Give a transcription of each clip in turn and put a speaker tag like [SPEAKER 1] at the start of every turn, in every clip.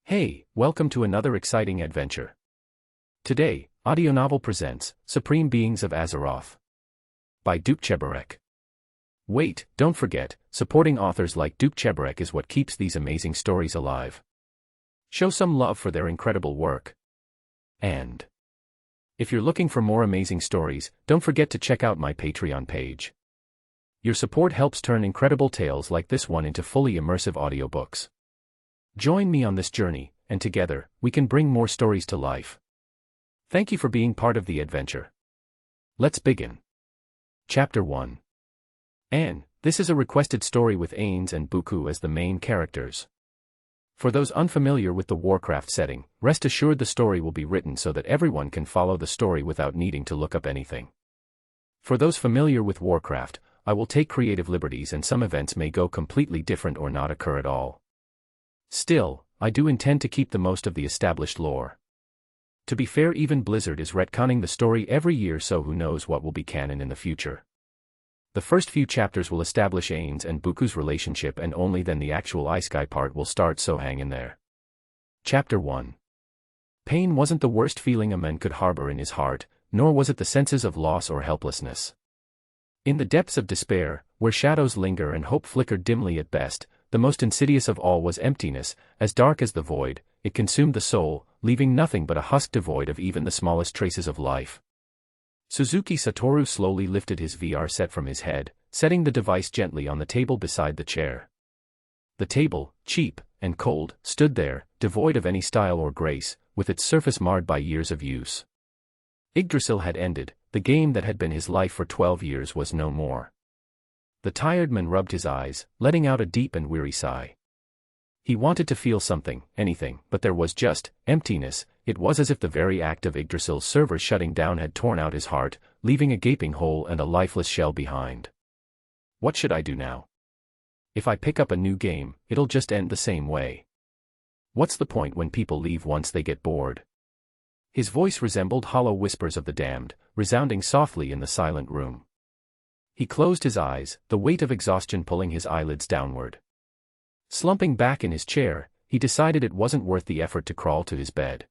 [SPEAKER 1] Hey, welcome to another exciting adventure. Today, Audio Novel presents Supreme Beings of Azeroth by Cheburek. Wait, don't forget, supporting authors like Cheburek is what keeps these amazing stories alive. Show some love for their incredible work. And if you're looking for more amazing stories, don't forget to check out my Patreon page. Your support helps turn incredible tales like this one into fully immersive audiobooks. Join me on this journey, and together, we can bring more stories to life. Thank you for being part of the adventure. Let's begin. Chapter 1. This is a requested story with Ainz and Buku as the main characters. For those unfamiliar with the Warcraft setting, rest assured the story will be written so that everyone can follow the story without needing to look up anything. For those familiar with Warcraft, I will take creative liberties and some events may go completely different or not occur at all. Still, I do intend to keep the most of the established lore. To be fair, even Blizzard is retconning the story every year, so who knows what will be canon in the future. The first few chapters will establish Ainz and Buku's relationship, and only then the actual Ice-Sky part will start, so hang in there. Chapter 1. Pain wasn't the worst feeling a man could harbor in his heart, nor was it the senses of loss or helplessness. In the depths of despair, where shadows linger and hope flicker dimly at best, the most insidious of all was emptiness, as dark as the void. It consumed the soul, leaving nothing but a husk devoid of even the smallest traces of life. Suzuki Satoru slowly lifted his VR set from his head, setting the device gently on the table beside the chair. The table, cheap and cold, stood there, devoid of any style or grace, with its surface marred by years of use. Yggdrasil had ended, the game that had been his life for 12 years was no more. The tired man rubbed his eyes, letting out a deep and weary sigh. He wanted to feel something, anything, but there was just emptiness. It was as if the very act of Yggdrasil's server shutting down had torn out his heart, leaving a gaping hole and a lifeless shell behind. What should I do now? If I pick up a new game, it'll just end the same way. What's the point when people leave once they get bored? His voice resembled hollow whispers of the damned, resounding softly in the silent room. He closed his eyes, the weight of exhaustion pulling his eyelids downward. Slumping back in his chair, he decided it wasn't worth the effort to crawl to his bed.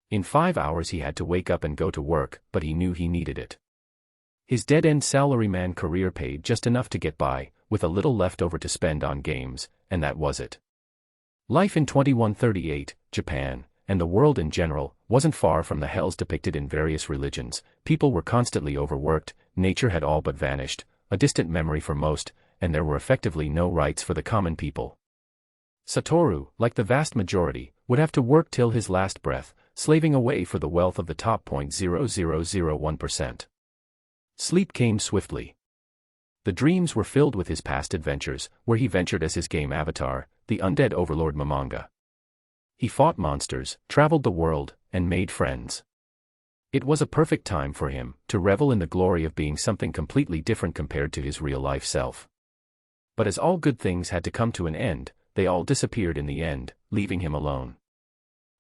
[SPEAKER 1] In 5 hours he had to wake up and go to work, but he knew he needed it. His dead-end salaryman career paid just enough to get by, with a little left over to spend on games, and that was it. Life in 2138, Japan, and the world in general, wasn't far from the hells depicted in various religions. People were constantly overworked, nature had all but vanished, a distant memory for most, and there were effectively no rights for the common people. Satoru, like the vast majority, would have to work till his last breath, slaving away for the wealth of the top 0.0001%. Sleep came swiftly. The dreams were filled with his past adventures, where he ventured as his game avatar, the undead overlord Mamanga. He fought monsters, traveled the world, and made friends. It was a perfect time for him to revel in the glory of being something completely different compared to his real-life self. But as all good things had to come to an end, they all disappeared in the end, leaving him alone.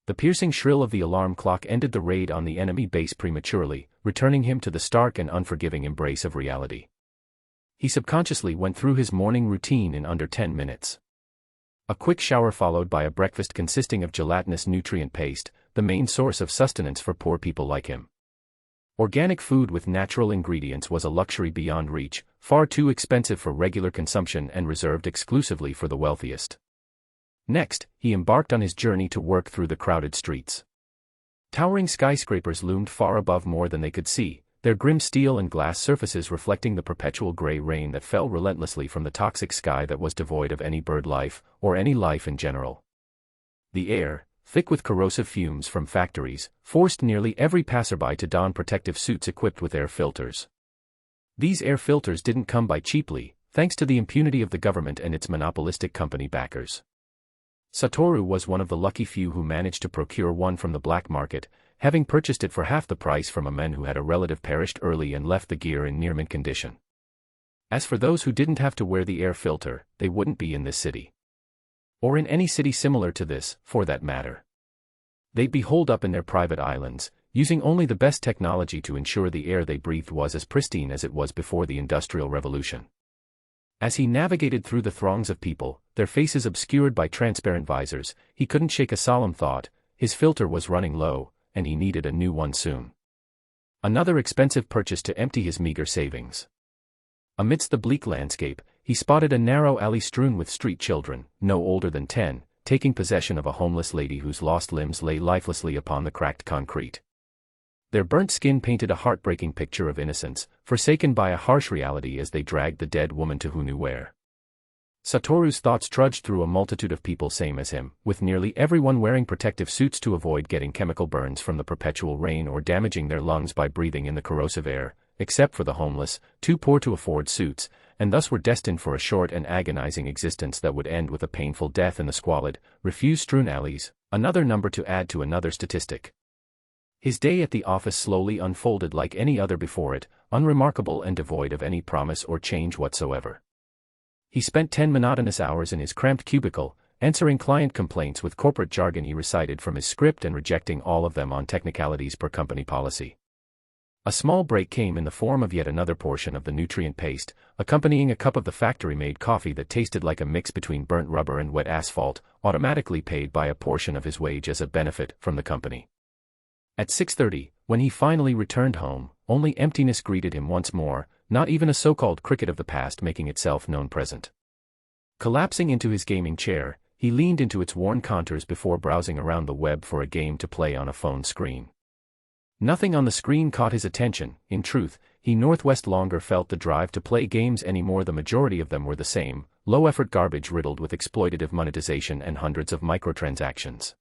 [SPEAKER 1] The piercing shrill of the alarm clock ended the raid on the enemy base prematurely, returning him to the stark and unforgiving embrace of reality. He subconsciously went through his morning routine in under 10 minutes. A quick shower followed by a breakfast consisting of gelatinous nutrient paste, the main source of sustenance for poor people like him. Organic food with natural ingredients was a luxury beyond reach, far too expensive for regular consumption and reserved exclusively for the wealthiest. Next, he embarked on his journey to work through the crowded streets. Towering skyscrapers loomed far above more than they could see, their grim steel and glass surfaces reflecting the perpetual gray rain that fell relentlessly from the toxic sky that was devoid of any bird life, or any life in general. The air, thick with corrosive fumes from factories, forced nearly every passerby to don protective suits equipped with air filters. These air filters didn't come by cheaply, thanks to the impunity of the government and its monopolistic company backers. Satoru was one of the lucky few who managed to procure one from the black market, having purchased it for half the price from a man who had a relative perished early and left the gear in near-mint condition. As for those who didn't have to wear the air filter, they wouldn't be in this city. Or in any city similar to this, for that matter. They'd be holed up in their private islands, using only the best technology to ensure the air they breathed was as pristine as it was before the Industrial Revolution. As he navigated through the throngs of people, their faces obscured by transparent visors, he couldn't shake a solemn thought: his filter was running low, and he needed a new one soon. Another expensive purchase to empty his meager savings. Amidst the bleak landscape, he spotted a narrow alley strewn with street children, no older than 10, taking possession of a homeless lady whose lost limbs lay lifelessly upon the cracked concrete. Their burnt skin painted a heartbreaking picture of innocence, forsaken by a harsh reality as they dragged the dead woman to who knew where. Satoru's thoughts trudged through a multitude of people same as him, with nearly everyone wearing protective suits to avoid getting chemical burns from the perpetual rain or damaging their lungs by breathing in the corrosive air, except for the homeless, too poor to afford suits, and thus were destined for a short and agonizing existence that would end with a painful death in the squalid, refuse-strewn alleys, another number to add to another statistic. His day at the office slowly unfolded like any other before it, unremarkable and devoid of any promise or change whatsoever. He spent 10 monotonous hours in his cramped cubicle, answering client complaints with corporate jargon he recited from his script and rejecting all of them on technicalities per company policy. A small break came in the form of yet another portion of the nutrient paste, accompanying a cup of the factory-made coffee that tasted like a mix between burnt rubber and wet asphalt, automatically paid by a portion of his wage as a benefit from the company. At 6:30, when he finally returned home, only emptiness greeted him once more, not even a so-called cricket of the past making itself known present. Collapsing into his gaming chair, he leaned into its worn contours before browsing around the web for a game to play on a phone screen. Nothing on the screen caught his attention. In truth, he no longer felt the drive to play games anymore. The majority of them were the same, low-effort garbage riddled with exploitative monetization and hundreds of microtransactions.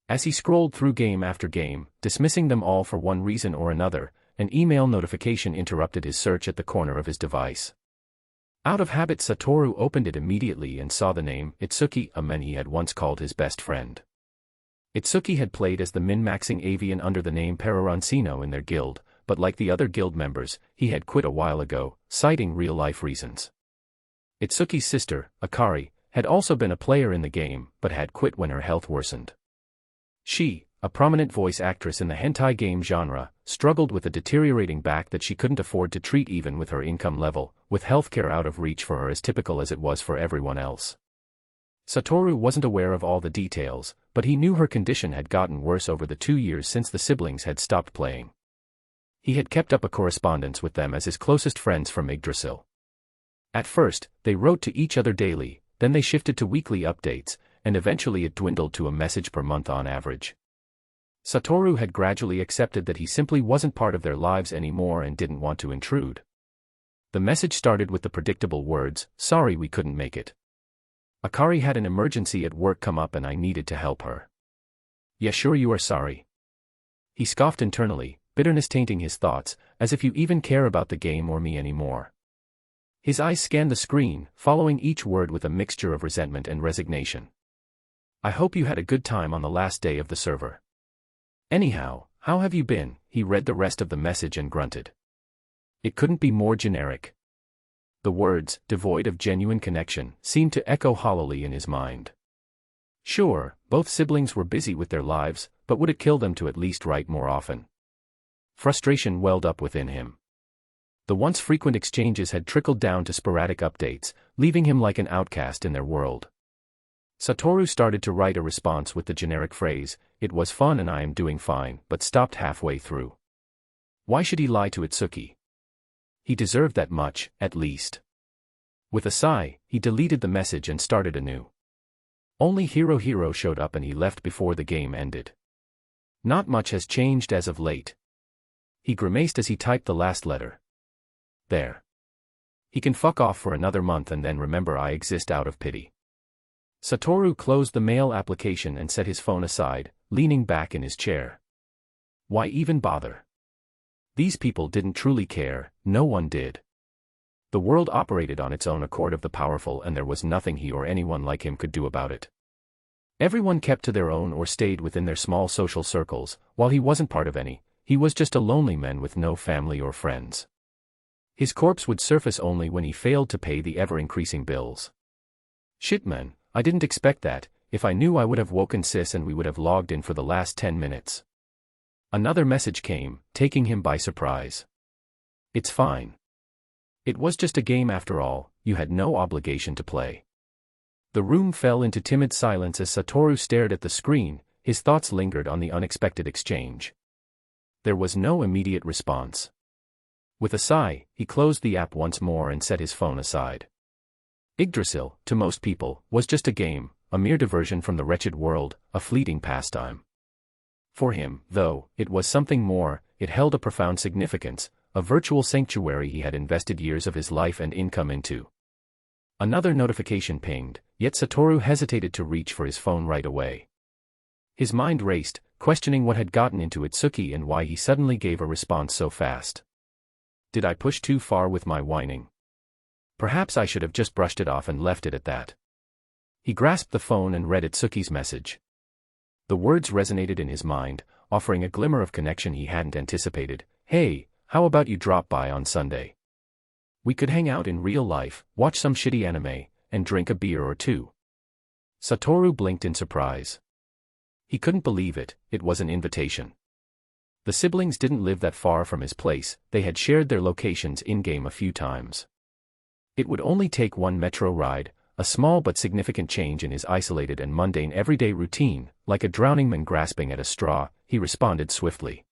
[SPEAKER 1] As he scrolled through game after game, dismissing them all for one reason or another, an email notification interrupted his search at the corner of his device. Out of habit, Satoru opened it immediately and saw the name Itsuki, a man he had once called his best friend. Itsuki had played as the min-maxing avian under the name Peroroncino in their guild, but like the other guild members, he had quit a while ago, citing real-life reasons. Itsuki's sister, Akari, had also been a player in the game, but had quit when her health worsened. She, a prominent voice actress in the hentai game genre, struggled with a deteriorating back that she couldn't afford to treat even with her income level, with healthcare out of reach for her as typical as it was for everyone else. Satoru wasn't aware of all the details, but he knew her condition had gotten worse over the 2 years since the siblings had stopped playing. He had kept up a correspondence with them as his closest friends from Yggdrasil. At first, they wrote to each other daily, then they shifted to weekly updates, and eventually it dwindled to a message per month on average. Satoru had gradually accepted that he simply wasn't part of their lives anymore and didn't want to intrude. The message started with the predictable words, "Sorry we couldn't make it. Akari had an emergency at work come up and I needed to help her." "Yeah, sure you are sorry." He scoffed internally, bitterness tainting his thoughts, as if you even care about the game or me anymore. His eyes scanned the screen, following each word with a mixture of resentment and resignation. "I hope you had a good time on the last day of the server. Anyhow, how have you been?" He read the rest of the message and grunted. It couldn't be more generic. The words, devoid of genuine connection, seemed to echo hollowly in his mind. Sure, both siblings were busy with their lives, but would it kill them to at least write more often? Frustration welled up within him. The once frequent exchanges had trickled down to sporadic updates, leaving him like an outcast in their world. Satoru started to write a response with the generic phrase, "It was fun and I am doing fine," but stopped halfway through. Why should he lie to Itsuki? He deserved that much, at least. With a sigh, he deleted the message and started anew. Only Hiro showed up and he left before the game ended. Not much has changed as of late. He grimaced as he typed the last letter. There. He can fuck off for another month and then remember I exist out of pity. Satoru closed the mail application and set his phone aside, leaning back in his chair. Why even bother? These people didn't truly care, no one did. The world operated on its own accord of the powerful and there was nothing he or anyone like him could do about it. Everyone kept to their own or stayed within their small social circles, while he wasn't part of any, he was just a lonely man with no family or friends. His corpse would surface only when he failed to pay the ever-increasing bills. Shit man, I didn't expect that. If I knew I would have woken sis and we would have logged in for the last 10 minutes. Another message came, taking him by surprise. It's fine. It was just a game after all, you had no obligation to play. The room fell into timid silence as Satoru stared at the screen, his thoughts lingered on the unexpected exchange. There was no immediate response. With a sigh, he closed the app once more and set his phone aside. Yggdrasil, to most people, was just a game, a mere diversion from the wretched world, a fleeting pastime. For him, though, it was something more, it held a profound significance, a virtual sanctuary he had invested years of his life and income into. Another notification pinged, yet Satoru hesitated to reach for his phone right away. His mind raced, questioning what had gotten into Suzuki and why he suddenly gave a response so fast. Did I push too far with my whining? Perhaps I should have just brushed it off and left it at that. He grasped the phone and read Suzuki's message. The words resonated in his mind, offering a glimmer of connection he hadn't anticipated. Hey, how about you drop by on Sunday? We could hang out in real life, watch some shitty anime, and drink a beer or two. Satoru blinked in surprise. He couldn't believe it, it was an invitation. The siblings didn't live that far from his place, they had shared their locations in-game a few times. It would only take one metro ride, a small but significant change in his isolated and mundane everyday routine, like a drowning man grasping at a straw, he responded swiftly.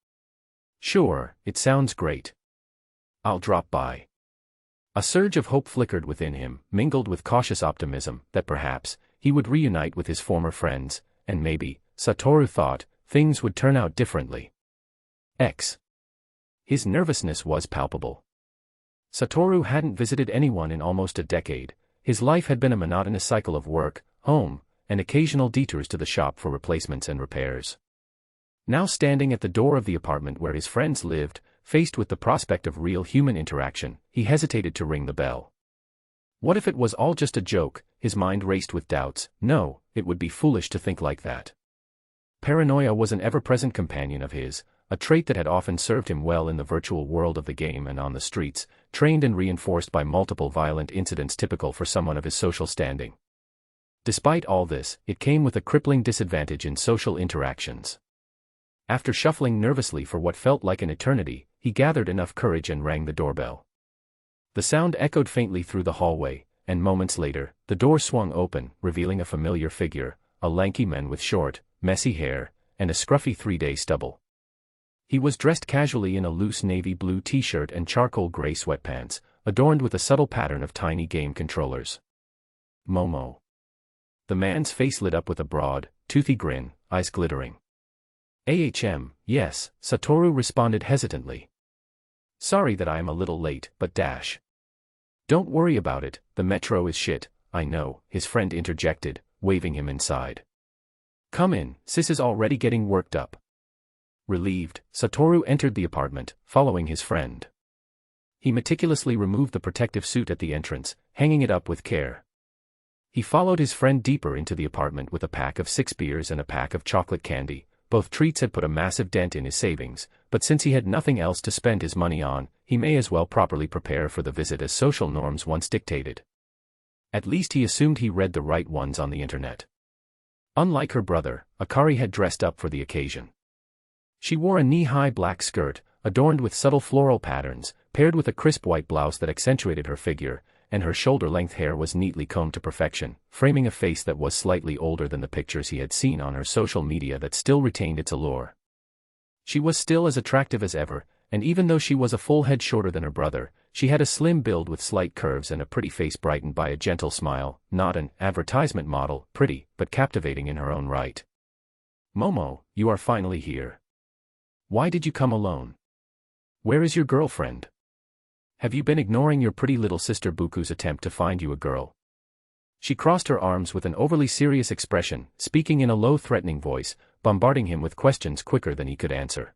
[SPEAKER 1] Sure, it sounds great. I'll drop by. A surge of hope flickered within him, mingled with cautious optimism that perhaps he would reunite with his former friends, and maybe, Satoru thought, things would turn out differently. His nervousness was palpable. Satoru hadn't visited anyone in almost a decade. His life had been a monotonous cycle of work, home, and occasional detours to the shop for replacements and repairs. Now standing at the door of the apartment where his friends lived, faced with the prospect of real human interaction, he hesitated to ring the bell. What if it was all just a joke? His mind raced with doubts. No, it would be foolish to think like that. Paranoia was an ever-present companion of his, a trait that had often served him well in the virtual world of the game and on the streets, trained and reinforced by multiple violent incidents typical for someone of his social standing. Despite all this, it came with a crippling disadvantage in social interactions. After shuffling nervously for what felt like an eternity, he gathered enough courage and rang the doorbell. The sound echoed faintly through the hallway, and moments later, the door swung open, revealing a familiar figure, a lanky man with short, messy hair, and a scruffy 3-day stubble. He was dressed casually in a loose navy blue t-shirt and charcoal gray sweatpants, adorned with a subtle pattern of tiny game controllers. Momo. The man's face lit up with a broad, toothy grin, eyes glittering. Yes, Satoru responded hesitantly. Sorry that I am a little late, but dash. Don't worry about it, the metro is shit, I know, his friend interjected, waving him inside. Come in, sis is already getting worked up. Relieved, Satoru entered the apartment, following his friend. He meticulously removed the protective suit at the entrance, hanging it up with care. He followed his friend deeper into the apartment with a pack of 6 beers and a pack of chocolate candy. Both treats had put a massive dent in his savings, but since he had nothing else to spend his money on, he may as well properly prepare for the visit as social norms once dictated. At least he assumed he read the right ones on the internet. Unlike her brother, Akari had dressed up for the occasion. She wore a knee-high black skirt, adorned with subtle floral patterns, paired with a crisp white blouse that accentuated her figure, and her shoulder-length hair was neatly combed to perfection, framing a face that was slightly older than the pictures he had seen on her social media that still retained its allure. She was still as attractive as ever, and even though she was a full head shorter than her brother, she had a slim build with slight curves and a pretty face brightened by a gentle smile, not an advertisement model, pretty, but captivating in her own right. Momo, you are finally here. Why did you come alone? Where is your girlfriend? Have you been ignoring your pretty little sister Buku's attempt to find you a girl? She crossed her arms with an overly serious expression, speaking in a low threatening voice, bombarding him with questions quicker than he could answer.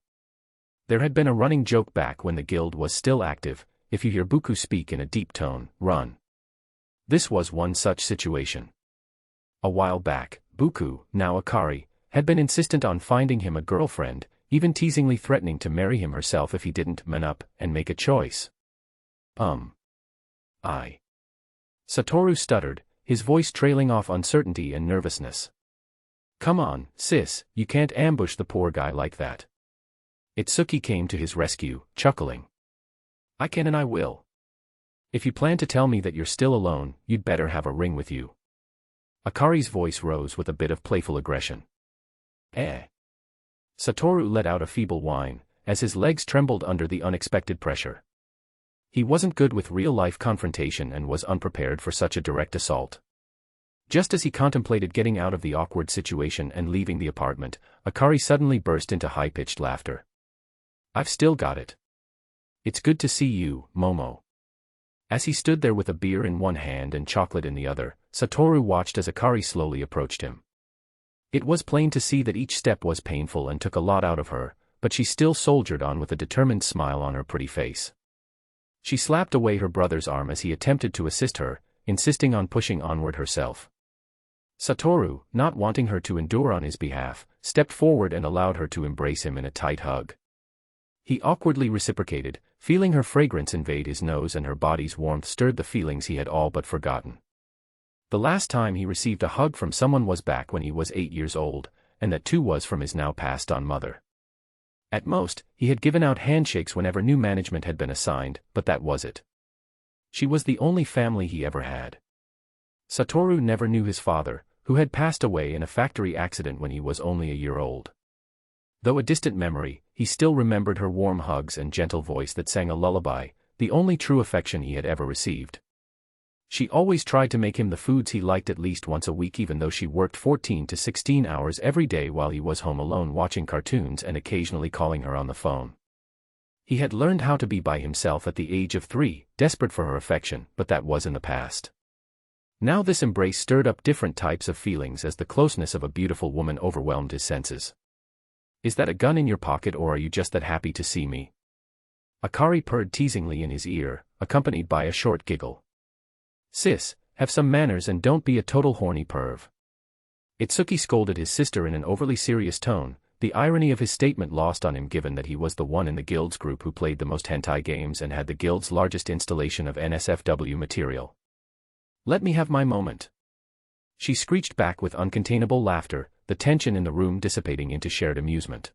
[SPEAKER 1] There had been a running joke back when the guild was still active: if you hear Buku speak in a deep tone, run. This was one such situation. A while back, Buku, now Akari, had been insistent on finding him a girlfriend, even teasingly threatening to marry him herself if he didn't man up and make a choice. Satoru stuttered, his voice trailing off uncertainty and nervousness. Come on, sis, you can't ambush the poor guy like that. Itsuki came to his rescue, chuckling. I can and I will. If you plan to tell me that you're still alone, you'd better have a ring with you. Akari's voice rose with a bit of playful aggression. Eh? Satoru let out a feeble whine, as his legs trembled under the unexpected pressure. He wasn't good with real-life confrontation and was unprepared for such a direct assault. Just as he contemplated getting out of the awkward situation and leaving the apartment, Akari suddenly burst into high-pitched laughter. I've still got it. It's good to see you, Momo. As he stood there with a beer in one hand and chocolate in the other, Satoru watched as Akari slowly approached him. It was plain to see that each step was painful and took a lot out of her, but she still soldiered on with a determined smile on her pretty face. She slapped away her brother's arm as he attempted to assist her, insisting on pushing onward herself. Satoru, not wanting her to endure on his behalf, stepped forward and allowed her to embrace him in a tight hug. He awkwardly reciprocated, feeling her fragrance invade his nose, and her body's warmth stirred the feelings he had all but forgotten. The last time he received a hug from someone was back when he was 8 years old, and that too was from his now passed-on mother. At most, he had given out handshakes whenever new management had been assigned, but that was it. She was the only family he ever had. Satoru never knew his father, who had passed away in a factory accident when he was only a year old. Though a distant memory, he still remembered her warm hugs and gentle voice that sang a lullaby, the only true affection he had ever received. She always tried to make him the foods he liked at least once a week, even though she worked 14 to 16 hours every day while he was home alone watching cartoons and occasionally calling her on the phone. He had learned how to be by himself at the age of 3, desperate for her affection, but that was in the past. Now this embrace stirred up different types of feelings as the closeness of a beautiful woman overwhelmed his senses. Is that a gun in your pocket, or are you just that happy to see me? Akari purred teasingly in his ear, accompanied by a short giggle. Sis, have some manners and don't be a total horny perv. Itsuki scolded his sister in an overly serious tone, the irony of his statement lost on him given that he was the one in the guild's group who played the most hentai games and had the guild's largest installation of NSFW material. Let me have my moment. She screeched back with uncontainable laughter, the tension in the room dissipating into shared amusement.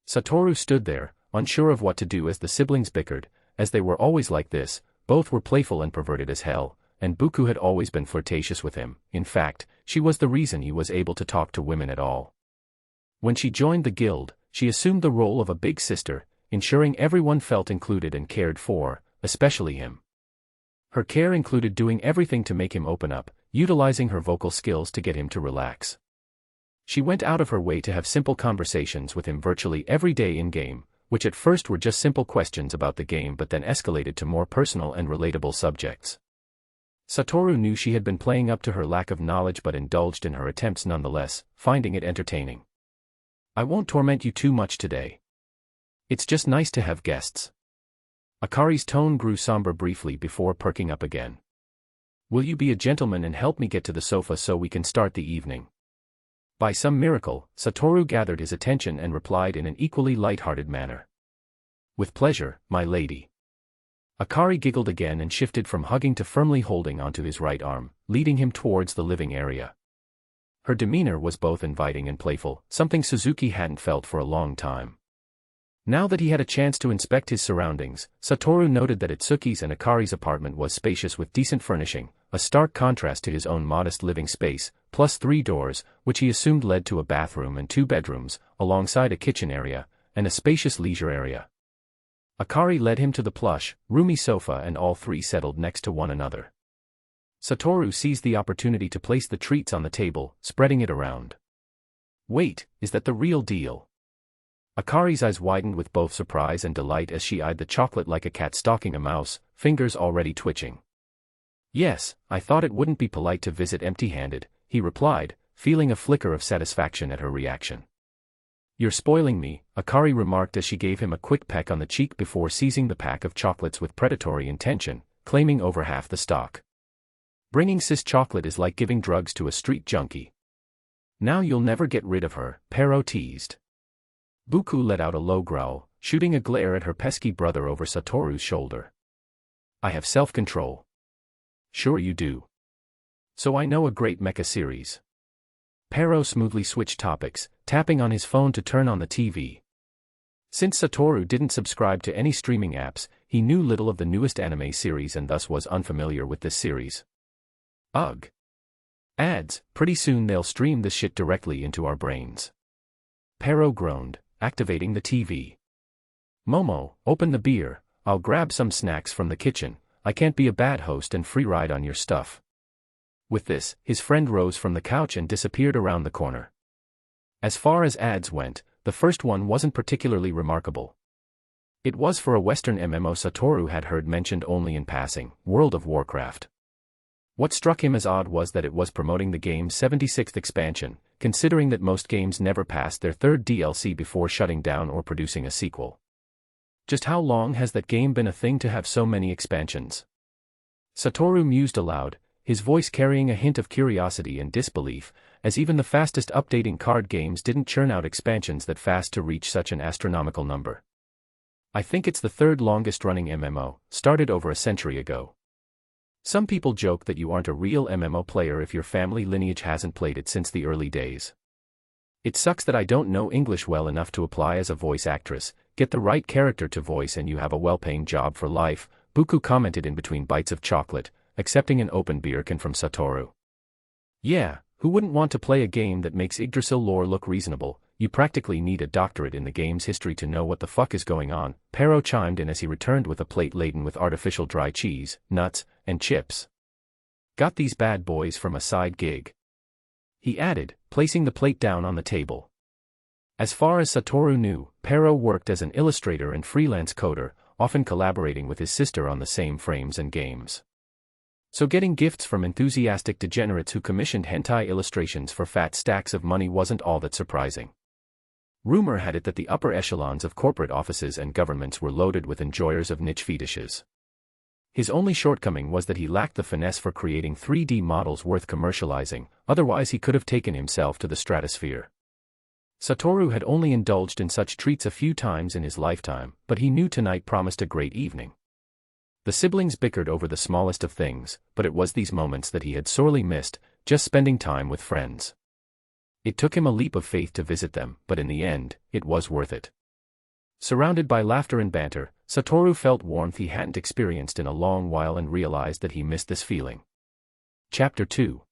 [SPEAKER 1] Satoru stood there, unsure of what to do as the siblings bickered, as they were always like this. Both were playful and perverted as hell, and Buku had always been flirtatious with him. In fact, she was the reason he was able to talk to women at all. When she joined the guild, she assumed the role of a big sister, ensuring everyone felt included and cared for, especially him. Her care included doing everything to make him open up, utilizing her vocal skills to get him to relax. She went out of her way to have simple conversations with him virtually every day in-game, which at first were just simple questions about the game but then escalated to more personal and relatable subjects. Satoru knew she had been playing up to her lack of knowledge but indulged in her attempts nonetheless, finding it entertaining. I won't torment you too much today. It's just nice to have guests. Akari's tone grew somber briefly before perking up again. Will you be a gentleman and help me get to the sofa so we can start the evening? By some miracle, Satoru gathered his attention and replied in an equally light-hearted manner. With pleasure, my lady. Akari giggled again and shifted from hugging to firmly holding onto his right arm, leading him towards the living area. Her demeanor was both inviting and playful, something Suzuki hadn't felt for a long time. Now that he had a chance to inspect his surroundings, Satoru noted that Itsuki's and Akari's apartment was spacious with decent furnishing, a stark contrast to his own modest living space, plus 3 doors, which he assumed led to a bathroom and 2 bedrooms, alongside a kitchen area, and a spacious leisure area. Akari led him to the plush, roomy sofa and all 3 settled next to one another. Satoru seized the opportunity to place the treats on the table, spreading it around. Wait, is that the real deal? Akari's eyes widened with both surprise and delight as she eyed the chocolate like a cat stalking a mouse, fingers already twitching. Yes, I thought it wouldn't be polite to visit empty-handed, he replied, feeling a flicker of satisfaction at her reaction. You're spoiling me, Akari remarked as she gave him a quick peck on the cheek before seizing the pack of chocolates with predatory intention, claiming over half the stock. Bringing sis chocolate is like giving drugs to a street junkie. Now you'll never get rid of her, Pero teased. Buku let out a low growl, shooting a glare at her pesky brother over Satoru's shoulder. I have self-control. Sure you do. So I know a great mecha series. Pero smoothly switched topics, tapping on his phone to turn on the TV. Since Satoru didn't subscribe to any streaming apps, he knew little of the newest anime series and thus was unfamiliar with this series. Ugh. Ads, pretty soon they'll stream this shit directly into our brains. Pero groaned, activating the TV. Momo, open the beer, I'll grab some snacks from the kitchen, I can't be a bad host and free ride on your stuff. With this, his friend rose from the couch and disappeared around the corner. As far as ads went, the first one wasn't particularly remarkable. It was for a Western MMO Satoru had heard mentioned only in passing, World of Warcraft. What struck him as odd was that it was promoting the game's 76th expansion, considering that most games never passed their third DLC before shutting down or producing a sequel. Just how long has that game been a thing to have so many expansions? Satoru mused aloud, his voice carrying a hint of curiosity and disbelief, as even the fastest updating card games didn't churn out expansions that fast to reach such an astronomical number. I think it's the third longest running MMO, started over a century ago. Some people joke that you aren't a real MMO player if your family lineage hasn't played it since the early days. It sucks that I don't know English well enough to apply as a voice actress, get the right character to voice and you have a well-paying job for life, Buku commented in between bites of chocolate, accepting an open beer can from Satoru. Yeah, who wouldn't want to play a game that makes Yggdrasil lore look reasonable? You practically need a doctorate in the game's history to know what the fuck is going on, Pero chimed in as he returned with a plate laden with artificial dry cheese, nuts, and chips. Got these bad boys from a side gig. He added, placing the plate down on the table. As far as Satoru knew, Pero worked as an illustrator and freelance coder, often collaborating with his sister on the same frames and games. So getting gifts from enthusiastic degenerates who commissioned hentai illustrations for fat stacks of money wasn't all that surprising. Rumor had it that the upper echelons of corporate offices and governments were loaded with enjoyers of niche fetishes. His only shortcoming was that he lacked the finesse for creating 3D models worth commercializing, otherwise he could have taken himself to the stratosphere. Satoru had only indulged in such treats a few times in his lifetime, but he knew tonight promised a great evening. The siblings bickered over the smallest of things, but it was these moments that he had sorely missed, just spending time with friends. It took him a leap of faith to visit them, but in the end, it was worth it. Surrounded by laughter and banter, Satoru felt warmth he hadn't experienced in a long while and realized that he missed this feeling. Chapter 2.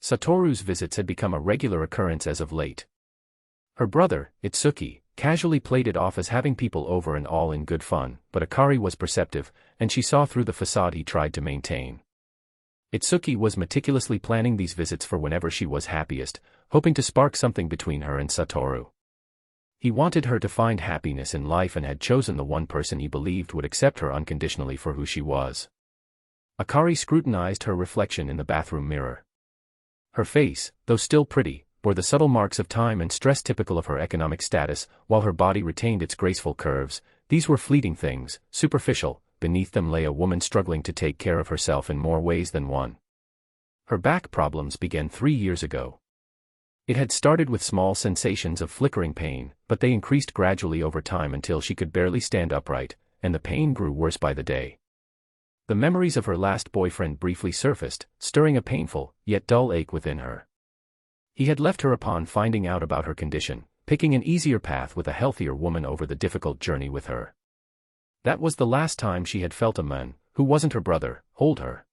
[SPEAKER 1] Satoru's visits had become a regular occurrence as of late. Her brother, Itsuki, casually played it off as having people over and all in good fun, but Akari was perceptive, and she saw through the facade he tried to maintain. Itsuki was meticulously planning these visits for whenever she was happiest, hoping to spark something between her and Satoru. He wanted her to find happiness in life and had chosen the one person he believed would accept her unconditionally for who she was. Akari scrutinized her reflection in the bathroom mirror. Her face, though still pretty, bore the subtle marks of time and stress typical of her economic status, while her body retained its graceful curves. These were fleeting things, superficial. Beneath them lay a woman struggling to take care of herself in more ways than one. Her back problems began 3 years ago. It had started with small sensations of flickering pain, but they increased gradually over time until she could barely stand upright, and the pain grew worse by the day. The memories of her last boyfriend briefly surfaced, stirring a painful, yet dull ache within her. He had left her upon finding out about her condition, picking an easier path with a healthier woman over the difficult journey with her. That was the last time she had felt a man, who wasn't her brother, hold her.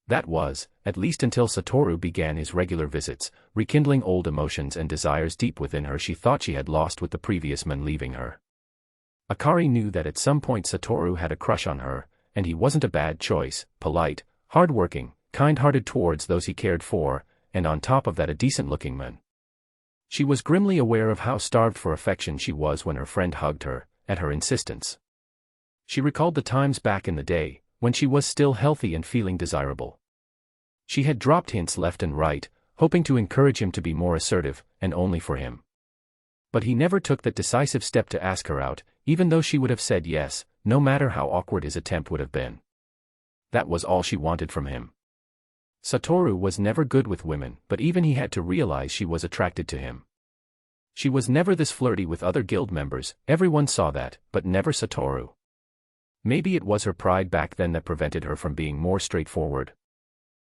[SPEAKER 1] That was, at least until Satoru began his regular visits, rekindling old emotions and desires deep within her she thought she had lost with the previous man leaving her. Akari knew that at some point Satoru had a crush on her, and he wasn't a bad choice, polite, hard-working, kind-hearted towards those he cared for, and on top of that a decent-looking man. She was grimly aware of how starved for affection she was when her friend hugged her, at her insistence. She recalled the times back in the day, when she was still healthy and feeling desirable. She had dropped hints left and right, hoping to encourage him to be more assertive, and only for him. But he never took that decisive step to ask her out, even though she would have said yes, no matter how awkward his attempt would have been. That was all she wanted from him. Satoru was never good with women, but even he had to realize she was attracted to him. She was never this flirty with other guild members, everyone saw that, but never Satoru. Maybe it was her pride back then that prevented her from being more straightforward.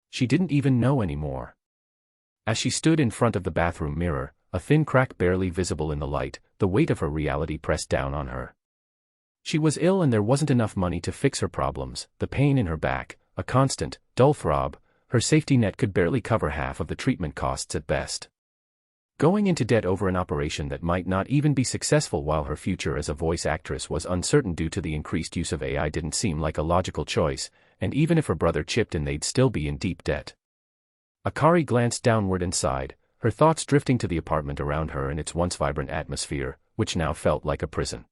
[SPEAKER 1] She didn't even know anymore. As she stood in front of the bathroom mirror, a thin crack barely visible in the light, the weight of her reality pressed down on her. She was ill and there wasn't enough money to fix her problems, the pain in her back, a constant, dull throb, her safety net could barely cover half of the treatment costs at best. Going into debt over an operation that might not even be successful while her future as a voice actress was uncertain due to the increased use of AI didn't seem like a logical choice, and even if her brother chipped in they'd still be in deep debt. Akari glanced downward and sighed, her thoughts drifting to the apartment around her and its once vibrant atmosphere, which now felt like a prison.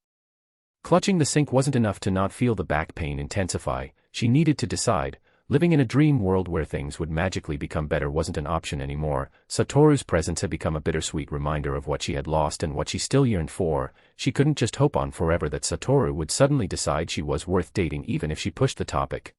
[SPEAKER 1] Clutching the sink wasn't enough to not feel the back pain intensify, she needed to decide. Living in a dream world where things would magically become better wasn't an option anymore. Satoru's presence had become a bittersweet reminder of what she had lost and what she still yearned for. She couldn't just hope on forever that Satoru would suddenly decide she was worth dating even if she pushed the topic.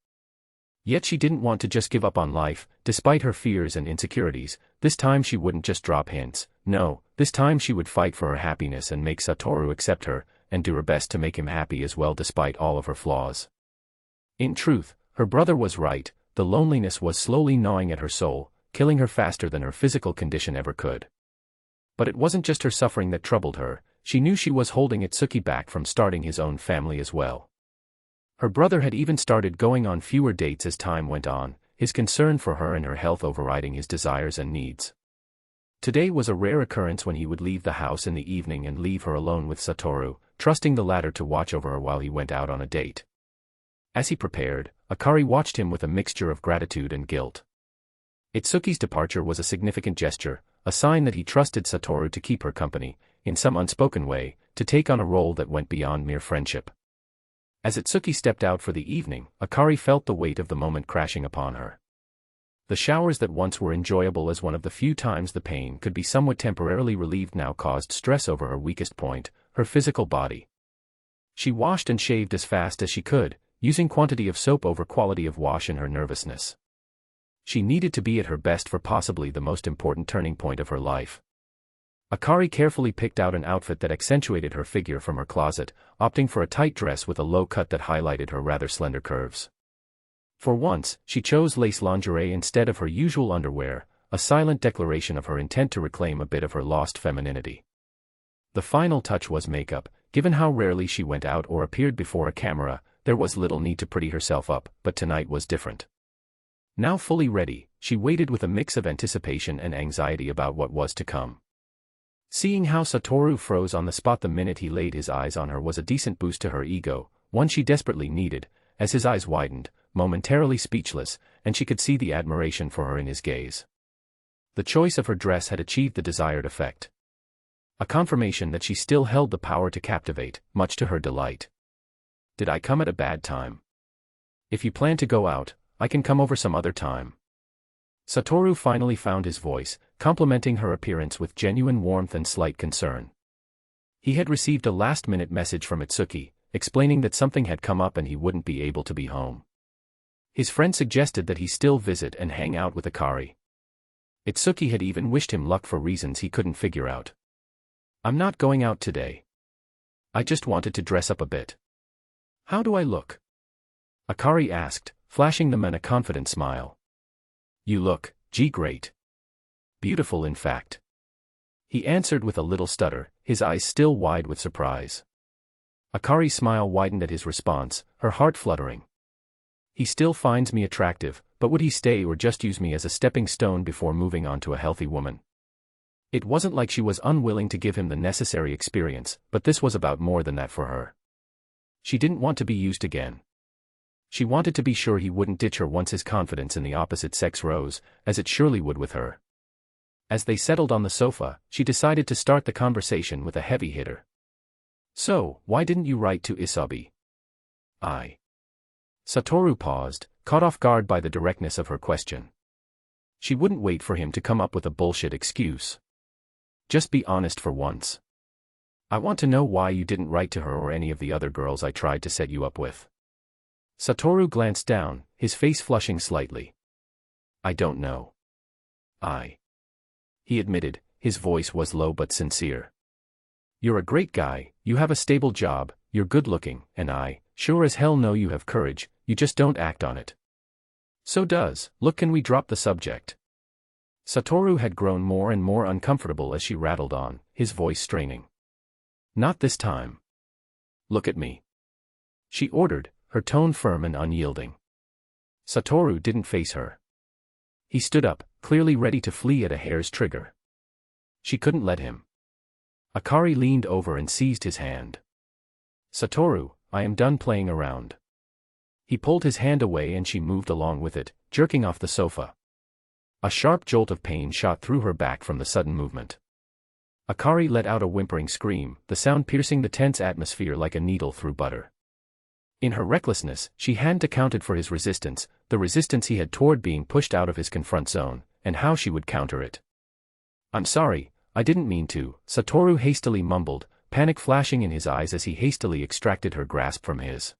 [SPEAKER 1] Yet she didn't want to just give up on life, despite her fears and insecurities. This time she wouldn't just drop hints. No, this time she would fight for her happiness and make Satoru accept her, and do her best to make him happy as well despite all of her flaws. In truth, her brother was right, the loneliness was slowly gnawing at her soul, killing her faster than her physical condition ever could. But it wasn't just her suffering that troubled her, she knew she was holding Itsuki back from starting his own family as well. Her brother had even started going on fewer dates as time went on, his concern for her and her health overriding his desires and needs. Today was a rare occurrence when he would leave the house in the evening and leave her alone with Satoru, trusting the latter to watch over her while he went out on a date. As he prepared, Akari watched him with a mixture of gratitude and guilt. Itsuki's departure was a significant gesture, a sign that he trusted Satoru to keep her company, in some unspoken way, to take on a role that went beyond mere friendship. As Itsuki stepped out for the evening, Akari felt the weight of the moment crashing upon her. The showers that once were enjoyable as one of the few times the pain could be somewhat temporarily relieved now caused stress over her weakest point, her physical body. She washed and shaved as fast as she could, using quantity of soap over quality of wash in her nervousness. She needed to be at her best for possibly the most important turning point of her life. Akari carefully picked out an outfit that accentuated her figure from her closet, opting for a tight dress with a low cut that highlighted her rather slender curves. For once, she chose lace lingerie instead of her usual underwear, a silent declaration of her intent to reclaim a bit of her lost femininity. The final touch was makeup. Given how rarely she went out or appeared before a camera, there was little need to pretty herself up, but tonight was different. Now fully ready, she waited with a mix of anticipation and anxiety about what was to come. Seeing how Satoru froze on the spot the minute he laid his eyes on her was a decent boost to her ego, one she desperately needed, as his eyes widened, momentarily speechless, and she could see the admiration for her in his gaze. The choice of her dress had achieved the desired effect. A confirmation that she still held the power to captivate, much to her delight. Did I come at a bad time? If you plan to go out, I can come over some other time. Satoru finally found his voice, complimenting her appearance with genuine warmth and slight concern. He had received a last-minute message from Itsuki, explaining that something had come up and he wouldn't be able to be home. His friend suggested that he still visit and hang out with Akari. Itsuki had even wished him luck for reasons he couldn't figure out. I'm not going out today. I just wanted to dress up a bit. How do I look? Akari asked, flashing them a confident smile. You look, great. Beautiful in fact. He answered with a little stutter, his eyes still wide with surprise. Akari's smile widened at his response, her heart fluttering. He still finds me attractive, but would he stay or just use me as a stepping stone before moving on to a healthy woman? It wasn't like she was unwilling to give him the necessary experience, but this was about more than that for her. She didn't want to be used again. She wanted to be sure he wouldn't ditch her once his confidence in the opposite sex rose, as it surely would with her. As they settled on the sofa, she decided to start the conversation with a heavy hitter. So, why didn't you write to Isabi? Satoru paused, caught off guard by the directness of her question. She wouldn't wait for him to come up with a bullshit excuse. Just be honest for once. I want to know why you didn't write to her or any of the other girls I tried to set you up with. Satoru glanced down, his face flushing slightly. I don't know. He admitted, his voice was low but sincere. You're a great guy, you have a stable job, you're good looking, and I, sure as hell know you have courage, you just don't act on it. So look, can we drop the subject? Satoru had grown more and more uncomfortable as she rattled on, his voice straining. Not this time. Look at me. she ordered, her tone firm and unyielding. Satoru didn't face her. He stood up, clearly ready to flee at a hair's trigger. She couldn't let him. Akari leaned over and seized his hand. Satoru, I am done playing around. He pulled his hand away and she moved along with it, jerking off the sofa. A sharp jolt of pain shot through her back from the sudden movement. Akari let out a whimpering scream, the sound piercing the tense atmosphere like a needle through butter. In her recklessness, she hadn't accounted for his resistance, the resistance he had toward being pushed out of his confront zone, and how she would counter it. I'm sorry, I didn't mean to, Satoru hastily mumbled, panic flashing in his eyes as he hastily extracted her grasp from his.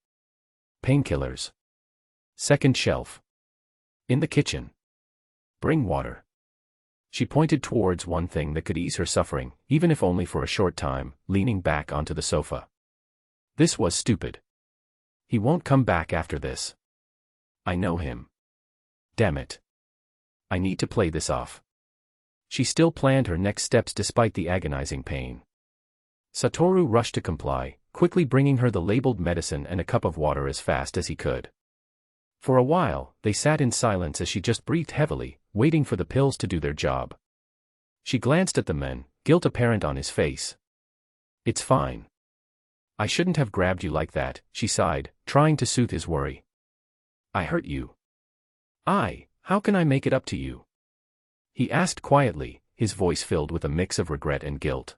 [SPEAKER 1] Painkillers. Second shelf. In the kitchen. Bring water. She pointed towards one thing that could ease her suffering, even if only for a short time, leaning back onto the sofa. This was stupid. He won't come back after this. I know him. Damn it. I need to play this off. She still planned her next steps despite the agonizing pain. Satoru rushed to comply, quickly bringing her the labeled medicine and a cup of water as fast as he could. For a while, they sat in silence as she just breathed heavily, waiting for the pills to do their job. She glanced at the men, guilt apparent on his face. It's fine. I shouldn't have grabbed you like that, she sighed, trying to soothe his worry. I hurt you. How can I make it up to you? He asked quietly, his voice filled with a mix of regret and guilt.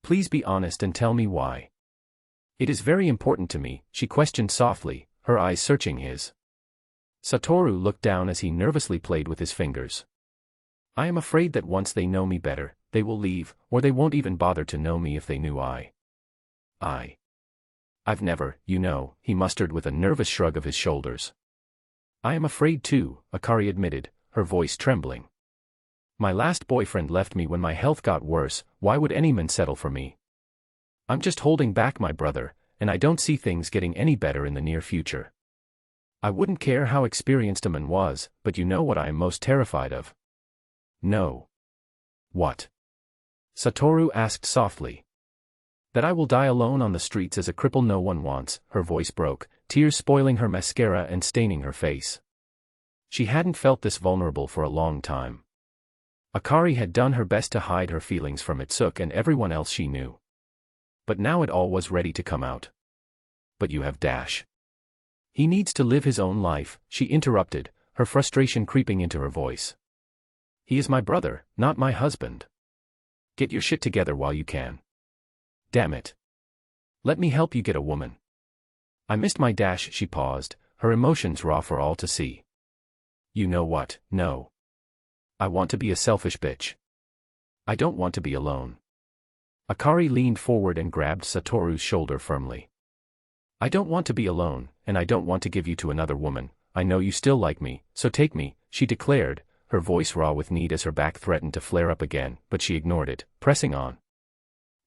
[SPEAKER 1] Please be honest and tell me why. It is very important to me, she questioned softly, her eyes searching his. Satoru looked down as he nervously played with his fingers. I am afraid that once they know me better, they will leave, or they won't even bother to know me if they knew I've never, he muttered with a nervous shrug of his shoulders. I am afraid too, Akari admitted, her voice trembling. My last boyfriend left me when my health got worse, why would any man settle for me? I'm just holding back my brother, and I don't see things getting any better in the near future. I wouldn't care how experienced a man was, but you know what I am most terrified of? No. What? Satoru asked softly. That I will die alone on the streets as a cripple no one wants, her voice broke, tears spoiling her mascara and staining her face. She hadn't felt this vulnerable for a long time. Akari had done her best to hide her feelings from Itsuki and everyone else she knew. But now it all was ready to come out. But you have Dash. He needs to live his own life, she interrupted, her frustration creeping into her voice. He is my brother, not my husband. Get your shit together while you can. Damn it. Let me help you get a woman. I missed my Dash, she paused, her emotions raw for all to see. You know what, no. I want to be a selfish bitch. I don't want to be alone. Akari leaned forward and grabbed Satoru's shoulder firmly. I don't want to be alone, and I don't want to give you to another woman. I know you still like me, so take me, she declared, her voice raw with need as her back threatened to flare up again, but she ignored it, pressing on.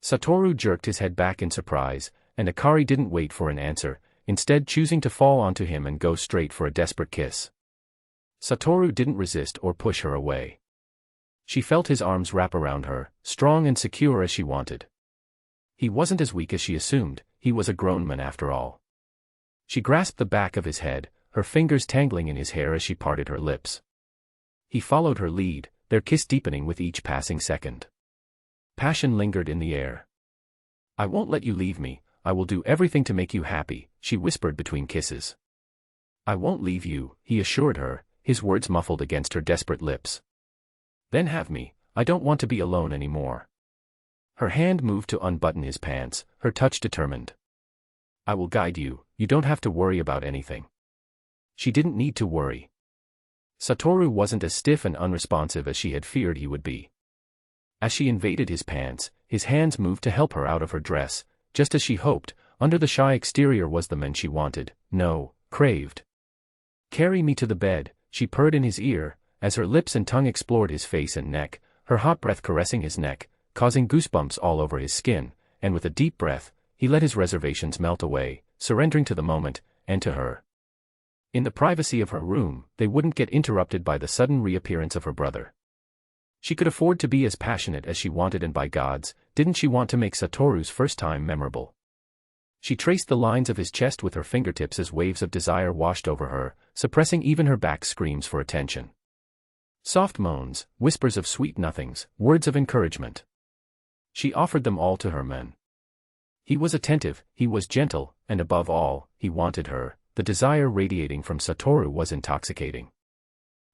[SPEAKER 1] Satoru jerked his head back in surprise, and Akari didn't wait for an answer, instead choosing to fall onto him and go straight for a desperate kiss. Satoru didn't resist or push her away. She felt his arms wrap around her, strong and secure as she wanted. He wasn't as weak as she assumed, he was a grown man after all. She grasped the back of his head, her fingers tangling in his hair as she parted her lips. He followed her lead, their kiss deepening with each passing second. Passion lingered in the air. I won't let you leave me, I will do everything to make you happy, she whispered between kisses. I won't leave you, he assured her, his words muffled against her desperate lips. Then have me, I don't want to be alone anymore. Her hand moved to unbutton his pants, her touch determined. I will guide you, you don't have to worry about anything. She didn't need to worry. Satoru wasn't as stiff and unresponsive as she had feared he would be. As she invaded his pants, his hands moved to help her out of her dress, just as she hoped, under the shy exterior was the man she wanted, no, craved. Carry me to the bed, she purred in his ear, as her lips and tongue explored his face and neck, her hot breath caressing his neck, causing goosebumps all over his skin, and with a deep breath, he let his reservations melt away, surrendering to the moment, and to her. In the privacy of her room, they wouldn't get interrupted by the sudden reappearance of her brother. She could afford to be as passionate as she wanted, and by gods, didn't she want to make Satoru's first time memorable. She traced the lines of his chest with her fingertips as waves of desire washed over her, suppressing even her back's screams for attention. Soft moans, whispers of sweet nothings, words of encouragement. She offered them all to her man. He was attentive, he was gentle, and above all, he wanted her. The desire radiating from Satoru was intoxicating.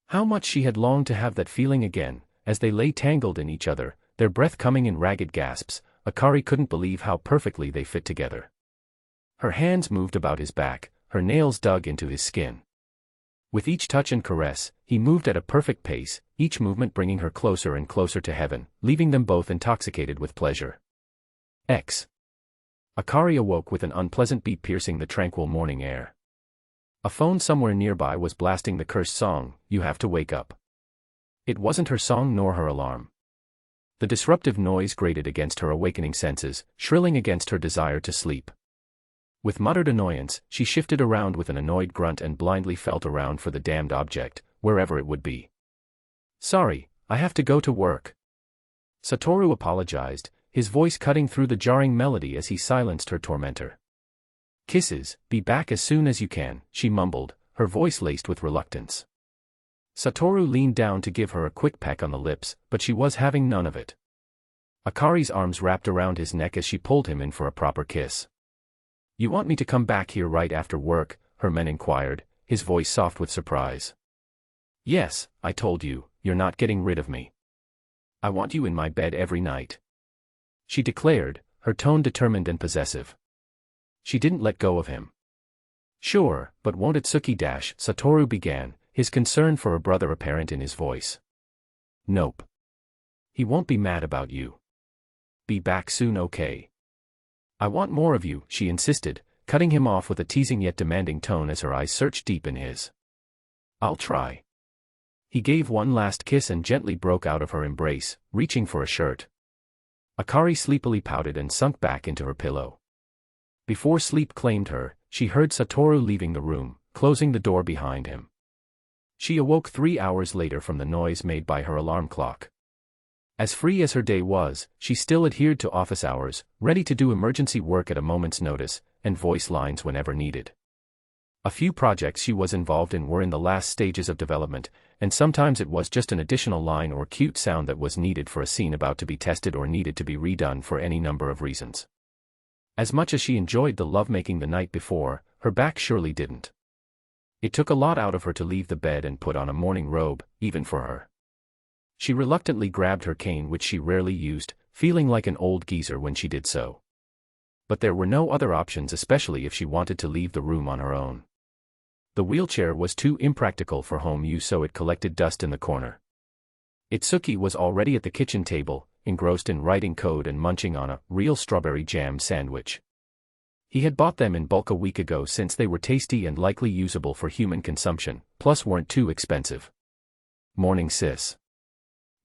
[SPEAKER 1] How much she had longed to have that feeling again, as they lay tangled in each other, their breath coming in ragged gasps. Akari couldn't believe how perfectly they fit together. Her hands moved about his back, her nails dug into his skin. With each touch and caress, he moved at a perfect pace, each movement bringing her closer and closer to heaven, leaving them both intoxicated with pleasure. Akari awoke with an unpleasant beat piercing the tranquil morning air. A phone somewhere nearby was blasting the cursed song, "You Have to Wake Up." It wasn't her song nor her alarm. The disruptive noise grated against her awakening senses, shrilling against her desire to sleep. With muttered annoyance, she shifted around with an annoyed grunt and blindly felt around for the damned object, wherever it would be. "Sorry, I have to go to work." Satoru apologized, his voice cutting through the jarring melody as he silenced her tormentor. "Kisses, be back as soon as you can," she mumbled, her voice laced with reluctance. Satoru leaned down to give her a quick peck on the lips, but she was having none of it. Akari's arms wrapped around his neck as she pulled him in for a proper kiss. "You want me to come back here right after work?" Herman inquired, his voice soft with surprise. "Yes, I told you, you're not getting rid of me. I want you in my bed every night," she declared, her tone determined and possessive. She didn't let go of him. "Sure, but won't it Satoru began, his concern for her brother apparent in his voice. "Nope. He won't be mad about you. Be back soon, okay?" "I want more of you," she insisted, cutting him off with a teasing yet demanding tone as her eyes searched deep in his. "I'll try." He gave one last kiss and gently broke out of her embrace, reaching for a shirt. Akari sleepily pouted and sunk back into her pillow. Before sleep claimed her, she heard Satoru leaving the room, closing the door behind him. She awoke 3 hours later from the noise made by her alarm clock. As free as her day was, she still adhered to office hours, ready to do emergency work at a moment's notice, and voice lines whenever needed. A few projects she was involved in were in the last stages of development, and sometimes it was just an additional line or cute sound that was needed for a scene about to be tested or needed to be redone for any number of reasons. As much as she enjoyed the lovemaking the night before, her back surely didn't. It took a lot out of her to leave the bed and put on a morning robe, even for her. She reluctantly grabbed her cane, which she rarely used, feeling like an old geezer when she did so. But there were no other options, especially if she wanted to leave the room on her own. The wheelchair was too impractical for home use, so it collected dust in the corner. Itsuki was already at the kitchen table, engrossed in writing code and munching on a real strawberry jam sandwich. He had bought them in bulk a week ago since they were tasty and likely usable for human consumption, plus weren't too expensive. "Morning, sis.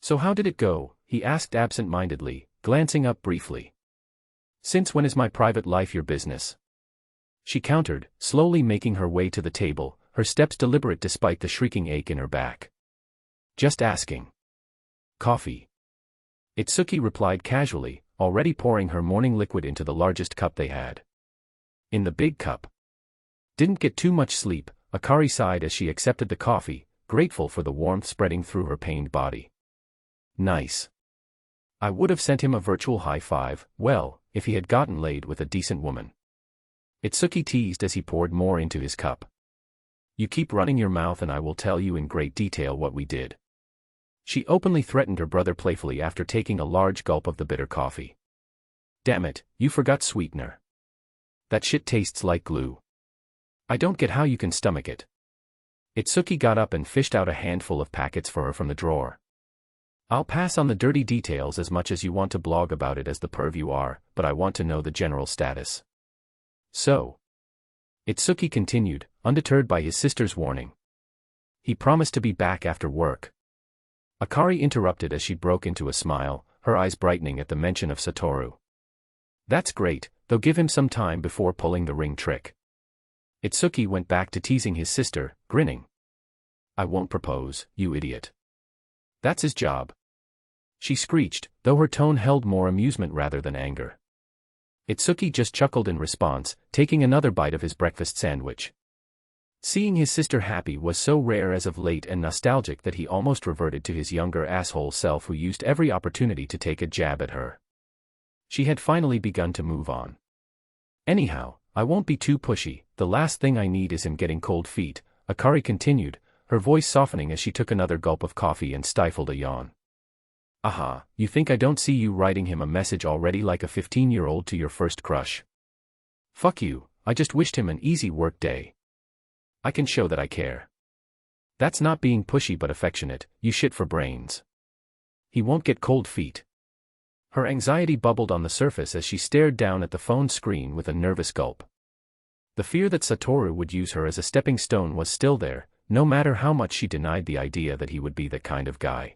[SPEAKER 1] So how did it go?" he asked absent-mindedly, glancing up briefly. "Since when is my private life your business?" She countered, slowly making her way to the table, her steps deliberate despite the shrieking ache in her back. "Just asking." "Coffee." Itsuki replied casually, already pouring her morning liquid into the largest cup they had. "In the big cup." "Didn't get too much sleep," Akari sighed as she accepted the coffee, grateful for the warmth spreading through her pained body. "Nice. I would have sent him a virtual high five, well, if he had gotten laid with a decent woman." Itsuki teased as he poured more into his cup. "You keep running your mouth and I will tell you in great detail what we did." She openly threatened her brother playfully after taking a large gulp of the bitter coffee. "Damn it, you forgot sweetener. That shit tastes like glue. I don't get how you can stomach it." Itsuki got up and fished out a handful of packets for her from the drawer. "I'll pass on the dirty details as much as you want to blog about it as the perv you are, but I want to know the general status." "So?" Itsuki continued, undeterred by his sister's warning. "He promised to be back after work." Akari interrupted as she broke into a smile, her eyes brightening at the mention of Satoru. "That's great, though give him some time before pulling the ring trick." Itsuki went back to teasing his sister, grinning. "I won't propose, you idiot. That's his job," she screeched, though her tone held more amusement rather than anger. Itsuki just chuckled in response, taking another bite of his breakfast sandwich. Seeing his sister happy was so rare as of late and nostalgic that he almost reverted to his younger asshole self who used every opportunity to take a jab at her. She had finally begun to move on. Anyhow, I won't be too pushy, the last thing I need is him getting cold feet, Akari continued, her voice softening as she took another gulp of coffee and stifled a yawn. Aha, you think I don't see you writing him a message already like a 15-year-old to your first crush? Fuck you, I just wished him an easy work day. I can show that I care. That's not being pushy but affectionate, you shit for brains. He won't get cold feet. Her anxiety bubbled on the surface as she stared down at the phone screen with a nervous gulp. The fear that Satoru would use her as a stepping stone was still there, no matter how much she denied the idea that he would be that kind of guy.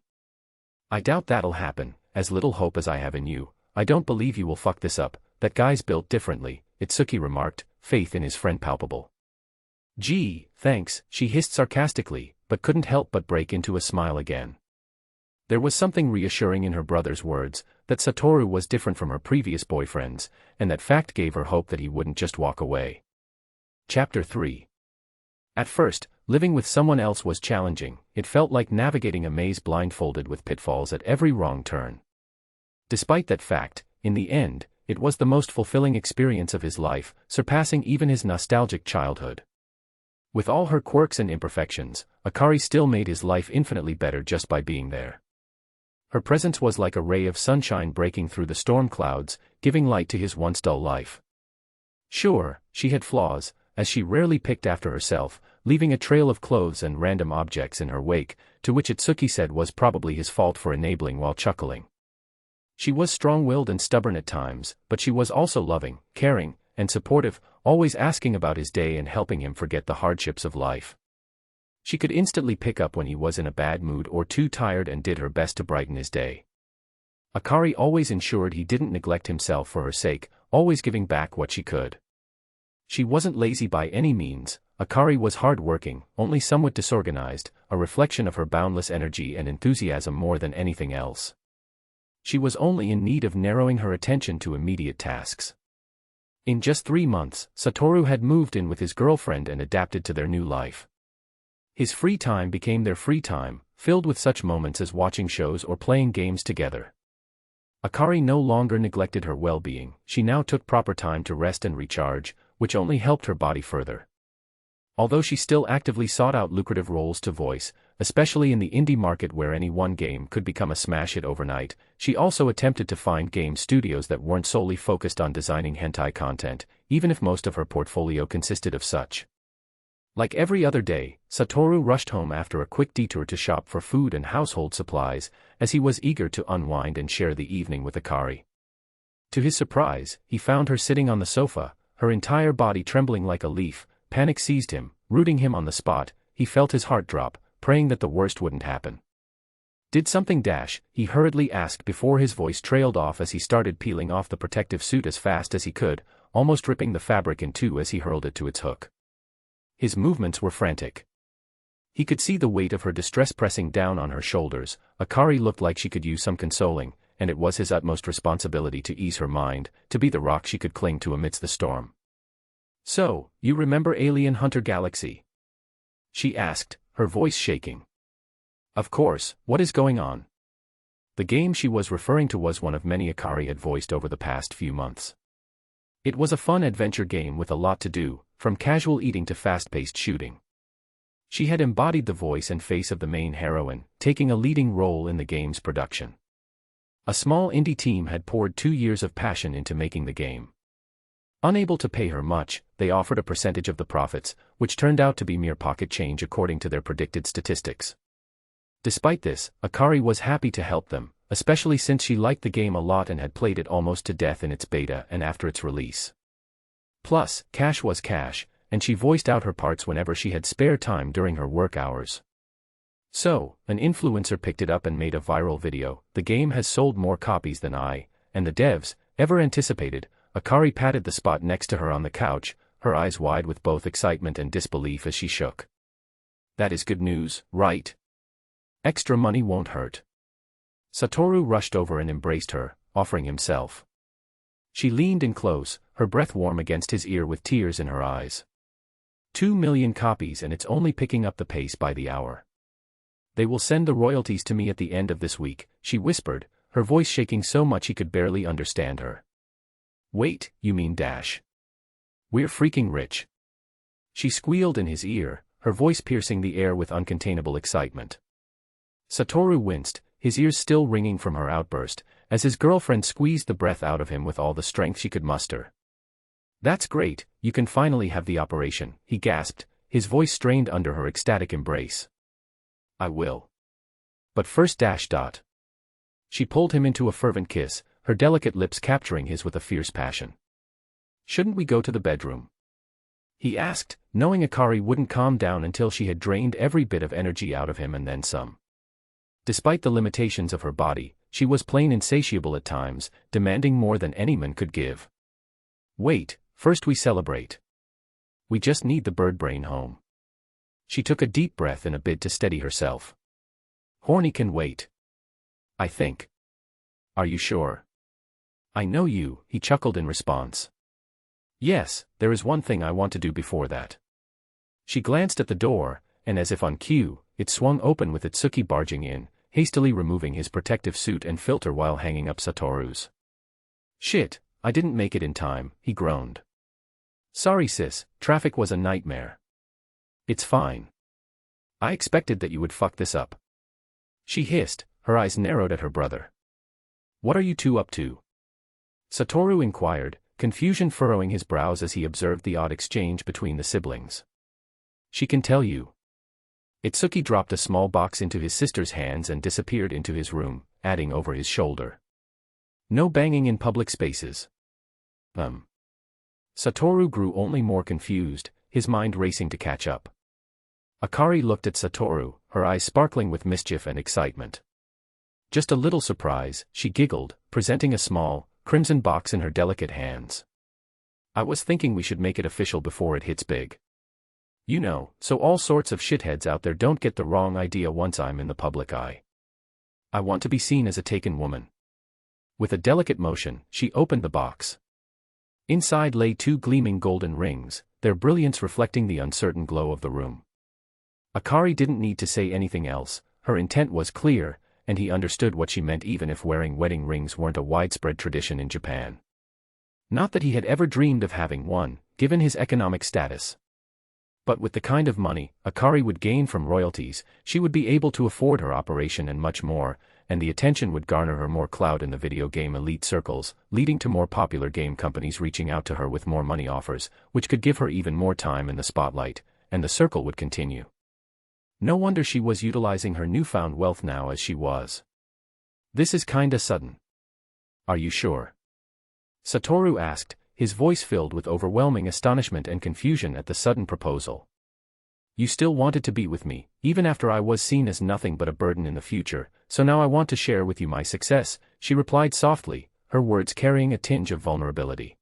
[SPEAKER 1] I doubt that'll happen, as little hope as I have in you. I don't believe you will fuck this up, that guy's built differently, Itsuki remarked, faith in his friend palpable. Gee, thanks, she hissed sarcastically, but couldn't help but break into a smile again. There was something reassuring in her brother's words, that Satoru was different from her previous boyfriends, and that fact gave her hope that he wouldn't just walk away. Chapter 3. At first, living with someone else was challenging. It felt like navigating a maze blindfolded with pitfalls at every wrong turn. Despite that fact, in the end, it was the most fulfilling experience of his life, surpassing even his nostalgic childhood. With all her quirks and imperfections, Akari still made his life infinitely better just by being there. Her presence was like a ray of sunshine breaking through the storm clouds, giving light to his once dull life. Sure, she had flaws, as she rarely picked after herself, leaving a trail of clothes and random objects in her wake, to which Itsuki said was probably his fault for enabling while chuckling. She was strong-willed and stubborn at times, but she was also loving, caring, and supportive, always asking about his day and helping him forget the hardships of life. She could instantly pick up when he was in a bad mood or too tired and did her best to brighten his day. Akari always ensured he didn't neglect himself for her sake, always giving back what she could. She wasn't lazy by any means. Akari was hard-working, only somewhat disorganized, a reflection of her boundless energy and enthusiasm more than anything else. She was only in need of narrowing her attention to immediate tasks. In just 3 months, Satoru had moved in with his girlfriend and adapted to their new life. His free time became their free time, filled with such moments as watching shows or playing games together. Akari no longer neglected her well-being, she now took proper time to rest and recharge, which only helped her body further. Although she still actively sought out lucrative roles to voice, especially in the indie market where any one game could become a smash hit overnight, she also attempted to find game studios that weren't solely focused on designing hentai content, even if most of her portfolio consisted of such. Like every other day, Satoru rushed home after a quick detour to shop for food and household supplies, as he was eager to unwind and share the evening with Akari. To his surprise, he found her sitting on the sofa, her entire body trembling like a leaf. Panic seized him, rooting him on the spot. He felt his heart drop, praying that the worst wouldn't happen. Did something dash? He hurriedly asked before his voice trailed off as he started peeling off the protective suit as fast as he could, almost ripping the fabric in two as he hurled it to its hook. His movements were frantic. He could see the weight of her distress pressing down on her shoulders. Akari looked like she could use some consoling, and it was his utmost responsibility to ease her mind, to be the rock she could cling to amidst the storm. So, you remember Alien Hunter Galaxy? She asked, her voice shaking. Of course, what is going on? The game she was referring to was one of many Akari had voiced over the past few months. It was a fun adventure game with a lot to do, from casual eating to fast-paced shooting. She had embodied the voice and face of the main heroine, taking a leading role in the game's production. A small indie team had poured 2 years of passion into making the game. Unable to pay her much, they offered a percentage of the profits, which turned out to be mere pocket change according to their predicted statistics. Despite this, Akari was happy to help them, especially since she liked the game a lot and had played it almost to death in its beta and after its release. Plus, cash was cash, and she voiced out her parts whenever she had spare time during her work hours. So, an influencer picked it up and made a viral video. The game has sold more copies than I, and the devs, ever anticipated. Akari patted the spot next to her on the couch, her eyes wide with both excitement and disbelief as she shook. That is good news, right? Extra money won't hurt. Satoru rushed over and embraced her, offering himself. She leaned in close, her breath warm against his ear with tears in her eyes. 2 million copies and it's only picking up the pace by the hour. They will send the royalties to me at the end of this week, she whispered, her voice shaking so much he could barely understand her. Wait, you mean dash? We're freaking rich. She squealed in his ear, her voice piercing the air with uncontainable excitement. Satoru winced, his ears still ringing from her outburst, as his girlfriend squeezed the breath out of him with all the strength she could muster. That's great, you can finally have the operation, he gasped, his voice strained under her ecstatic embrace. I will. But first dash. She pulled him into a fervent kiss, her delicate lips capturing his with a fierce passion. Shouldn't we go to the bedroom? He asked, knowing Akari wouldn't calm down until she had drained every bit of energy out of him and then some. Despite the limitations of her body, she was plain insatiable at times, demanding more than any man could give. Wait, first we celebrate. We just need the bird brain home. She took a deep breath in a bid to steady herself. Horny can wait. I think. Are you sure? I know you, he chuckled in response. Yes, there is one thing I want to do before that. She glanced at the door, and as if on cue, it swung open with Itsuki barging in, hastily removing his protective suit and filter while hanging up Satoru's. Shit, I didn't make it in time, he groaned. Sorry sis, traffic was a nightmare. It's fine. I expected that you would fuck this up. She hissed, her eyes narrowed at her brother. What are you two up to? Satoru inquired, confusion furrowing his brows as he observed the odd exchange between the siblings. She can tell you. Itsuki dropped a small box into his sister's hands and disappeared into his room, adding over his shoulder. No banging in public spaces. Satoru grew only more confused, his mind racing to catch up. Akari looked at Satoru, her eyes sparkling with mischief and excitement. Just a little surprise, she giggled, presenting a small, crimson box in her delicate hands. I was thinking we should make it official before it hits big. You know, so all sorts of shitheads out there don't get the wrong idea once I'm in the public eye. I want to be seen as a taken woman. With a delicate motion, she opened the box. Inside lay 2 gleaming golden rings, their brilliance reflecting the uncertain glow of the room. Akari didn't need to say anything else, her intent was clear, and he understood what she meant even if wearing wedding rings weren't a widespread tradition in Japan. Not that he had ever dreamed of having one, given his economic status. But with the kind of money Akari would gain from royalties, she would be able to afford her operation and much more, and the attention would garner her more clout in the video game elite circles, leading to more popular game companies reaching out to her with more money offers, which could give her even more time in the spotlight, and the circle would continue. No wonder she was utilizing her newfound wealth now as she was. This is kinda sudden. Are you sure? Satoru asked, his voice filled with overwhelming astonishment and confusion at the sudden proposal. You still wanted to be with me, even after I was seen as nothing but a burden in the future, so now I want to share with you my success, she replied softly, her words carrying a tinge of vulnerability.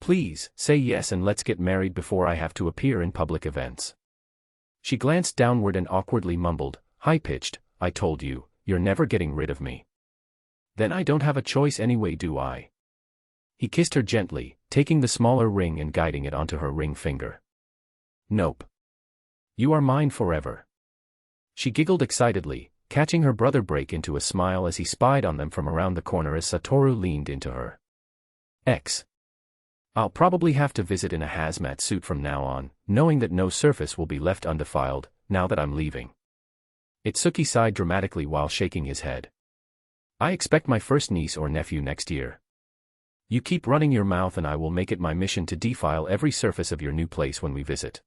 [SPEAKER 1] Please, say yes and let's get married before I have to appear in public events. She glanced downward and awkwardly mumbled, high-pitched, I told you, you're never getting rid of me. Then I don't have a choice anyway, do I? He kissed her gently, taking the smaller ring and guiding it onto her ring finger. Nope. You are mine forever. She giggled excitedly, catching her brother break into a smile as he spied on them from around the corner as Satoru leaned into her. I'll probably have to visit in a hazmat suit from now on, knowing that no surface will be left undefiled, now that I'm leaving. Itsuki sighed dramatically while shaking his head. I expect my first niece or nephew next year. You keep running your mouth and I will make it my mission to defile every surface of your new place when we visit.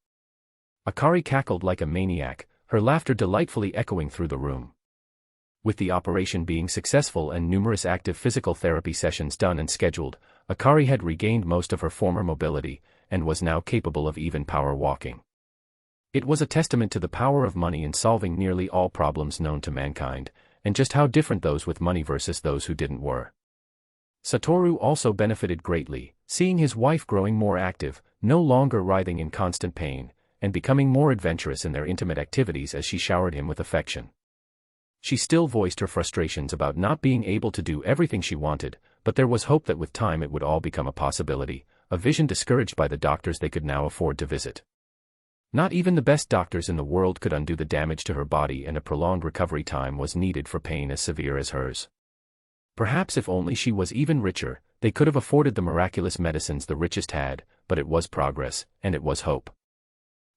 [SPEAKER 1] Akari cackled like a maniac, her laughter delightfully echoing through the room. With the operation being successful and numerous active physical therapy sessions done and scheduled, Akari had regained most of her former mobility, and was now capable of even power walking. It was a testament to the power of money in solving nearly all problems known to mankind, and just how different those with money versus those who didn't were. Satoru also benefited greatly, seeing his wife growing more active, no longer writhing in constant pain, and becoming more adventurous in their intimate activities as she showered him with affection. She still voiced her frustrations about not being able to do everything she wanted, but there was hope that with time it would all become a possibility, a vision discouraged by the doctors they could now afford to visit. Not even the best doctors in the world could undo the damage to her body, and a prolonged recovery time was needed for pain as severe as hers. Perhaps if only she was even richer, they could have afforded the miraculous medicines the richest had, but it was progress, and it was hope.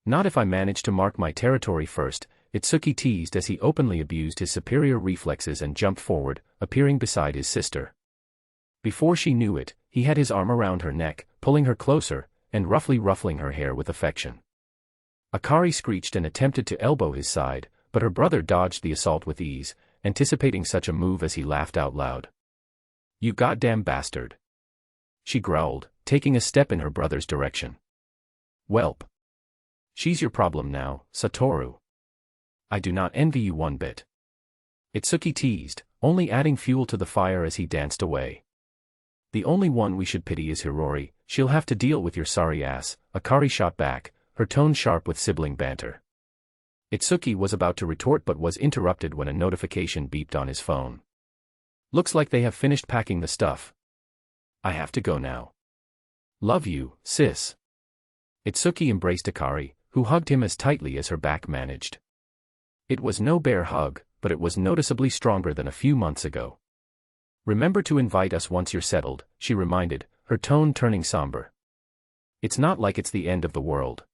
[SPEAKER 1] Not if I managed to mark my territory first, Itsuki teased as he openly abused his superior reflexes and jumped forward, appearing beside his sister. Before she knew it, he had his arm around her neck, pulling her closer, and roughly ruffling her hair with affection. Akari screeched and attempted to elbow his side, but her brother dodged the assault with ease, anticipating such a move as he laughed out loud. "You goddamn bastard," she growled, taking a step in her brother's direction. "Welp. She's your problem now, Satoru. I do not envy you one bit," Itsuki teased, only adding fuel to the fire as he danced away. "The only one we should pity is Hirori. She'll have to deal with your sorry ass," Akari shot back, her tone sharp with sibling banter. Itsuki was about to retort but was interrupted when a notification beeped on his phone. "Looks like they have finished packing the stuff. I have to go now. Love you, sis." Itsuki embraced Akari, who hugged him as tightly as her back managed. It was no bear hug, but it was noticeably stronger than a few months ago. "Remember to invite us once you're settled," she reminded, her tone turning somber. "It's not like it's the end of the world."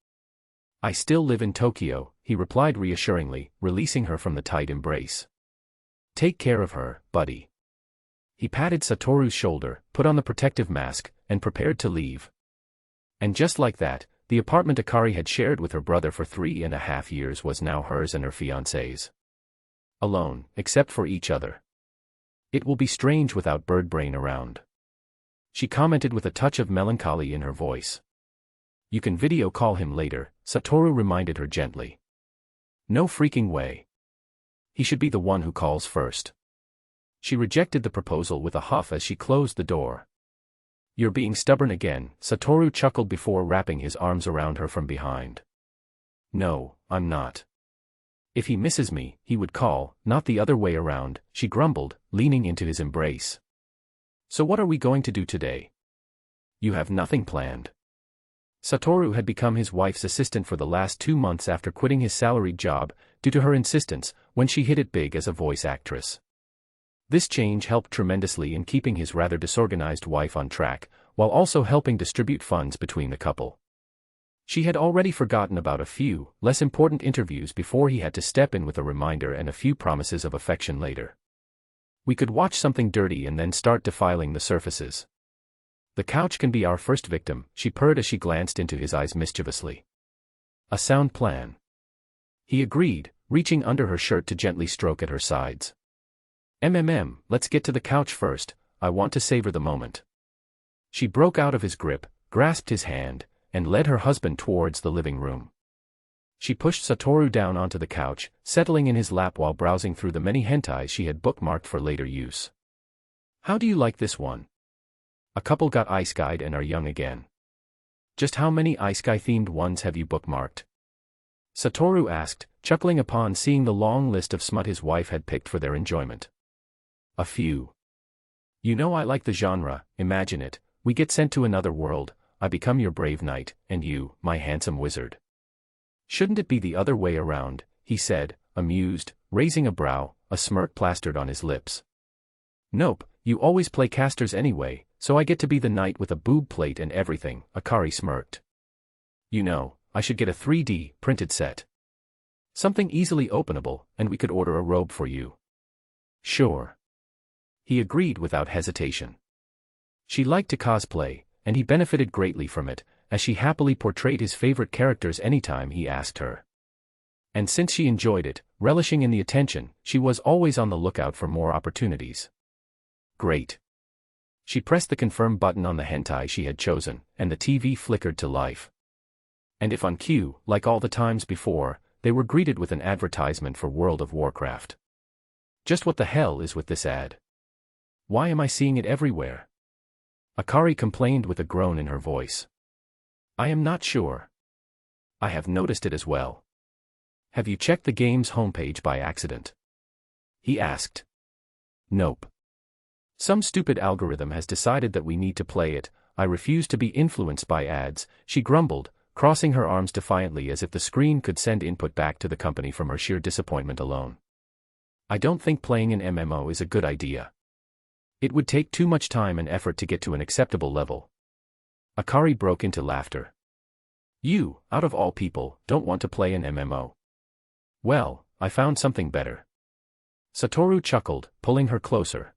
[SPEAKER 1] "I still live in Tokyo," he replied reassuringly, releasing her from the tight embrace. "Take care of her, buddy." He patted Satoru's shoulder, put on the protective mask, and prepared to leave. And just like that, the apartment Akari had shared with her brother for 3.5 years was now hers and her fiancé's. Alone, except for each other. "It will be strange without Birdbrain around," she commented with a touch of melancholy in her voice. "You can video call him later," Satoru reminded her gently. "No freaking way. He should be the one who calls first." She rejected the proposal with a huff as she closed the door. "You're being stubborn again," Satoru chuckled before wrapping his arms around her from behind. "No, I'm not. If he misses me, he would call, not the other way around," she grumbled, leaning into his embrace. "So what are we going to do today?" "You have nothing planned." Satoru had become his wife's assistant for the last 2 months after quitting his salaried job, due to her insistence, when she hit it big as a voice actress. This change helped tremendously in keeping his rather disorganized wife on track, while also helping distribute funds between the couple. She had already forgotten about a few, less important interviews before he had to step in with a reminder and a few promises of affection later. "We could watch something dirty and then start defiling the surfaces. The couch can be our first victim," she purred as she glanced into his eyes mischievously. "A sound plan." He agreed, reaching under her shirt to gently stroke at her sides. Let's get to the couch first, I want to savor the moment." She broke out of his grip, grasped his hand, and led her husband towards the living room. She pushed Satoru down onto the couch, settling in his lap while browsing through the many hentais she had bookmarked for later use. "How do you like this one? A couple got isekai and are young again." "Just how many isekai-themed ones have you bookmarked?" Satoru asked, chuckling upon seeing the long list of smut his wife had picked for their enjoyment. "A few. You know I like the genre. Imagine it, we get sent to another world, I become your brave knight, and you, my handsome wizard." "Shouldn't it be the other way around?" he said, amused, raising a brow, a smirk plastered on his lips. "Nope, you always play casters anyway, so I get to be the knight with a boob plate and everything," Akari smirked. "You know, I should get a 3D printed set. Something easily openable, and we could order a robe for you." "Sure." He agreed without hesitation. She liked to cosplay, and he benefited greatly from it, as she happily portrayed his favorite characters anytime he asked her. And since she enjoyed it, relishing in the attention, she was always on the lookout for more opportunities. "Great." She pressed the confirm button on the hentai she had chosen, and the TV flickered to life. And if on cue, like all the times before, they were greeted with an advertisement for World of Warcraft. "Just what the hell is with this ad? Why am I seeing it everywhere?" Akari complained with a groan in her voice. "I am not sure. I have noticed it as well." "Have you checked the game's homepage by accident?" he asked. "Nope." Some stupid algorithm has decided that we need to play it. I refuse to be influenced by ads, she grumbled, crossing her arms defiantly as if the screen could send input back to the company from her sheer disappointment alone. I don't think playing an MMO is a good idea. It would take too much time and effort to get to an acceptable level. Akari broke into laughter. You, out of all people, don't want to play an MMO. Well, I found something better. Satoru chuckled, pulling her closer.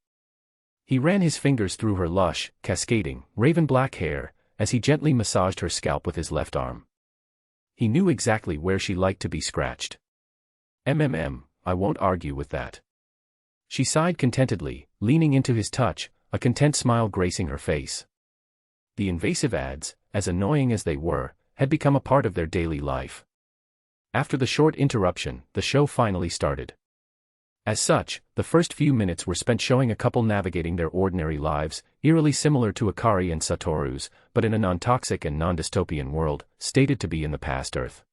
[SPEAKER 1] He ran his fingers through her lush, cascading, raven-black hair, as he gently massaged her scalp with his left arm. He knew exactly where she liked to be scratched. I won't argue with that. She sighed contentedly, leaning into his touch, a content smile gracing her face. The invasive ads, as annoying as they were, had become a part of their daily life. After the short interruption, the show finally started. As such, the first few minutes were spent showing a couple navigating their ordinary lives, eerily similar to Akari and Satoru's, but in a non-toxic and non-dystopian world, stated to be in the past Earth.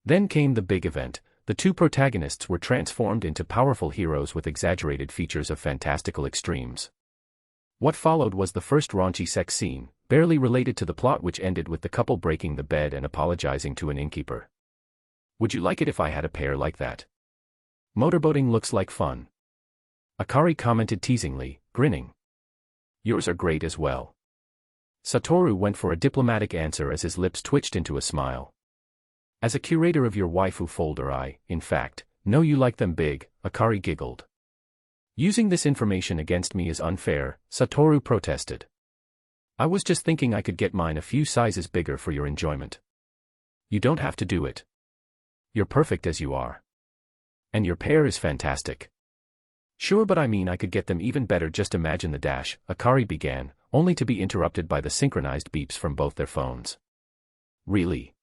[SPEAKER 1] Then came the big event. The two protagonists were transformed into powerful heroes with exaggerated features of fantastical extremes. What followed was the first raunchy sex scene, barely related to the plot, which ended with the couple breaking the bed and apologizing to an innkeeper. Would you like it if I had a pair like that? Motorboating looks like fun. Akari commented teasingly, grinning. Yours are great as well. Satoru went for a diplomatic answer as his lips twitched into a smile. As a curator of your waifu folder, I, in fact, know you like them big, Akari giggled. Using this information against me is unfair, Satoru protested. I was just thinking I could get mine a few sizes bigger for your enjoyment. You don't have to do it. You're perfect as you are. And your pair is fantastic. Sure, but I mean I could get them even better. Just imagine the dash, Akari began, only to be interrupted by the synchronized beeps from both their phones. Really?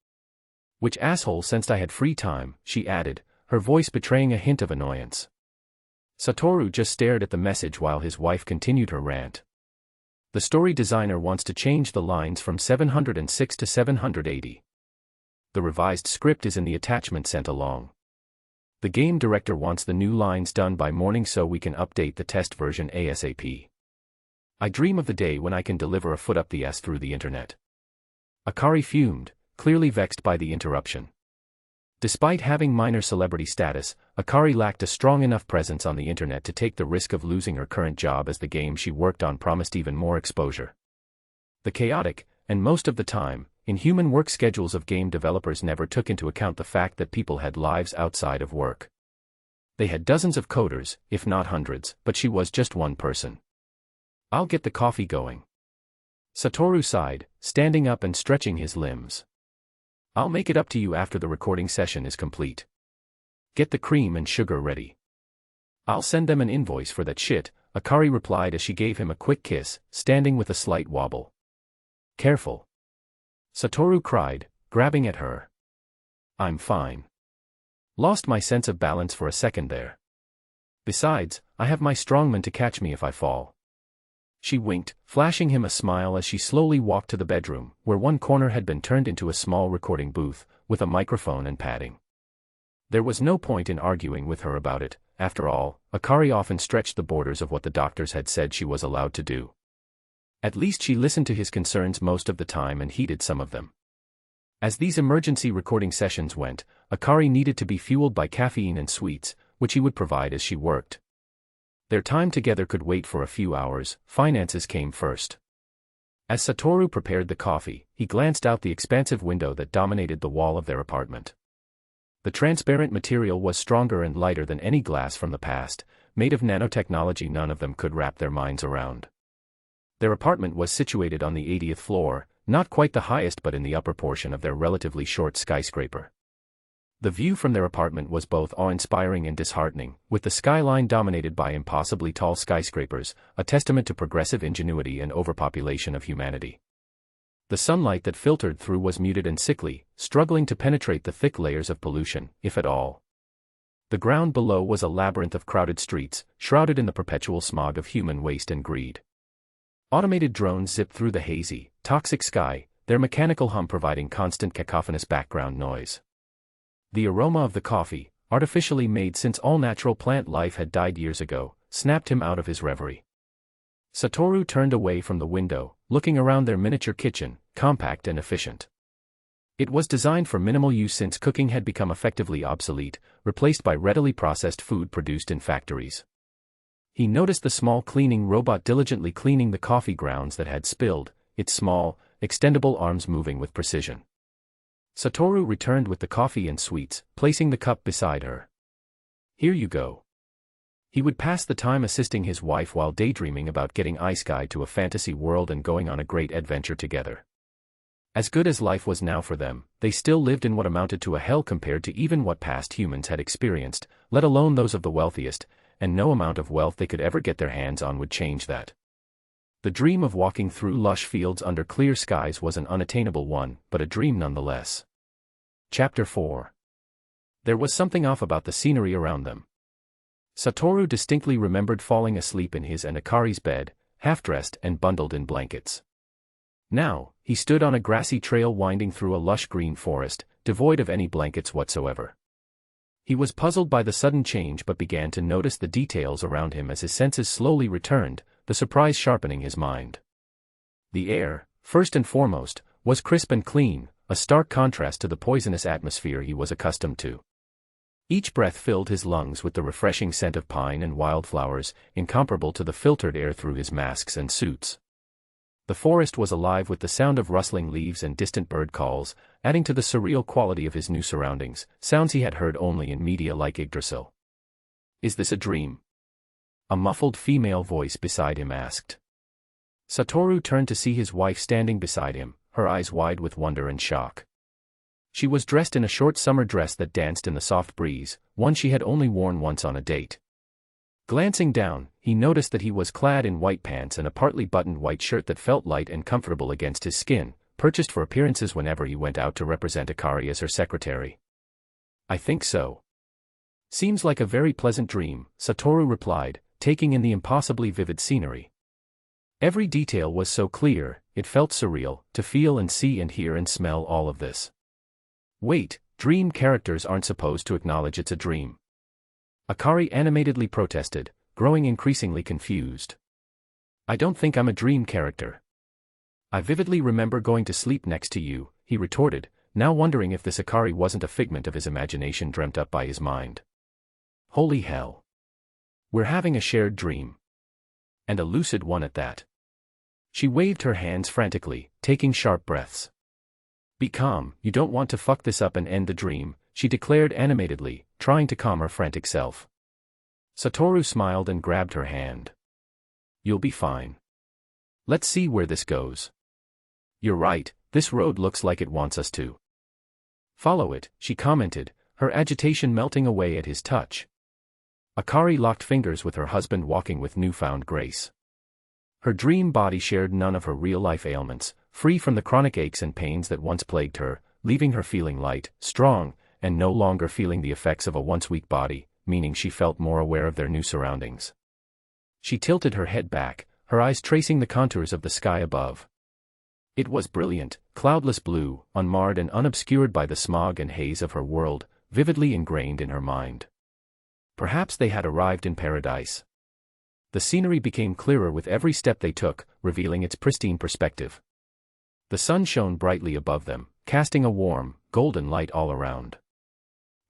[SPEAKER 1] Which asshole sensed I had free time, she added, her voice betraying a hint of annoyance. Satoru just stared at the message while his wife continued her rant. The story designer wants to change the lines from 706 to 780. The revised script is in the attachment sent along. The game director wants the new lines done by morning so we can update the test version ASAP. I dream of the day when I can deliver a foot up the ass through the internet. Akari fumed, clearly vexed by the interruption. Despite having minor celebrity status, Akari lacked a strong enough presence on the internet to take the risk of losing her current job, as the game she worked on promised even more exposure. The chaotic, and most of the time, inhuman work schedules of game developers never took into account the fact that people had lives outside of work. They had dozens of coders, if not hundreds, but she was just one person. I'll get the coffee going. Satoru sighed, standing up and stretching his limbs. I'll make it up to you after the recording session is complete. Get the cream and sugar ready. I'll send them an invoice for that shit, Akari replied as she gave him a quick kiss, standing with a slight wobble. Careful. Satoru cried, grabbing at her. I'm fine. Lost my sense of balance for a second there. Besides, I have my strongman to catch me if I fall. She winked, flashing him a smile as she slowly walked to the bedroom, where one corner had been turned into a small recording booth, with a microphone and padding. There was no point in arguing with her about it. After all, Akari often stretched the borders of what the doctors had said she was allowed to do. At least she listened to his concerns most of the time and heeded some of them. As these emergency recording sessions went, Akari needed to be fueled by caffeine and sweets, which he would provide as she worked. Their time together could wait for a few hours. Finances came first. As Satoru prepared the coffee, he glanced out the expansive window that dominated the wall of their apartment. The transparent material was stronger and lighter than any glass from the past, made of nanotechnology none of them could wrap their minds around. Their apartment was situated on the 80th floor, not quite the highest but in the upper portion of their relatively short skyscraper. The view from their apartment was both awe-inspiring and disheartening, with the skyline dominated by impossibly tall skyscrapers, a testament to progressive ingenuity and overpopulation of humanity. The sunlight that filtered through was muted and sickly, struggling to penetrate the thick layers of pollution, if at all. The ground below was a labyrinth of crowded streets, shrouded in the perpetual smog of human waste and greed. Automated drones zipped through the hazy, toxic sky, their mechanical hum providing constant cacophonous background noise. The aroma of the coffee, artificially made since all natural plant life had died years ago, snapped him out of his reverie. Satoru turned away from the window, looking around their miniature kitchen, compact and efficient. It was designed for minimal use since cooking had become effectively obsolete, replaced by readily processed food produced in factories. He noticed the small cleaning robot diligently cleaning the coffee grounds that had spilled, its small, extendable arms moving with precision. Satoru returned with the coffee and sweets, placing the cup beside her. "Here you go." He would pass the time assisting his wife while daydreaming about getting Ice-Guy to a fantasy world and going on a great adventure together. As good as life was now for them, they still lived in what amounted to a hell compared to even what past humans had experienced, let alone those of the wealthiest, and no amount of wealth they could ever get their hands on would change that. The dream of walking through lush fields under clear skies was an unattainable one, but a dream nonetheless. Chapter 4. There was something off about the scenery around them. Satoru distinctly remembered falling asleep in his and Akari's bed, half-dressed and bundled in blankets. Now, he stood on a grassy trail winding through a lush green forest, devoid of any blankets whatsoever. He was puzzled by the sudden change but began to notice the details around him as his senses slowly returned, the surprise sharpening his mind. The air, first and foremost, was crisp and clean, a stark contrast to the poisonous atmosphere he was accustomed to. Each breath filled his lungs with the refreshing scent of pine and wildflowers, incomparable to the filtered air through his masks and suits. The forest was alive with the sound of rustling leaves and distant bird calls, adding to the surreal quality of his new surroundings, sounds he had heard only in media like Yggdrasil. "Is this a dream?" a muffled female voice beside him asked. Satoru turned to see his wife standing beside him, her eyes wide with wonder and shock. She was dressed in a short summer dress that danced in the soft breeze, one she had only worn once on a date. Glancing down, he noticed that he was clad in white pants and a partly buttoned white shirt that felt light and comfortable against his skin, purchased for appearances whenever he went out to represent Akari as her secretary. "I think so." "Seems like a very pleasant dream," Satoru replied, taking in the impossibly vivid scenery. Every detail was so clear, it felt surreal, to feel and see and hear and smell all of this. "Wait, dream characters aren't supposed to acknowledge it's a dream." Akari animatedly protested, growing increasingly confused. "I don't think I'm a dream character." "I vividly remember going to sleep next to you," he retorted, now wondering if this Akari wasn't a figment of his imagination dreamt up by his mind. "Holy hell. We're having a shared dream. And a lucid one at that." She waved her hands frantically, taking sharp breaths. "Be calm, you don't want to fuck this up and end the dream," she declared animatedly, trying to calm her frantic self. Satoru smiled and grabbed her hand. "You'll be fine. Let's see where this goes." "You're right, this road looks like it wants us to." "Follow it," she commented, her agitation melting away at his touch. Akari locked fingers with her husband, walking with newfound grace. Her dream body shared none of her real-life ailments, free from the chronic aches and pains that once plagued her, leaving her feeling light, strong, and no longer feeling the effects of a once weak body, meaning she felt more aware of their new surroundings. She tilted her head back, her eyes tracing the contours of the sky above. It was brilliant, cloudless blue, unmarred and unobscured by the smog and haze of her world, vividly ingrained in her mind. Perhaps they had arrived in paradise. The scenery became clearer with every step they took, revealing its pristine perspective. The sun shone brightly above them, casting a warm, golden light all around.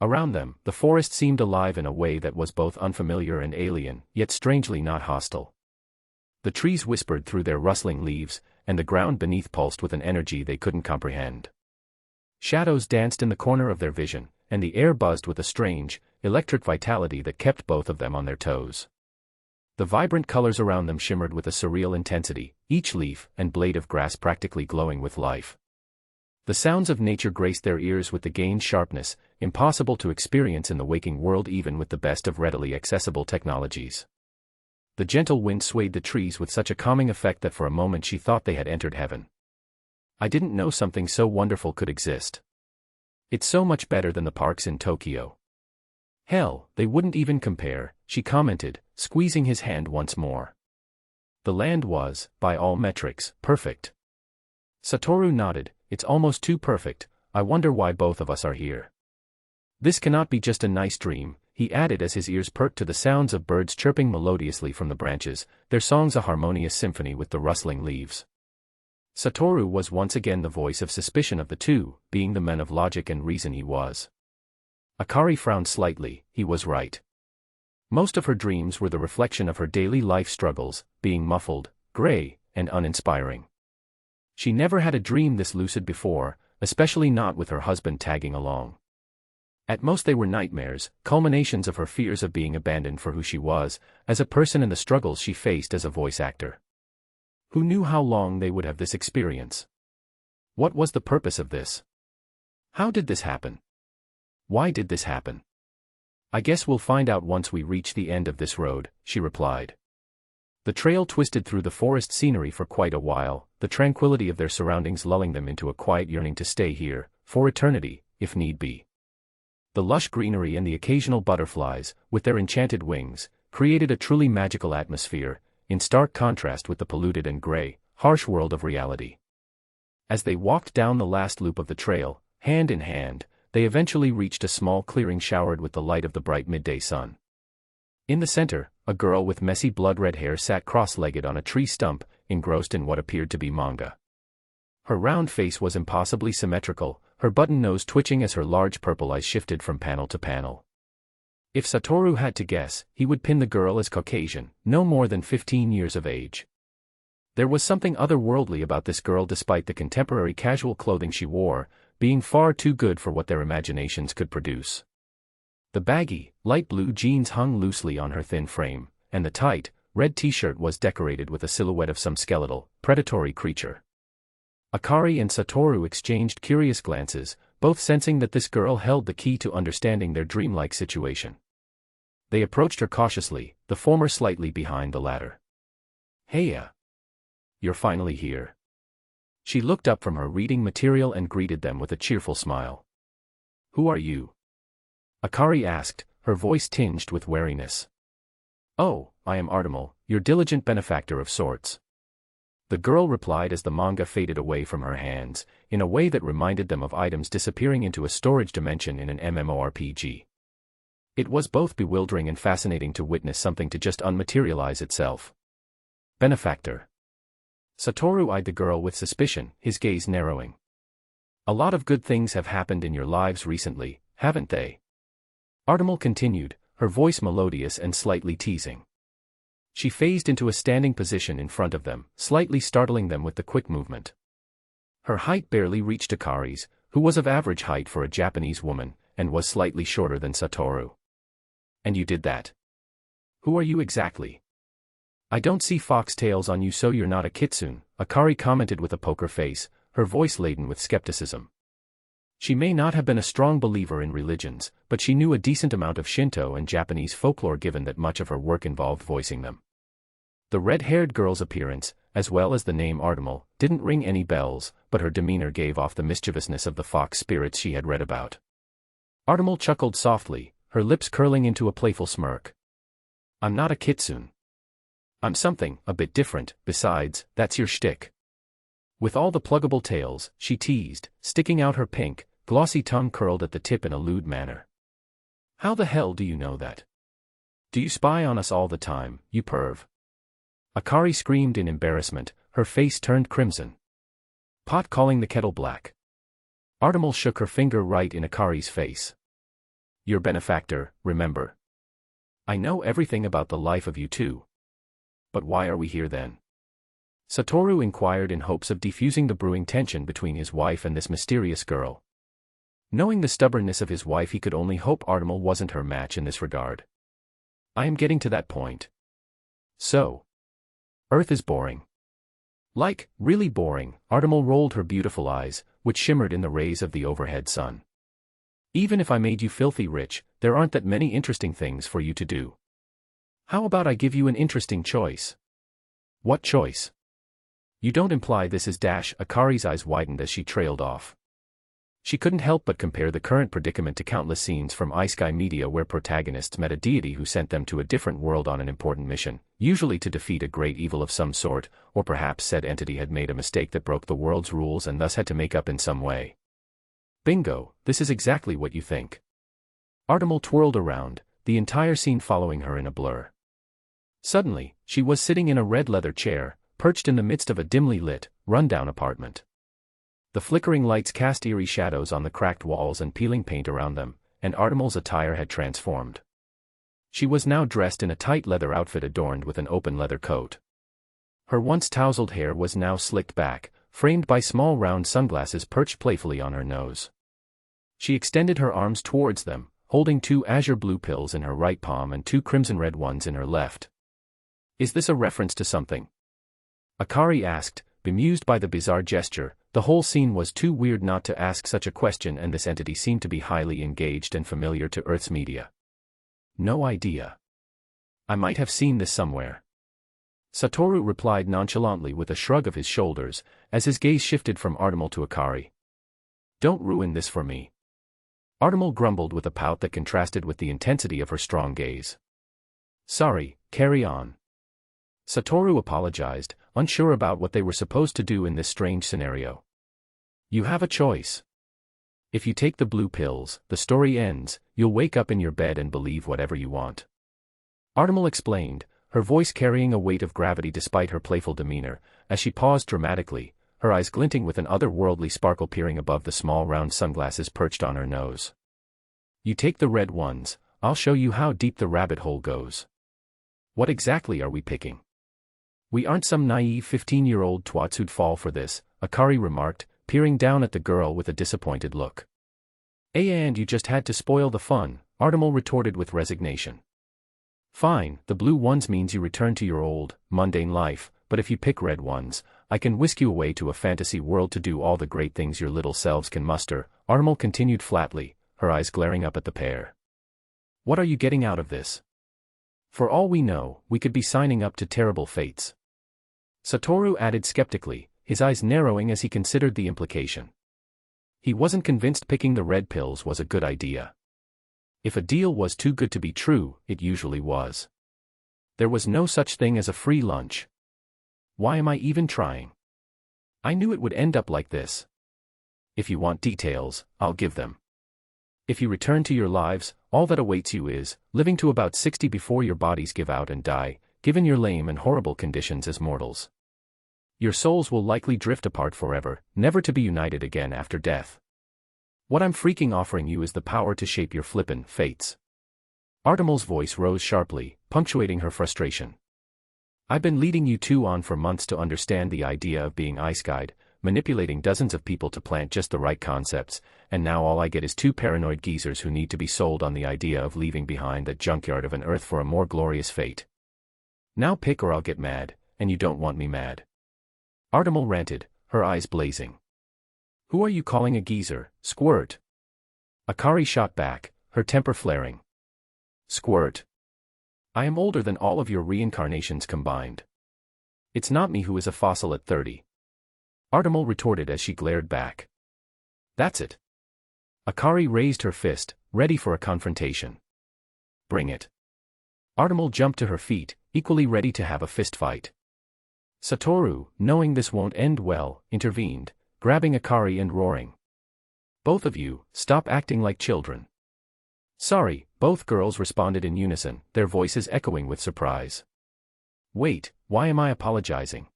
[SPEAKER 1] Around them, the forest seemed alive in a way that was both unfamiliar and alien, yet strangely not hostile. The trees whispered through their rustling leaves, and the ground beneath pulsed with an energy they couldn't comprehend. Shadows danced in the corner of their vision, and the air buzzed with a strange, electric vitality that kept both of them on their toes. The vibrant colors around them shimmered with a surreal intensity, each leaf and blade of grass practically glowing with life. The sounds of nature graced their ears with the gained sharpness, impossible to experience in the waking world even with the best of readily accessible technologies. The gentle wind swayed the trees with such a calming effect that for a moment she thought they had entered heaven. "I didn't know something so wonderful could exist. It's so much better than the parks in Tokyo." "Hell, they wouldn't even compare," she commented, squeezing his hand once more. The land was, by all metrics, perfect. Satoru nodded. "It's almost too perfect. I wonder why both of us are here. This cannot be just a nice dream, he added as his ears perked to the sounds of birds chirping melodiously from the branches, their songs a harmonious symphony with the rustling leaves. Satoru was once again the voice of suspicion of the two, being the man of logic and reason he was. Akari frowned slightly, he was right. Most of her dreams were the reflection of her daily life struggles, being muffled, gray, and uninspiring. She never had a dream this lucid before, especially not with her husband tagging along. At most they were nightmares, culminations of her fears of being abandoned for who she was, as a person and the struggles she faced as a voice actor. Who knew how long they would have this experience? What was the purpose of this? How did this happen? Why did this happen? I guess we'll find out once we reach the end of this road, she replied. The trail twisted through the forest scenery for quite a while, the tranquility of their surroundings lulling them into a quiet yearning to stay here, for eternity, if need be. The lush greenery and the occasional butterflies, with their enchanted wings, created a truly magical atmosphere, in stark contrast with the polluted and gray, harsh world of reality. As they walked down the last loop of the trail, hand in hand, they eventually reached a small clearing showered with the light of the bright midday sun. In the center, a girl with messy blood-red hair sat cross-legged on a tree stump, engrossed in what appeared to be manga. Her round face was impossibly symmetrical, her button nose twitching as her large purple eyes shifted from panel to panel. If Satoru had to guess, he would pin the girl as Caucasian, no more than 15 years of age. There was something otherworldly about this girl despite the contemporary casual clothing she wore, being far too good for what their imaginations could produce. The baggy, light blue jeans hung loosely on her thin frame, and the tight, red t-shirt was decorated with a silhouette of some skeletal, predatory creature. Akari and Satoru exchanged curious glances, both sensing that this girl held the key to understanding their dreamlike situation. They approached her cautiously, the former slightly behind the latter. "Heya! You're finally here." She looked up from her reading material and greeted them with a cheerful smile. "Who are you?" Akari asked, her voice tinged with wariness. "Oh, I am Artemal, your diligent benefactor of sorts." The girl replied as the manga faded away from her hands, in a way that reminded them of items disappearing into a storage dimension in an MMORPG. It was both bewildering and fascinating to witness something to just unmaterialize itself. Benefactor. Satoru eyed the girl with suspicion, his gaze narrowing. "A lot of good things have happened in your lives recently, haven't they?" Artemal continued, her voice melodious and slightly teasing. She phased into a standing position in front of them, slightly startling them with the quick movement. Her height barely reached Akari's, who was of average height for a Japanese woman, and was slightly shorter than Satoru. "And you did that? Who are you exactly?" "I don't see foxtails on you, so you're not a kitsune," Akari commented with a poker face, her voice laden with skepticism. She may not have been a strong believer in religions, but she knew a decent amount of Shinto and Japanese folklore given that much of her work involved voicing them. The red-haired girl's appearance, as well as the name Artemal, didn't ring any bells, but her demeanor gave off the mischievousness of the fox spirits she had read about. Artemal chuckled softly, her lips curling into a playful smirk. "I'm not a kitsune. I'm something a bit different, besides, that's your shtick." With all the pluggable tails, she teased, sticking out her pink, glossy tongue curled at the tip in a lewd manner. "How the hell do you know that? Do you spy on us all the time, you perv?" Akari screamed in embarrassment, her face turned crimson. "Pot calling the kettle black." Artemal shook her finger right in Akari's face. "Your benefactor, remember. I know everything about the life of you two. But why are we here then?" Satoru inquired in hopes of defusing the brewing tension between his wife and this mysterious girl. Knowing the stubbornness of his wife, he could only hope Artemal wasn't her match in this regard. "I am getting to that point. So. Earth is boring." "Like, really boring," Artemal rolled her beautiful eyes, which shimmered in the rays of the overhead sun. "Even if I made you filthy rich, there aren't that many interesting things for you to do. How about I give you an interesting choice?" "What choice?" "You don't imply this is dash." Akari's eyes widened as she trailed off. She couldn't help but compare the current predicament to countless scenes from Isekai media where protagonists met a deity who sent them to a different world on an important mission, usually to defeat a great evil of some sort, or perhaps said entity had made a mistake that broke the world's rules and thus had to make up in some way. "Bingo, this is exactly what you think." Artemal twirled around, the entire scene following her in a blur. Suddenly, she was sitting in a red leather chair, perched in the midst of a dimly lit, run-down apartment. The flickering lights cast eerie shadows on the cracked walls and peeling paint around them, and Artemal's attire had transformed. She was now dressed in a tight leather outfit adorned with an open leather coat. Her once tousled hair was now slicked back, framed by small round sunglasses perched playfully on her nose. She extended her arms towards them, holding 2 azure blue pills in her right palm and 2 crimson red ones in her left. "Is this a reference to something?" Akari asked, bemused by the bizarre gesture. The whole scene was too weird not to ask such a question, and this entity seemed to be highly engaged and familiar to Earth's media. "No idea. I might have seen this somewhere." Satoru replied nonchalantly with a shrug of his shoulders, as his gaze shifted from Artemal to Akari. "Don't ruin this for me." Artemal grumbled with a pout that contrasted with the intensity of her strong gaze. "Sorry, carry on." Satoru apologized, unsure about what they were supposed to do in this strange scenario. "You have a choice. If you take the blue pills, the story ends, you'll wake up in your bed and believe whatever you want." Artemal explained, her voice carrying a weight of gravity despite her playful demeanor, as she paused dramatically, her eyes glinting with an otherworldly sparkle peering above the small round sunglasses perched on her nose. "You take the red ones, I'll show you how deep the rabbit hole goes." "What exactly are we picking?" "We aren't some naive 15-year-old twats who'd fall for this," Akari remarked, peering down at the girl with a disappointed look. "And you just had to spoil the fun," Artemal retorted with resignation. "Fine, the blue ones means you return to your old, mundane life, but if you pick red ones, I can whisk you away to a fantasy world to do all the great things your little selves can muster," Artemal continued flatly, her eyes glaring up at the pair. "What are you getting out of this? For all we know, we could be signing up to terrible fates." Satoru added skeptically, his eyes narrowing as he considered the implication. He wasn't convinced picking the red pills was a good idea. If a deal was too good to be true, it usually was. There was no such thing as a free lunch. Why am I even trying? I knew it would end up like this. If you want details, I'll give them. If you return to your lives, all that awaits you is living to about 60 before your bodies give out and die, given your lame and horrible conditions as mortals. Your souls will likely drift apart forever, never to be united again after death. What I'm freaking offering you is the power to shape your flippin' fates." Artemal's voice rose sharply, punctuating her frustration. "I've been leading you two on for months to understand the idea of being Ice Guide, manipulating dozens of people to plant just the right concepts, and now all I get is 2 paranoid geezers who need to be sold on the idea of leaving behind that junkyard of an Earth for a more glorious fate. Now pick or I'll get mad, and you don't want me mad." Artemal ranted, her eyes blazing. "Who are you calling a geezer, squirt?" Akari shot back, her temper flaring. "Squirt. I am older than all of your reincarnations combined. It's not me who is a fossil at 30. Artemal retorted as she glared back. "That's it." Akari raised her fist, ready for a confrontation. "Bring it." Artemal jumped to her feet, equally ready to have a fistfight. Satoru, knowing this won't end well, intervened, grabbing Akari and roaring. "Both of you, stop acting like children." "Sorry," both girls responded in unison, their voices echoing with surprise. "Wait, why am I apologizing?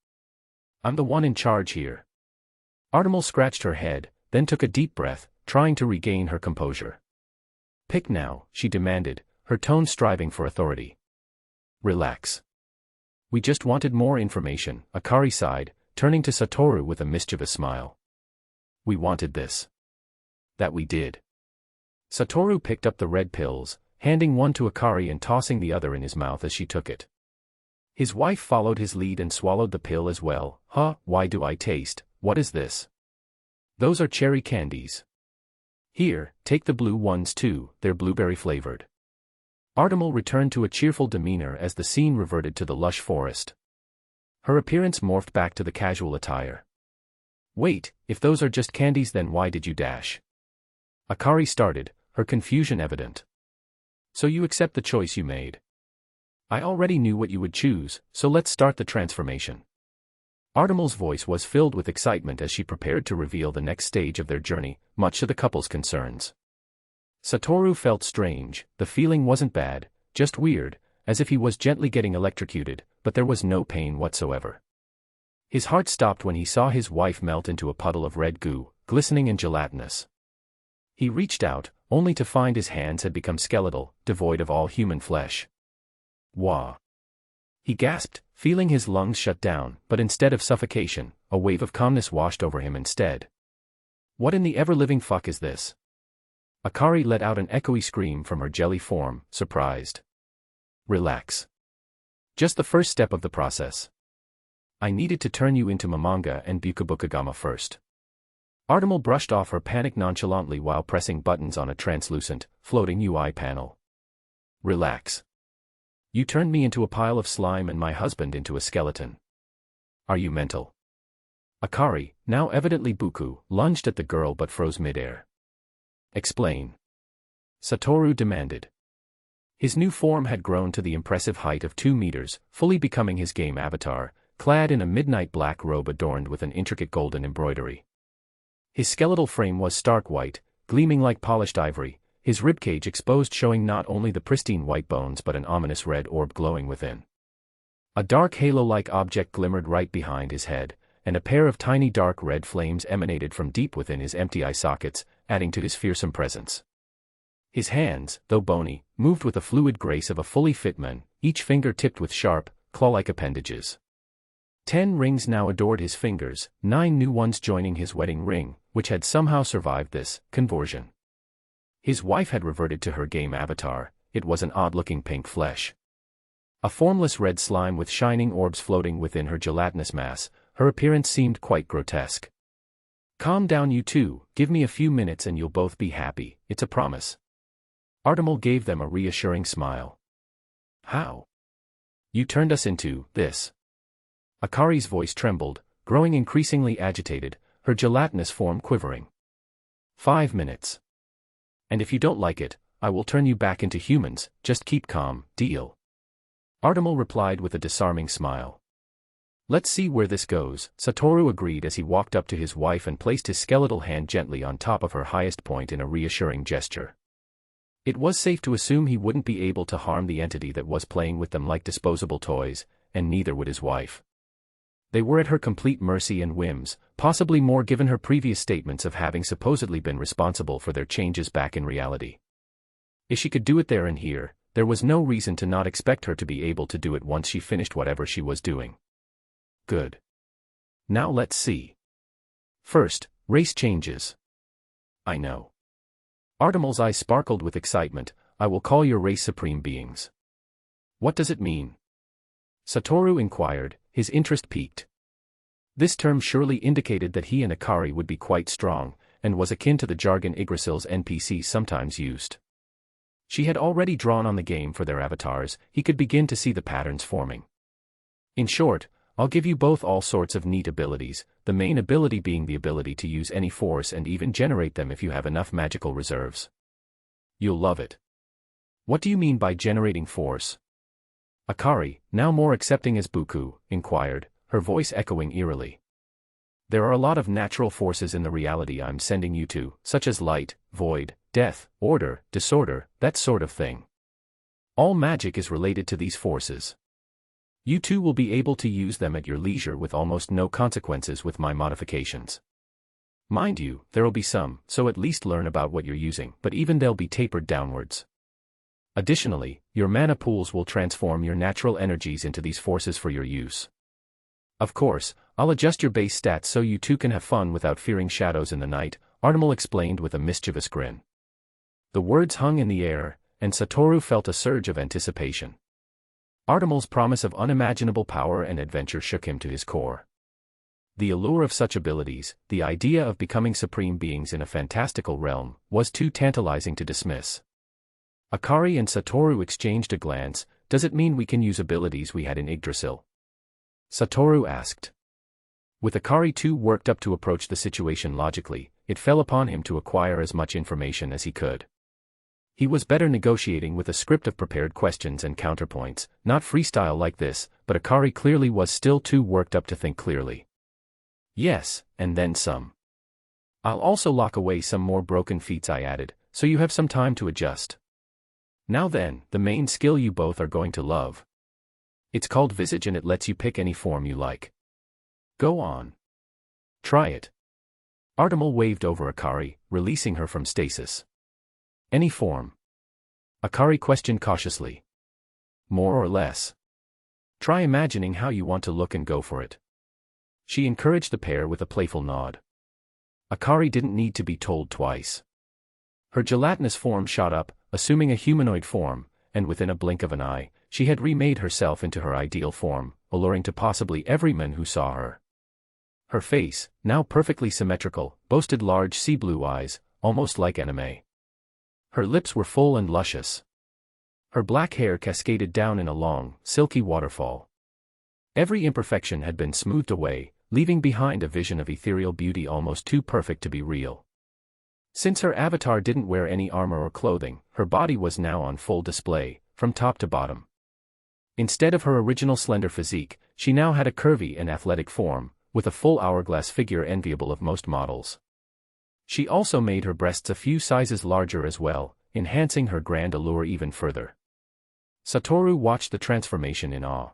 [SPEAKER 1] I'm the one in charge here." Artemal scratched her head, then took a deep breath, trying to regain her composure. "Pick now," she demanded, her tone striving for authority. "Relax. We just wanted more information," Akari sighed, turning to Satoru with a mischievous smile. "We wanted this." "That we did." Satoru picked up the red pills, handing one to Akari and tossing the other in his mouth as she took it. His wife followed his lead and swallowed the pill as well. Why do I taste? What is this?" "Those are cherry candies." "Here, take the blue ones too, they're blueberry flavored." Artemal returned to a cheerful demeanor as the scene reverted to the lush forest. Her appearance morphed back to the casual attire. "Wait, if those are just candies then why did you dash?" Akari started, her confusion evident. "So you accept the choice you made?" "I already knew what you would choose, so let's start the transformation." Artemal's voice was filled with excitement as she prepared to reveal the next stage of their journey, much to the couple's concerns. Satoru felt strange. The feeling wasn't bad, just weird, as if he was gently getting electrocuted, but there was no pain whatsoever. His heart stopped when he saw his wife melt into a puddle of red goo, glistening and gelatinous. He reached out, only to find his hands had become skeletal, devoid of all human flesh. Wah! He gasped, feeling his lungs shut down, but instead of suffocation, a wave of calmness washed over him instead. What in the ever-living fuck is this? Akari let out an echoey scream from her jelly form, surprised. Relax. Just the first step of the process. I needed to turn you into Ainz and Bukubukuchagama first. Artemal brushed off her panic nonchalantly while pressing buttons on a translucent, floating UI panel. Relax. You turned me into a pile of slime and my husband into a skeleton. Are you mental? Akari, now evidently Buku, lunged at the girl but froze midair. Explain. Satoru demanded. His new form had grown to the impressive height of 2 meters, fully becoming his game avatar, clad in a midnight black robe adorned with an intricate golden embroidery. His skeletal frame was stark white, gleaming like polished ivory, his ribcage exposed showing not only the pristine white bones but an ominous red orb glowing within. A dark halo-like object glimmered right behind his head, and a pair of tiny dark red flames emanated from deep within his empty eye sockets, adding to his fearsome presence. His hands, though bony, moved with the fluid grace of a fully fit man, each finger tipped with sharp, claw-like appendages. 10 rings now adored his fingers, 9 new ones joining his wedding ring, which had somehow survived this conversion. His wife had reverted to her game avatar. It was an odd-looking pink flesh. A formless red slime with shining orbs floating within her gelatinous mass, her appearance seemed quite grotesque. Calm down you two, give me a few minutes and you'll both be happy, it's a promise. Artemal gave them a reassuring smile. How? You turned us into this. Akari's voice trembled, growing increasingly agitated, her gelatinous form quivering. 5 minutes. And if you don't like it, I will turn you back into humans, just keep calm, deal. Artemal replied with a disarming smile. Let's see where this goes, Satoru agreed as he walked up to his wife and placed his skeletal hand gently on top of her highest point in a reassuring gesture. It was safe to assume he wouldn't be able to harm the entity that was playing with them like disposable toys, and neither would his wife. They were at her complete mercy and whims, possibly more given her previous statements of having supposedly been responsible for their changes back in reality. If she could do it there and here, there was no reason to not expect her to be able to do it once she finished whatever she was doing. Good. Now let's see. First, race changes. I know. Artemal's eyes sparkled with excitement. I will call your race supreme beings. What does it mean? Satoru inquired, his interest piqued. This term surely indicated that he and Akari would be quite strong, and was akin to the jargon Yggdrasil's NPCs sometimes used. She had already drawn on the game for their avatars. He could begin to see the patterns forming. In short, I'll give you both all sorts of neat abilities, the main ability being the ability to use any force and even generate them if you have enough magical reserves. You'll love it. What do you mean by generating force? Akari, now more accepting as Buku, inquired, her voice echoing eerily. There are a lot of natural forces in the reality I'm sending you to, such as light, void, death, order, disorder, that sort of thing. All magic is related to these forces. You two will be able to use them at your leisure with almost no consequences with my modifications. Mind you, there'll be some, so at least learn about what you're using, but even they'll be tapered downwards. Additionally, your mana pools will transform your natural energies into these forces for your use. Of course, I'll adjust your base stats so you two can have fun without fearing shadows in the night, Artemal explained with a mischievous grin. The words hung in the air, and Satoru felt a surge of anticipation. Artemal's promise of unimaginable power and adventure shook him to his core. The allure of such abilities, the idea of becoming supreme beings in a fantastical realm, was too tantalizing to dismiss. Akari and Satoru exchanged a glance. Does it mean we can use abilities we had in Yggdrasil? Satoru asked. With Akari too worked up to approach the situation logically, it fell upon him to acquire as much information as he could. He was better negotiating with a script of prepared questions and counterpoints, not freestyle like this, but Akari clearly was still too worked up to think clearly. Yes, and then some. I'll also lock away some more broken feats I added, so you have some time to adjust. Now then, the main skill you both are going to love. It's called Visage and it lets you pick any form you like. Go on. Try it. Artemal waved over Akari, releasing her from stasis. Any form? Akari questioned cautiously. More or less. Try imagining how you want to look and go for it. She encouraged the pair with a playful nod. Akari didn't need to be told twice. Her gelatinous form shot up, assuming a humanoid form, and within a blink of an eye, she had remade herself into her ideal form, alluring to possibly every man who saw her. Her face, now perfectly symmetrical, boasted large sea-blue eyes, almost like anime. Her lips were full and luscious. Her black hair cascaded down in a long, silky waterfall. Every imperfection had been smoothed away, leaving behind a vision of ethereal beauty almost too perfect to be real. Since her avatar didn't wear any armor or clothing, her body was now on full display, from top to bottom. Instead of her original slender physique, she now had a curvy and athletic form, with a full hourglass figure enviable of most models. She also made her breasts a few sizes larger as well, enhancing her grand allure even further. Satoru watched the transformation in awe.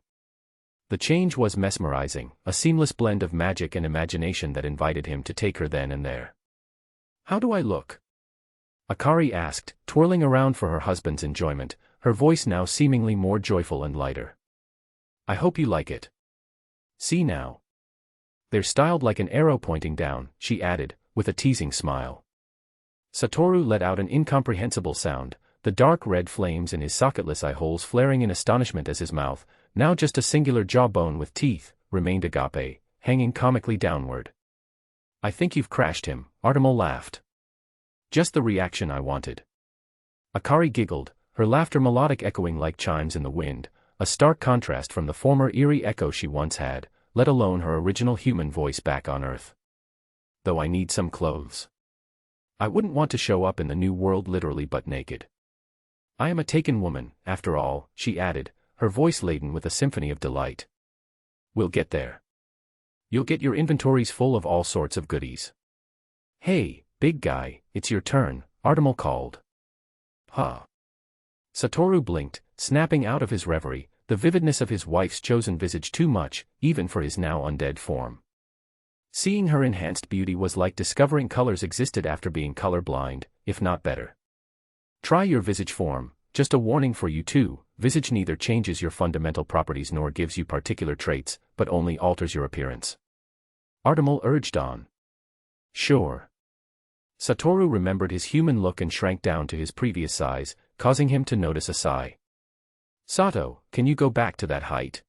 [SPEAKER 1] The change was mesmerizing, a seamless blend of magic and imagination that invited him to take her then and there. How do I look? Akari asked, twirling around for her husband's enjoyment, her voice now seemingly more joyful and lighter. I hope you like it. See now. They're styled like an arrow pointing down, she added, with a teasing smile. Satoru let out an incomprehensible sound, the dark red flames in his socketless eye holes flaring in astonishment as his mouth, now just a singular jawbone with teeth, remained agape, hanging comically downward. I think you've crashed him, Artemal laughed. Just the reaction I wanted. Akari giggled, her laughter melodic echoing like chimes in the wind, a stark contrast from the former eerie echo she once had, let alone her original human voice back on Earth. Though I need some clothes. I wouldn't want to show up in the new world literally butt naked. I am a taken woman, after all, she added, her voice laden with a symphony of delight. We'll get there. You'll get your inventories full of all sorts of goodies. Hey, big guy, it's your turn, Artemal called. Huh. Satoru blinked, snapping out of his reverie, the vividness of his wife's chosen visage too much, even for his now undead form. Seeing her enhanced beauty was like discovering colors existed after being colorblind, if not better. Try your visage form, just a warning for you too, visage neither changes your fundamental properties nor gives you particular traits, but only alters your appearance. Artemal urged on. Sure. Satoru remembered his human look and shrank down to his previous size, causing him to notice a sigh. Sato, can you go back to that height?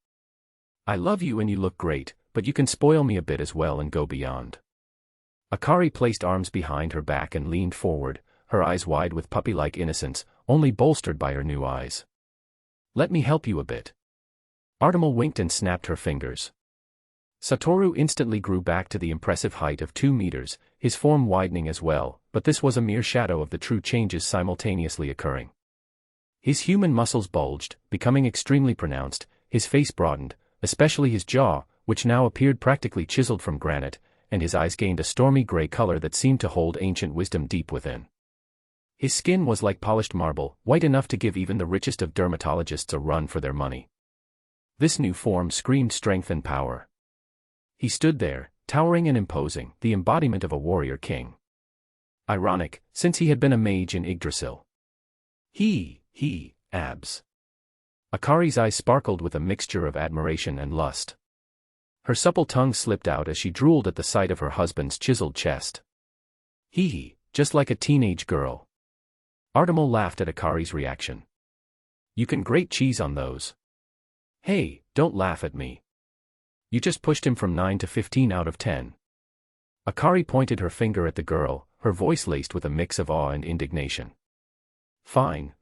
[SPEAKER 1] I love you and you look great, but you can spoil me a bit as well and go beyond. Akari placed arms behind her back and leaned forward, her eyes wide with puppy-like innocence, only bolstered by her new eyes. Let me help you a bit. Artemal winked and snapped her fingers. Satoru instantly grew back to the impressive height of 2 meters, his form widening as well, but this was a mere shadow of the true changes simultaneously occurring. His human muscles bulged, becoming extremely pronounced, his face broadened, especially his jaw, which now appeared practically chiseled from granite, and his eyes gained a stormy gray color that seemed to hold ancient wisdom deep within. His skin was like polished marble, white enough to give even the richest of dermatologists a run for their money. This new form screamed strength and power. He stood there, towering and imposing, the embodiment of a warrior king. Ironic, since he had been a mage in Yggdrasil. Abs. Akari's eyes sparkled with a mixture of admiration and lust. Her supple tongue slipped out as she drooled at the sight of her husband's chiseled chest. Just like a teenage girl. Artemal laughed at Akari's reaction. You can grate cheese on those. Hey, don't laugh at me. You just pushed him from 9 to 15 out of 10. Akari pointed her finger at the girl, her voice laced with a mix of awe and indignation. Fine.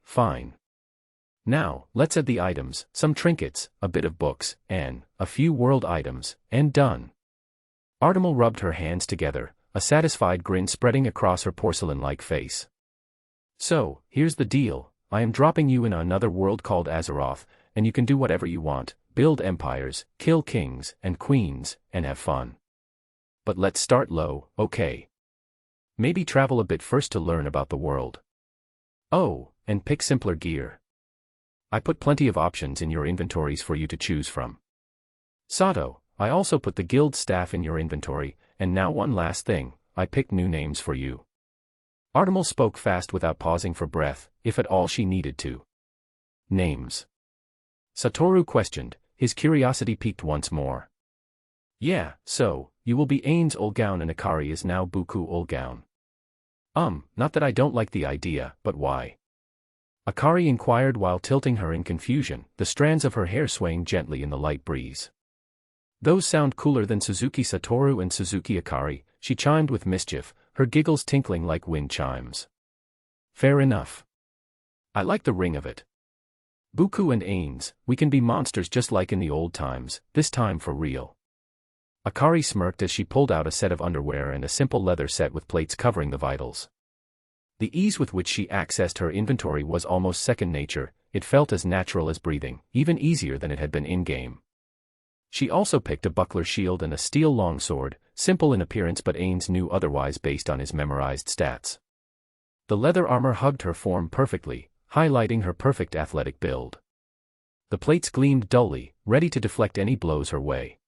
[SPEAKER 1] Now, let's add the items, some trinkets, a bit of books, and a few world items, and done. Artemal rubbed her hands together, a satisfied grin spreading across her porcelain-like face. So, here's the deal, I am dropping you in another world called Azeroth, and you can do whatever you want, build empires, kill kings and queens, and have fun. But let's start low, okay? Maybe travel a bit first to learn about the world. Oh, and pick simpler gear. I put plenty of options in your inventories for you to choose from. Sato, I also put the guild staff in your inventory, and now one last thing, I picked new names for you. Artemal spoke fast without pausing for breath, if at all she needed to. Names. Satoru questioned, his curiosity piqued once more. Yeah, so, you will be Ainz Olgaun and Akari is now Buku Olgaun. Not that I don't like the idea, but why? Akari inquired while tilting her in confusion, the strands of her hair swaying gently in the light breeze. Those sound cooler than Suzuki Satoru and Suzuki Akari, she chimed with mischief, her giggles tinkling like wind chimes. Fair enough. I like the ring of it. Buku and Ainz, we can be monsters just like in the old times, this time for real. Akari smirked as she pulled out a set of underwear and a simple leather set with plates covering the vitals. The ease with which she accessed her inventory was almost second nature, it felt as natural as breathing, even easier than it had been in-game. She also picked a buckler shield and a steel longsword, simple in appearance but Ainz knew otherwise based on his memorized stats. The leather armor hugged her form perfectly, highlighting her perfect athletic build. The plates gleamed dully, ready to deflect any blows her way.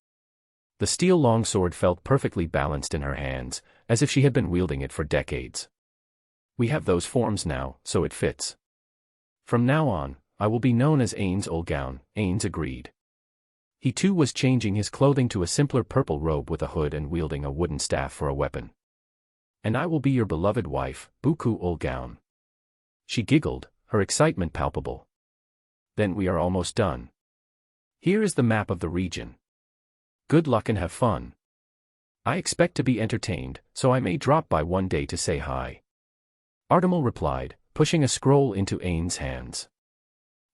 [SPEAKER 1] The steel longsword felt perfectly balanced in her hands, as if she had been wielding it for decades. We have those forms now, so it fits. From now on, I will be known as Ainz Olgaun, Ainz agreed. He too was changing his clothing to a simpler purple robe with a hood and wielding a wooden staff for a weapon. And I will be your beloved wife, Buku Olgaun. She giggled, her excitement palpable. Then we are almost done. Here is the map of the region. Good luck and have fun. I expect to be entertained, so I may drop by one day to say hi. Artemal replied, pushing a scroll into Ainz's hands.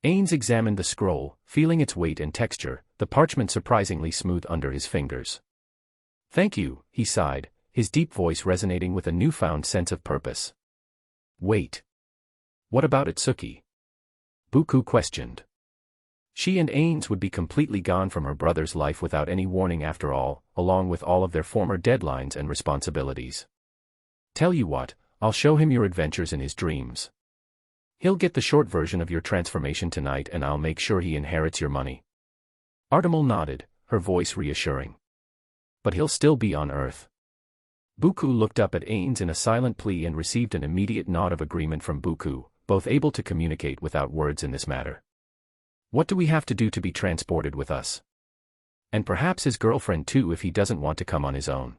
[SPEAKER 1] Ainz examined the scroll, feeling its weight and texture, the parchment surprisingly smooth under his fingers. Thank you, he sighed, his deep voice resonating with a newfound sense of purpose. Wait. What about Itsuki? Buku questioned. She and Ainz would be completely gone from her brother's life without any warning after all, along with all of their former deadlines and responsibilities. Tell you what, I'll show him your adventures in his dreams. He'll get the short version of your transformation tonight and I'll make sure he inherits your money. Artemal nodded, her voice reassuring. But he'll still be on Earth. Buku looked up at Ainz in a silent plea and received an immediate nod of agreement from Buku, both able to communicate without words in this matter. What do we have to do to be transported with us? And perhaps his girlfriend too if he doesn't want to come on his own.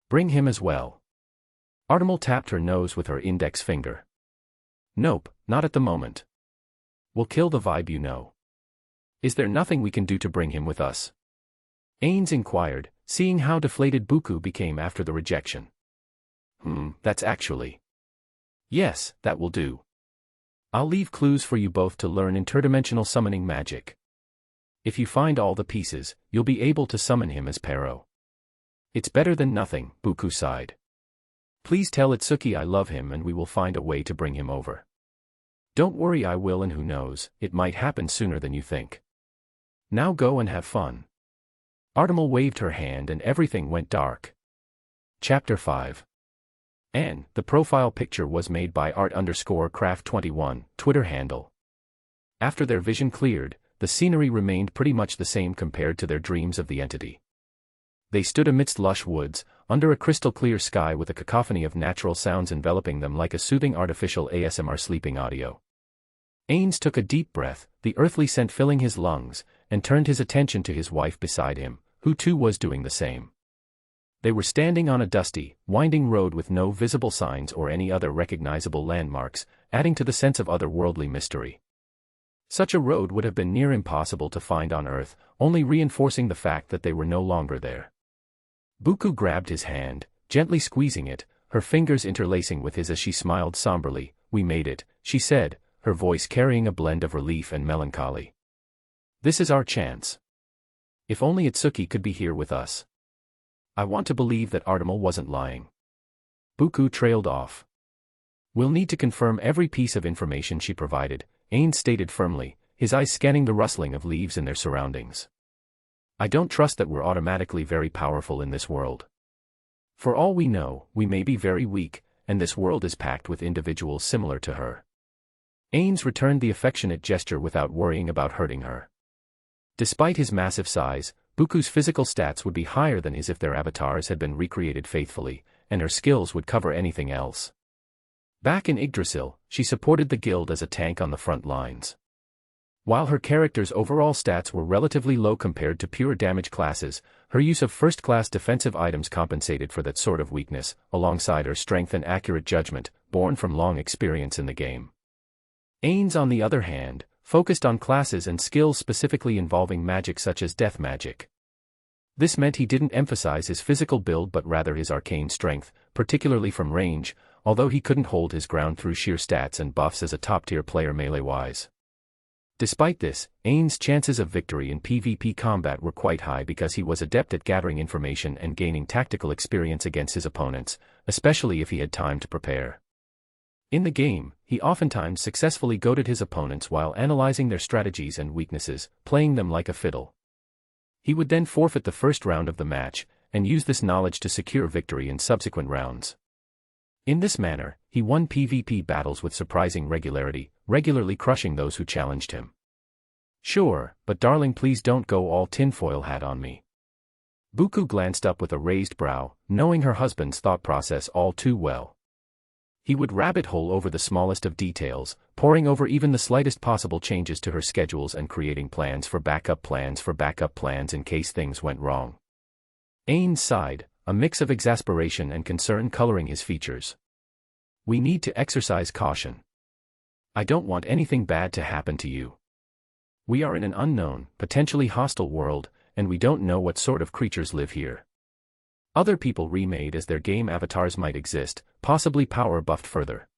[SPEAKER 1] Bring him as well. Artemal tapped her nose with her index finger. Nope, not at the moment. We'll kill the vibe you know. Is there nothing we can do to bring him with us? Ainz inquired, seeing how deflated Buku became after the rejection. That's actually. Yes, that will do. I'll leave clues for you both to learn interdimensional summoning magic. If you find all the pieces, you'll be able to summon him as Pero. It's better than nothing, Buku sighed. Please tell Itsuki I love him and we will find a way to bring him over. Don't worry, I will, and who knows, it might happen sooner than you think. Now go and have fun. Artemal waved her hand and everything went dark. Chapter 5. And the profile picture was made by art_craft21, Twitter handle. After their vision cleared, the scenery remained pretty much the same compared to their dreams of the entity. They stood amidst lush woods, under a crystal-clear sky with a cacophony of natural sounds enveloping them like a soothing artificial ASMR sleeping audio. Ainz took a deep breath, the earthly scent filling his lungs, and turned his attention to his wife beside him, who too was doing the same. They were standing on a dusty, winding road with no visible signs or any other recognizable landmarks, adding to the sense of otherworldly mystery. Such a road would have been near impossible to find on Earth, only reinforcing the fact that they were no longer there. Buku grabbed his hand, gently squeezing it, her fingers interlacing with his as she smiled somberly. We made it, she said, her voice carrying a blend of relief and melancholy. This is our chance. If only Itsuki could be here with us. I want to believe that Artemal wasn't lying. Buku trailed off. We'll need to confirm every piece of information she provided, Ainz stated firmly, his eyes scanning the rustling of leaves in their surroundings. I don't trust that we're automatically very powerful in this world. For all we know, we may be very weak, and this world is packed with individuals similar to her. Ainz returned the affectionate gesture without worrying about hurting her. Despite his massive size, Buku's physical stats would be higher than his if their avatars had been recreated faithfully, and her skills would cover anything else. Back in Yggdrasil, she supported the guild as a tank on the front lines. While her character's overall stats were relatively low compared to pure damage classes, her use of first-class defensive items compensated for that sort of weakness, alongside her strength and accurate judgment, born from long experience in the game. Ainz, on the other hand, focused on classes and skills specifically involving magic such as death magic. This meant he didn't emphasize his physical build but rather his arcane strength, particularly from range, although he couldn't hold his ground through sheer stats and buffs as a top-tier player melee-wise. Despite this, Ainz's chances of victory in PvP combat were quite high because he was adept at gathering information and gaining tactical experience against his opponents, especially if he had time to prepare. In the game, he oftentimes successfully goaded his opponents while analyzing their strategies and weaknesses, playing them like a fiddle. He would then forfeit the first round of the match, and use this knowledge to secure victory in subsequent rounds. In this manner, he won PvP battles with surprising regularity, regularly crushing those who challenged him. Sure, but darling, please don't go all tinfoil hat on me. Buku glanced up with a raised brow, knowing her husband's thought process all too well. He would rabbit hole over the smallest of details, poring over even the slightest possible changes to her schedules and creating plans for backup plans in case things went wrong. Ainz sighed, a mix of exasperation and concern coloring his features. We need to exercise caution. I don't want anything bad to happen to you. We are in an unknown, potentially hostile world, and we don't know what sort of creatures live here. Other people remade as their game avatars might exist, possibly power buffed further.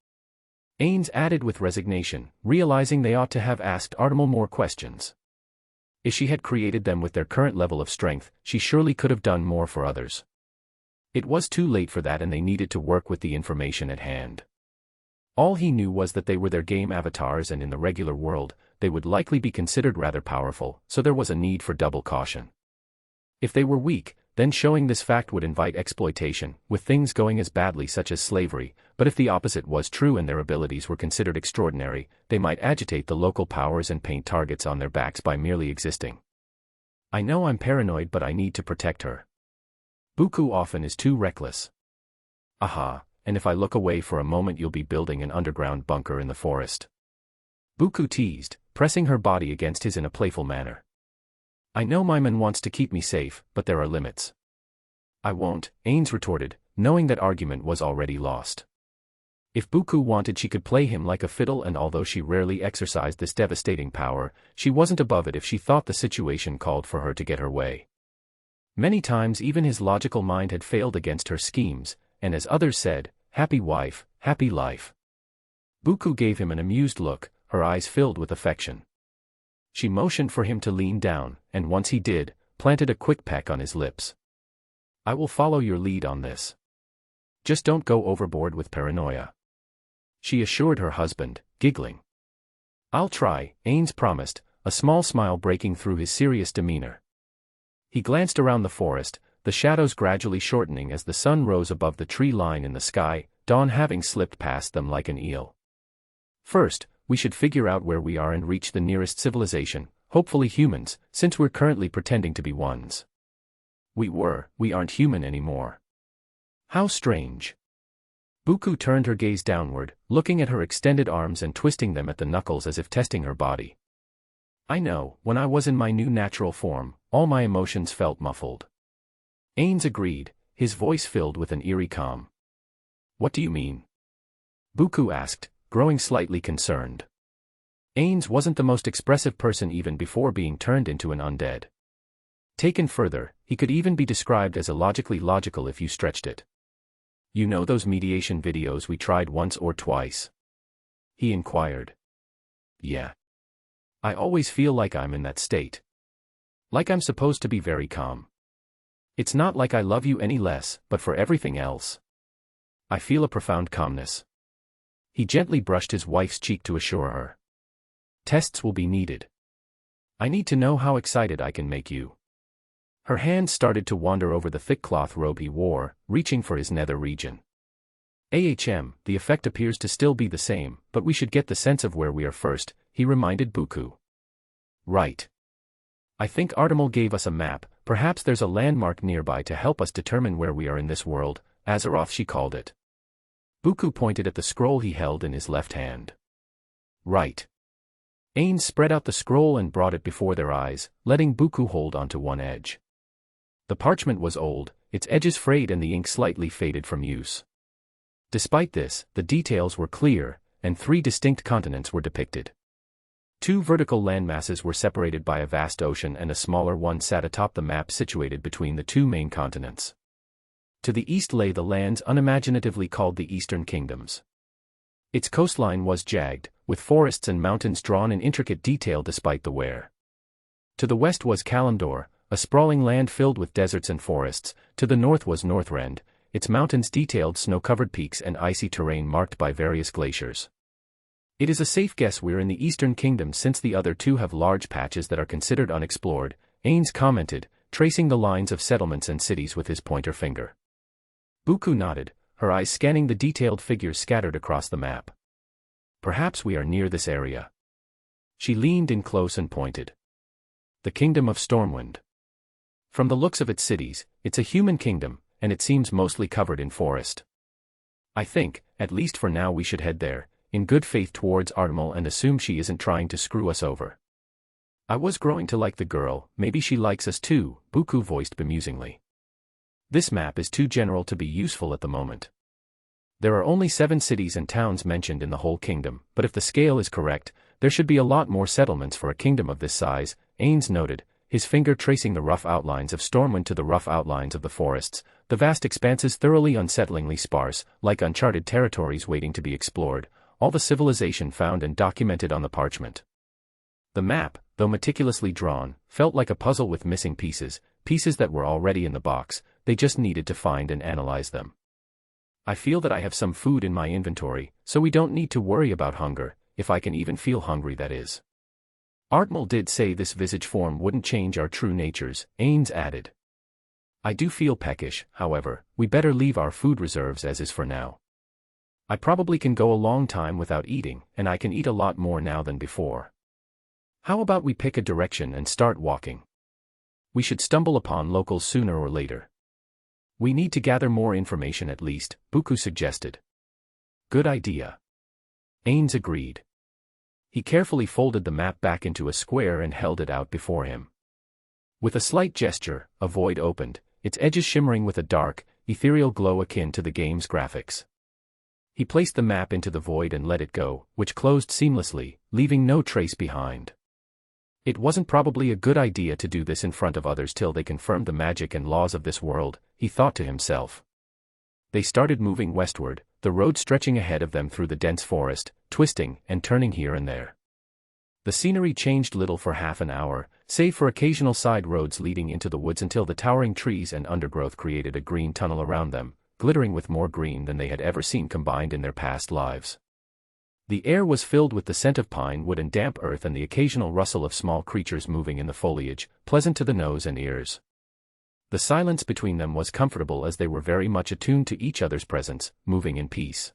[SPEAKER 1] Ainz added with resignation, realizing they ought to have asked Artemal more questions. If she had created them with their current level of strength, she surely could have done more for others. It was too late for that and they needed to work with the information at hand. All he knew was that they were their game avatars and in the regular world, they would likely be considered rather powerful, so there was a need for double caution. If they were weak, then showing this fact would invite exploitation, with things going as badly such as slavery, but if the opposite was true and their abilities were considered extraordinary, they might agitate the local powers and paint targets on their backs by merely existing. I know I'm paranoid but I need to protect her. Buku often is too reckless. Aha, and if I look away for a moment you'll be building an underground bunker in the forest. Buku teased, pressing her body against his in a playful manner. I know my man wants to keep me safe, but there are limits. I won't, Ainz retorted, knowing that argument was already lost. If Buku wanted she could play him like a fiddle, and although she rarely exercised this devastating power, she wasn't above it if she thought the situation called for her to get her way. Many times even his logical mind had failed against her schemes, and as others said, happy wife, happy life. Buku gave him an amused look, her eyes filled with affection. She motioned for him to lean down, and once he did, planted a quick peck on his lips. I will follow your lead on this. Just don't go overboard with paranoia. She assured her husband, giggling. I'll try, Ainz promised, a small smile breaking through his serious demeanor. He glanced around the forest, the shadows gradually shortening as the sun rose above the tree line in the sky, dawn having slipped past them like an eel. First, we should figure out where we are and reach the nearest civilization, hopefully humans, since we're currently pretending to be ones. We aren't human anymore. How strange. Buku turned her gaze downward, looking at her extended arms and twisting them at the knuckles as if testing her body. I know, when I was in my new natural form, all my emotions felt muffled. Ainz agreed, his voice filled with an eerie calm. What do you mean? Buku asked, growing slightly concerned. Ainz wasn't the most expressive person even before being turned into an undead. Taken further, he could even be described as illogically logical if you stretched it. You know those mediation videos we tried once or twice? He inquired. Yeah. I always feel like I'm in that state. Like I'm supposed to be very calm. It's not like I love you any less, but for everything else. I feel a profound calmness. He gently brushed his wife's cheek to assure her. Tests will be needed. I need to know how excited I can make you. Her hand started to wander over the thick cloth robe he wore, reaching for his nether region. The effect appears to still be the same, but we should get the sense of where we are first, he reminded Buku. Right. I think Artemal gave us a map, perhaps there's a landmark nearby to help us determine where we are in this world, Azeroth she called it. Buku pointed at the scroll he held in his left hand. Right. Ainz spread out the scroll and brought it before their eyes, letting Buku hold onto one edge. The parchment was old, its edges frayed and the ink slightly faded from use. Despite this, the details were clear, and 3 distinct continents were depicted. 2 vertical landmasses were separated by a vast ocean and a smaller one sat atop the map situated between the 2 main continents. To the east lay the lands unimaginatively called the Eastern Kingdoms. Its coastline was jagged, with forests and mountains drawn in intricate detail despite the wear. To the west was Kalimdor, a sprawling land filled with deserts and forests. To the north was Northrend, its mountains detailed snow-covered peaks and icy terrain marked by various glaciers. It is a safe guess we're in the Eastern Kingdom since the other 2 have large patches that are considered unexplored, Ainz commented, tracing the lines of settlements and cities with his pointer finger. Buku nodded, her eyes scanning the detailed figures scattered across the map. Perhaps we are near this area. She leaned in close and pointed. The Kingdom of Stormwind. From the looks of its cities, it's a human kingdom, and it seems mostly covered in forest. I think, at least for now we should head there, in good faith towards Artemal and assume she isn't trying to screw us over. I was growing to like the girl, maybe she likes us too, Buku voiced bemusingly. This map is too general to be useful at the moment. There are only 7 cities and towns mentioned in the whole kingdom, but if the scale is correct, there should be a lot more settlements for a kingdom of this size, Ainz noted, his finger tracing the rough outlines of Stormwind to the rough outlines of the forests, the vast expanses thoroughly unsettlingly sparse, like uncharted territories waiting to be explored, all the civilization found and documented on the parchment. The map, though meticulously drawn, felt like a puzzle with missing pieces, pieces that were already in the box, they just needed to find and analyze them. I feel that I have some food in my inventory, so we don't need to worry about hunger, if I can even feel hungry that is. Artemal did say this visage form wouldn't change our true natures, Ainz added. I do feel peckish, however, we better leave our food reserves as is for now. I probably can go a long time without eating, and I can eat a lot more now than before. How about we pick a direction and start walking? We should stumble upon locals sooner or later. We need to gather more information at least, Buku suggested. Good idea. Ainz agreed. He carefully folded the map back into a square and held it out before him. With a slight gesture, a void opened, its edges shimmering with a dark, ethereal glow akin to the game's graphics. He placed the map into the void and let it go, which closed seamlessly, leaving no trace behind. It wasn't probably a good idea to do this in front of others till they confirmed the magic and laws of this world, he thought to himself. They started moving westward, the road stretching ahead of them through the dense forest, twisting and turning here and there. The scenery changed little for half an hour, save for occasional side roads leading into the woods until the towering trees and undergrowth created a green tunnel around them, glittering with more green than they had ever seen combined in their past lives. The air was filled with the scent of pine wood and damp earth and the occasional rustle of small creatures moving in the foliage, pleasant to the nose and ears. The silence between them was comfortable as they were very much attuned to each other's presence, moving in peace.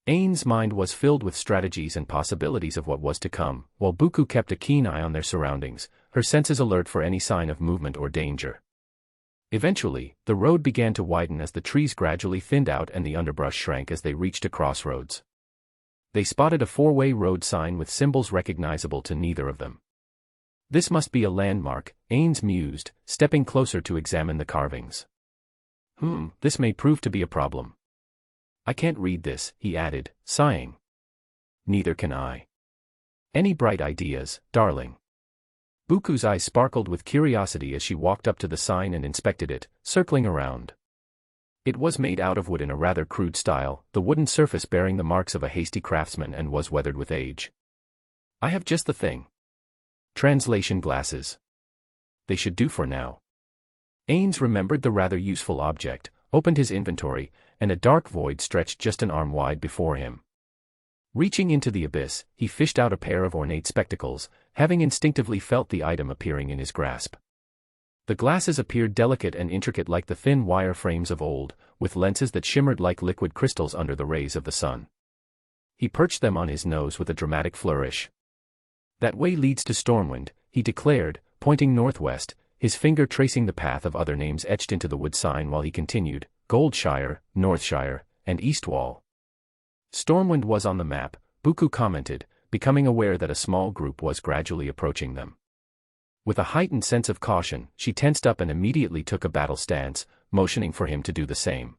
[SPEAKER 1] Ainz's mind was filled with strategies and possibilities of what was to come, while Buku kept a keen eye on their surroundings, her senses alert for any sign of movement or danger. Eventually, the road began to widen as the trees gradually thinned out and the underbrush shrank as they reached a crossroads. They spotted a 4-way road sign with symbols recognizable to neither of them. This must be a landmark, Ainz mused, stepping closer to examine the carvings. This may prove to be a problem. I can't read this, he added, sighing. Neither can I. Any bright ideas, darling? Buku's eyes sparkled with curiosity as she walked up to the sign and inspected it, circling around. It was made out of wood in a rather crude style, the wooden surface bearing the marks of a hasty craftsman and was weathered with age. I have just the thing. Translation glasses. They should do for now. Ainz remembered the rather useful object, opened his inventory, and a dark void stretched just an arm wide before him. Reaching into the abyss, he fished out a pair of ornate spectacles, having instinctively felt the item appearing in his grasp. The glasses appeared delicate and intricate like the thin wire frames of old, with lenses that shimmered like liquid crystals under the rays of the sun. He perched them on his nose with a dramatic flourish. "That way leads to Stormwind," he declared, pointing northwest, his finger tracing the path of other names etched into the wood sign while he continued, "Goldshire, Northshire, and Eastwall." Stormwind was on the map, Buku commented, becoming aware that a small group was gradually approaching them. With a heightened sense of caution, she tensed up and immediately took a battle stance, motioning for him to do the same.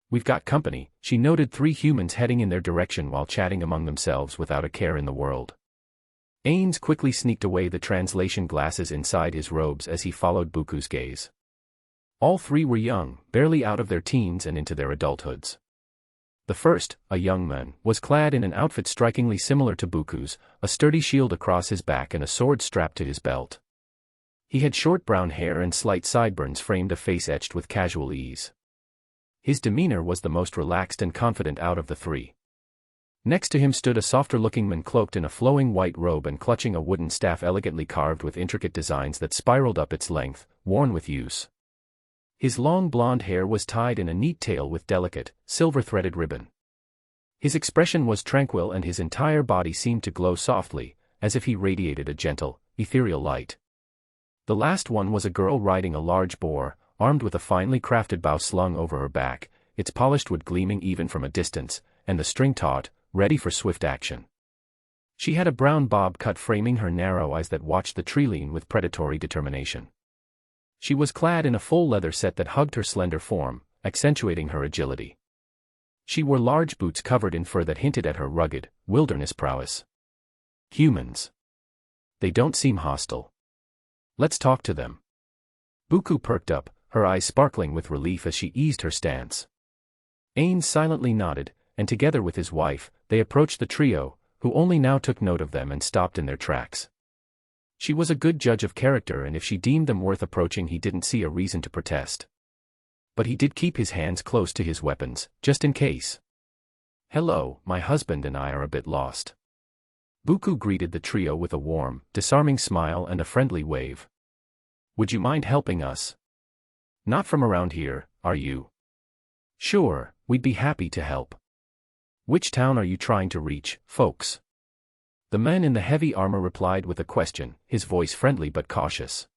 [SPEAKER 1] "We've got company," she noted, 3 humans heading in their direction while chatting among themselves without a care in the world. Ainz quickly sneaked away the translation glasses inside his robes as he followed Buku's gaze. All 3 were young, barely out of their teens and into their adulthoods. The first, a young man, was clad in an outfit strikingly similar to Buku's, a sturdy shield across his back and a sword strapped to his belt. He had short brown hair and slight sideburns framed a face etched with casual ease. His demeanor was the most relaxed and confident out of the 3. Next to him stood a softer-looking man cloaked in a flowing white robe and clutching a wooden staff elegantly carved with intricate designs that spiraled up its length, worn with use. His long blonde hair was tied in a neat tail with delicate, silver-threaded ribbon. His expression was tranquil and his entire body seemed to glow softly, as if he radiated a gentle, ethereal light. The last one was a girl riding a large boar, armed with a finely crafted bow slung over her back, its polished wood gleaming even from a distance, and the string taut, ready for swift action. She had a brown bob cut framing her narrow eyes that watched the treeline with predatory determination. She was clad in a full leather set that hugged her slender form, accentuating her agility. She wore large boots covered in fur that hinted at her rugged, wilderness prowess. "Humans. They don't seem hostile. Let's talk to them." Buku perked up, her eyes sparkling with relief as she eased her stance. Ainz silently nodded, and together with his wife, they approached the trio, who only now took note of them and stopped in their tracks. She was a good judge of character, and if she deemed them worth approaching, he didn't see a reason to protest. But he did keep his hands close to his weapons, just in case. "Hello, my husband and I are a bit lost." Buku greeted the trio with a warm, disarming smile and a friendly wave. "Would you mind helping us? Not from around here, are you?" "Sure, we'd be happy to help. Which town are you trying to reach, folks?" The man in the heavy armor replied with a question, his voice friendly but cautious.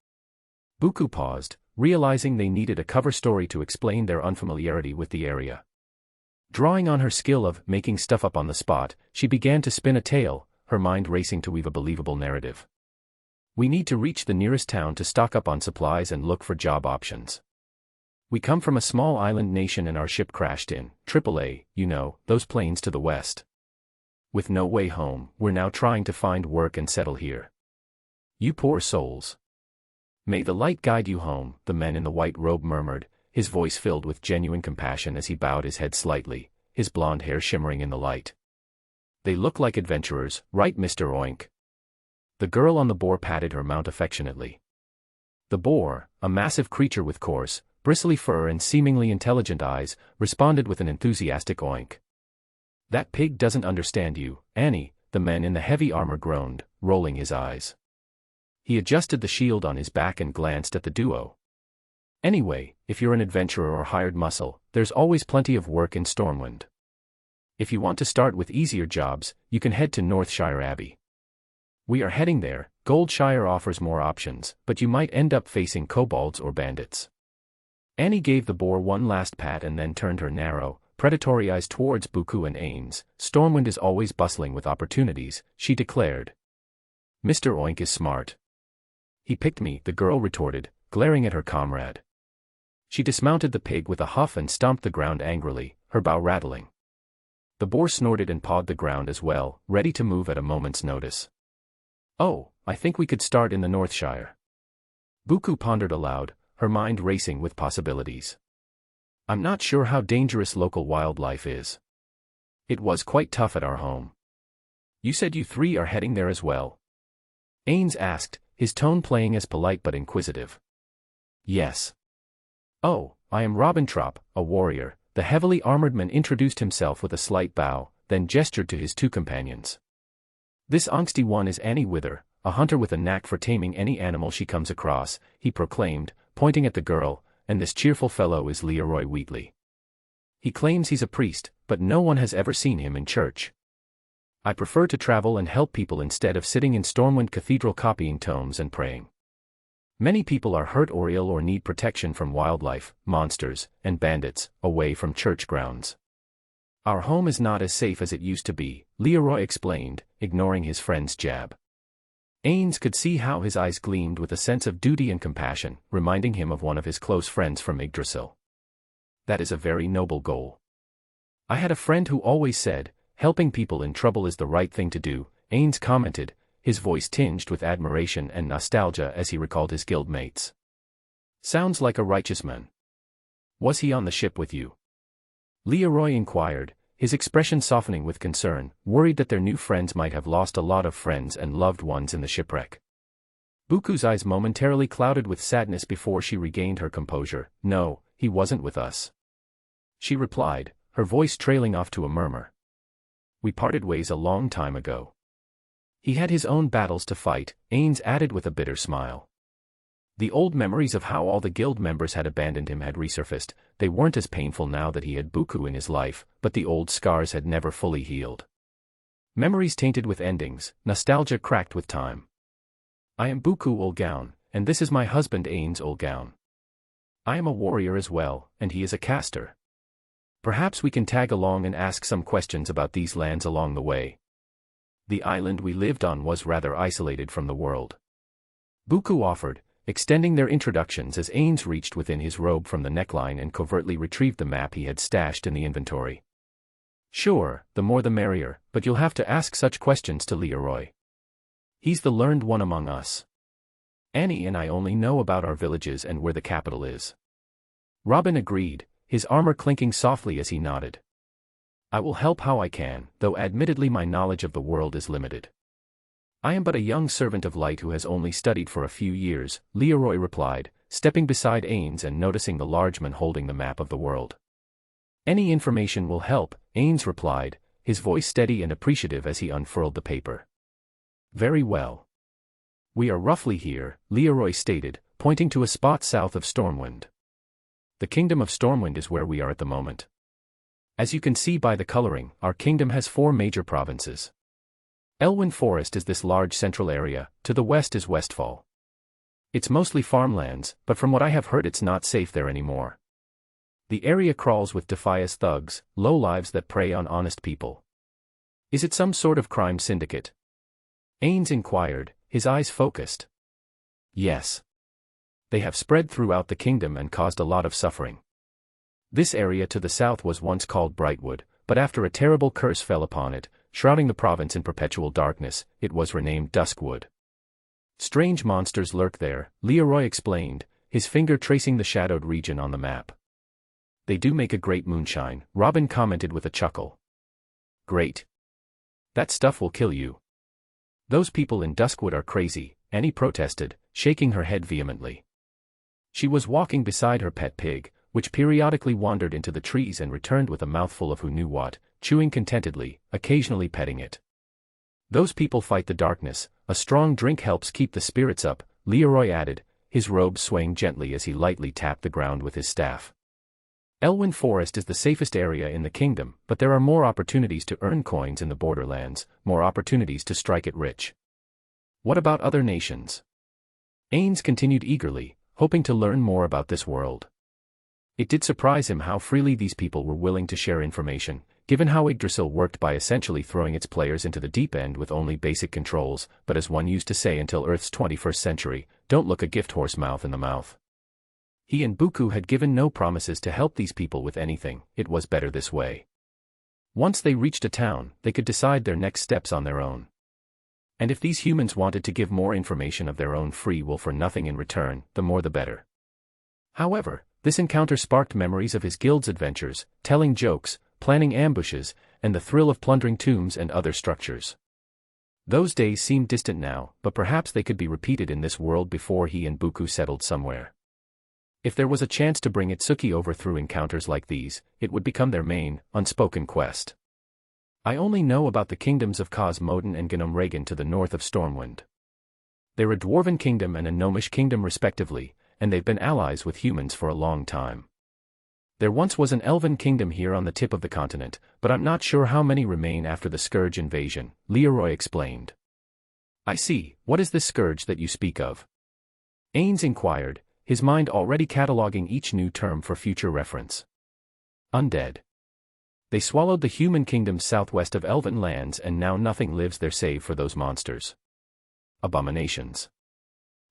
[SPEAKER 1] Buku paused, realizing they needed a cover story to explain their unfamiliarity with the area. Drawing on her skill of making stuff up on the spot, she began to spin a tale, her mind racing to weave a believable narrative. "We need to reach the nearest town to stock up on supplies and look for job options. We come from a small island nation and our ship crashed in AAA, you know, those planes to the west. With no way home, we're now trying to find work and settle here. You poor souls. May the light guide you home," the man in the white robe murmured, his voice filled with genuine compassion as he bowed his head slightly, his blonde hair shimmering in the light. "They look like adventurers, right, Mr. Oink?" The girl on the boar patted her mount affectionately. The boar, a massive creature with coarse, bristly fur and seemingly intelligent eyes, responded with an enthusiastic oink. "That pig doesn't understand you, Annie," the man in the heavy armor groaned, rolling his eyes. He adjusted the shield on his back and glanced at the duo. "Anyway, if you're an adventurer or hired muscle, there's always plenty of work in Stormwind. If you want to start with easier jobs, you can head to Northshire Abbey. We are heading there. Goldshire offers more options, but you might end up facing kobolds or bandits." Annie gave the boar one last pat and then turned her narrow, predatory eyes towards Buku and Ainz. "Stormwind is always bustling with opportunities," she declared. "Mr. Oink is smart." "He picked me," the girl retorted, glaring at her comrade. She dismounted the pig with a huff and stomped the ground angrily, her bow rattling. The boar snorted and pawed the ground as well, ready to move at a moment's notice. "Oh, I think we could start in the Northshire." Buku pondered aloud, her mind racing with possibilities. "I'm not sure how dangerous local wildlife is. It was quite tough at our home." "You said you 3 are heading there as well?" Ainz asked, his tone playing as polite but inquisitive. "Yes." "Oh, I am Robintrop, a warrior," the heavily armored man introduced himself with a slight bow, then gestured to his 2 companions. "This angsty one is Annie Wither, a hunter with a knack for taming any animal she comes across," he proclaimed, pointing at the girl, "and this cheerful fellow is Leroy Wheatley. He claims he's a priest, but no one has ever seen him in church. I prefer to travel and help people instead of sitting in Stormwind Cathedral copying tomes and praying. Many people are hurt or ill or need protection from wildlife, monsters, and bandits, away from church grounds. Our home is not as safe as it used to be, Leroy explained, ignoring his friend's jab. Ainz could see how his eyes gleamed with a sense of duty and compassion, reminding him of one of his close friends from Yggdrasil. That is a very noble goal. I had a friend who always said, helping people in trouble is the right thing to do, Ainz commented, his voice tinged with admiration and nostalgia as he recalled his guildmates. Sounds like a righteous man. Was he on the ship with you? Leroy inquired, his expression softening with concern, worried that their new friends might have lost a lot of friends and loved ones in the shipwreck. Buku's eyes momentarily clouded with sadness before she regained her composure. No, he wasn't with us. She replied, her voice trailing off to a murmur. We parted ways a long time ago. He had his own battles to fight, Ainz added with a bitter smile. The old memories of how all the guild members had abandoned him had resurfaced. They weren't as painful now that he had Buku in his life, but the old scars had never fully healed. Memories tainted with endings, nostalgia cracked with time. I am Buku Olgaun, and this is my husband Ainz Olgaun. I am a warrior as well, and he is a caster. Perhaps we can tag along and ask some questions about these lands along the way. The island we lived on was rather isolated from the world. Buku offered, extending their introductions as Ainz reached within his robe from the neckline and covertly retrieved the map he had stashed in the inventory. Sure, the more the merrier, but you'll have to ask such questions to Leroy. He's the learned one among us. Annie and I only know about our villages and where the capital is. Robin agreed, his armor clinking softly as he nodded. I will help how I can, though admittedly my knowledge of the world is limited. I am but a young servant of light who has only studied for a few years, Leroy replied, stepping beside Ainz and noticing the large man holding the map of the world. Any information will help, Ainz replied, his voice steady and appreciative as he unfurled the paper. Very well. We are roughly here, Leroy stated, pointing to a spot south of Stormwind. The kingdom of Stormwind is where we are at the moment. As you can see by the coloring, our kingdom has 4 major provinces. Elwyn Forest is this large central area, to the west is Westfall. It's mostly farmlands, but from what I have heard it's not safe there anymore. The area crawls with defiant thugs, lowlives that prey on honest people. Is it some sort of crime syndicate? Ainz inquired, his eyes focused. Yes. They have spread throughout the kingdom and caused a lot of suffering. This area to the south was once called Brightwood, but after a terrible curse fell upon it, shrouding the province in perpetual darkness, it was renamed Duskwood. Strange monsters lurk there, Leroy explained, his finger tracing the shadowed region on the map. They do make a great moonshine, Robin commented with a chuckle. Great. That stuff will kill you. Those people in Duskwood are crazy, Annie protested, shaking her head vehemently. She was walking beside her pet pig, which periodically wandered into the trees and returned with a mouthful of who knew what, chewing contentedly, occasionally petting it. Those people fight the darkness, a strong drink helps keep the spirits up, Leroy added, his robe swaying gently as he lightly tapped the ground with his staff. Elwyn Forest is the safest area in the kingdom, but there are more opportunities to earn coins in the borderlands, more opportunities to strike it rich. What about other nations? Ainz continued eagerly, hoping to learn more about this world. It did surprise him how freely these people were willing to share information, given how Yggdrasil worked by essentially throwing its players into the deep end with only basic controls, but as one used to say until Earth's 21st century, don't look a gift horse mouth in the mouth. He and Buku had given no promises to help these people with anything, it was better this way. Once they reached a town, they could decide their next steps on their own. And if these humans wanted to give more information of their own free will for nothing in return, the more the better. However, this encounter sparked memories of his guild's adventures, telling jokes, planning ambushes, and the thrill of plundering tombs and other structures. Those days seemed distant now, but perhaps they could be repeated in this world before he and Buku settled somewhere. If there was a chance to bring Itsuki over through encounters like these, it would become their main, unspoken quest. I only know about the kingdoms of Cosmodan and Gnome to the north of Stormwind. They're a dwarven kingdom and a gnomish kingdom respectively, and they've been allies with humans for a long time. There once was an elven kingdom here on the tip of the continent, but I'm not sure how many remain after the Scourge invasion, Leroy explained. I see, what is this Scourge that you speak of? Ainz inquired, his mind already cataloging each new term for future reference. Undead. They swallowed the human kingdoms southwest of elven lands and now nothing lives there save for those monsters. Abominations.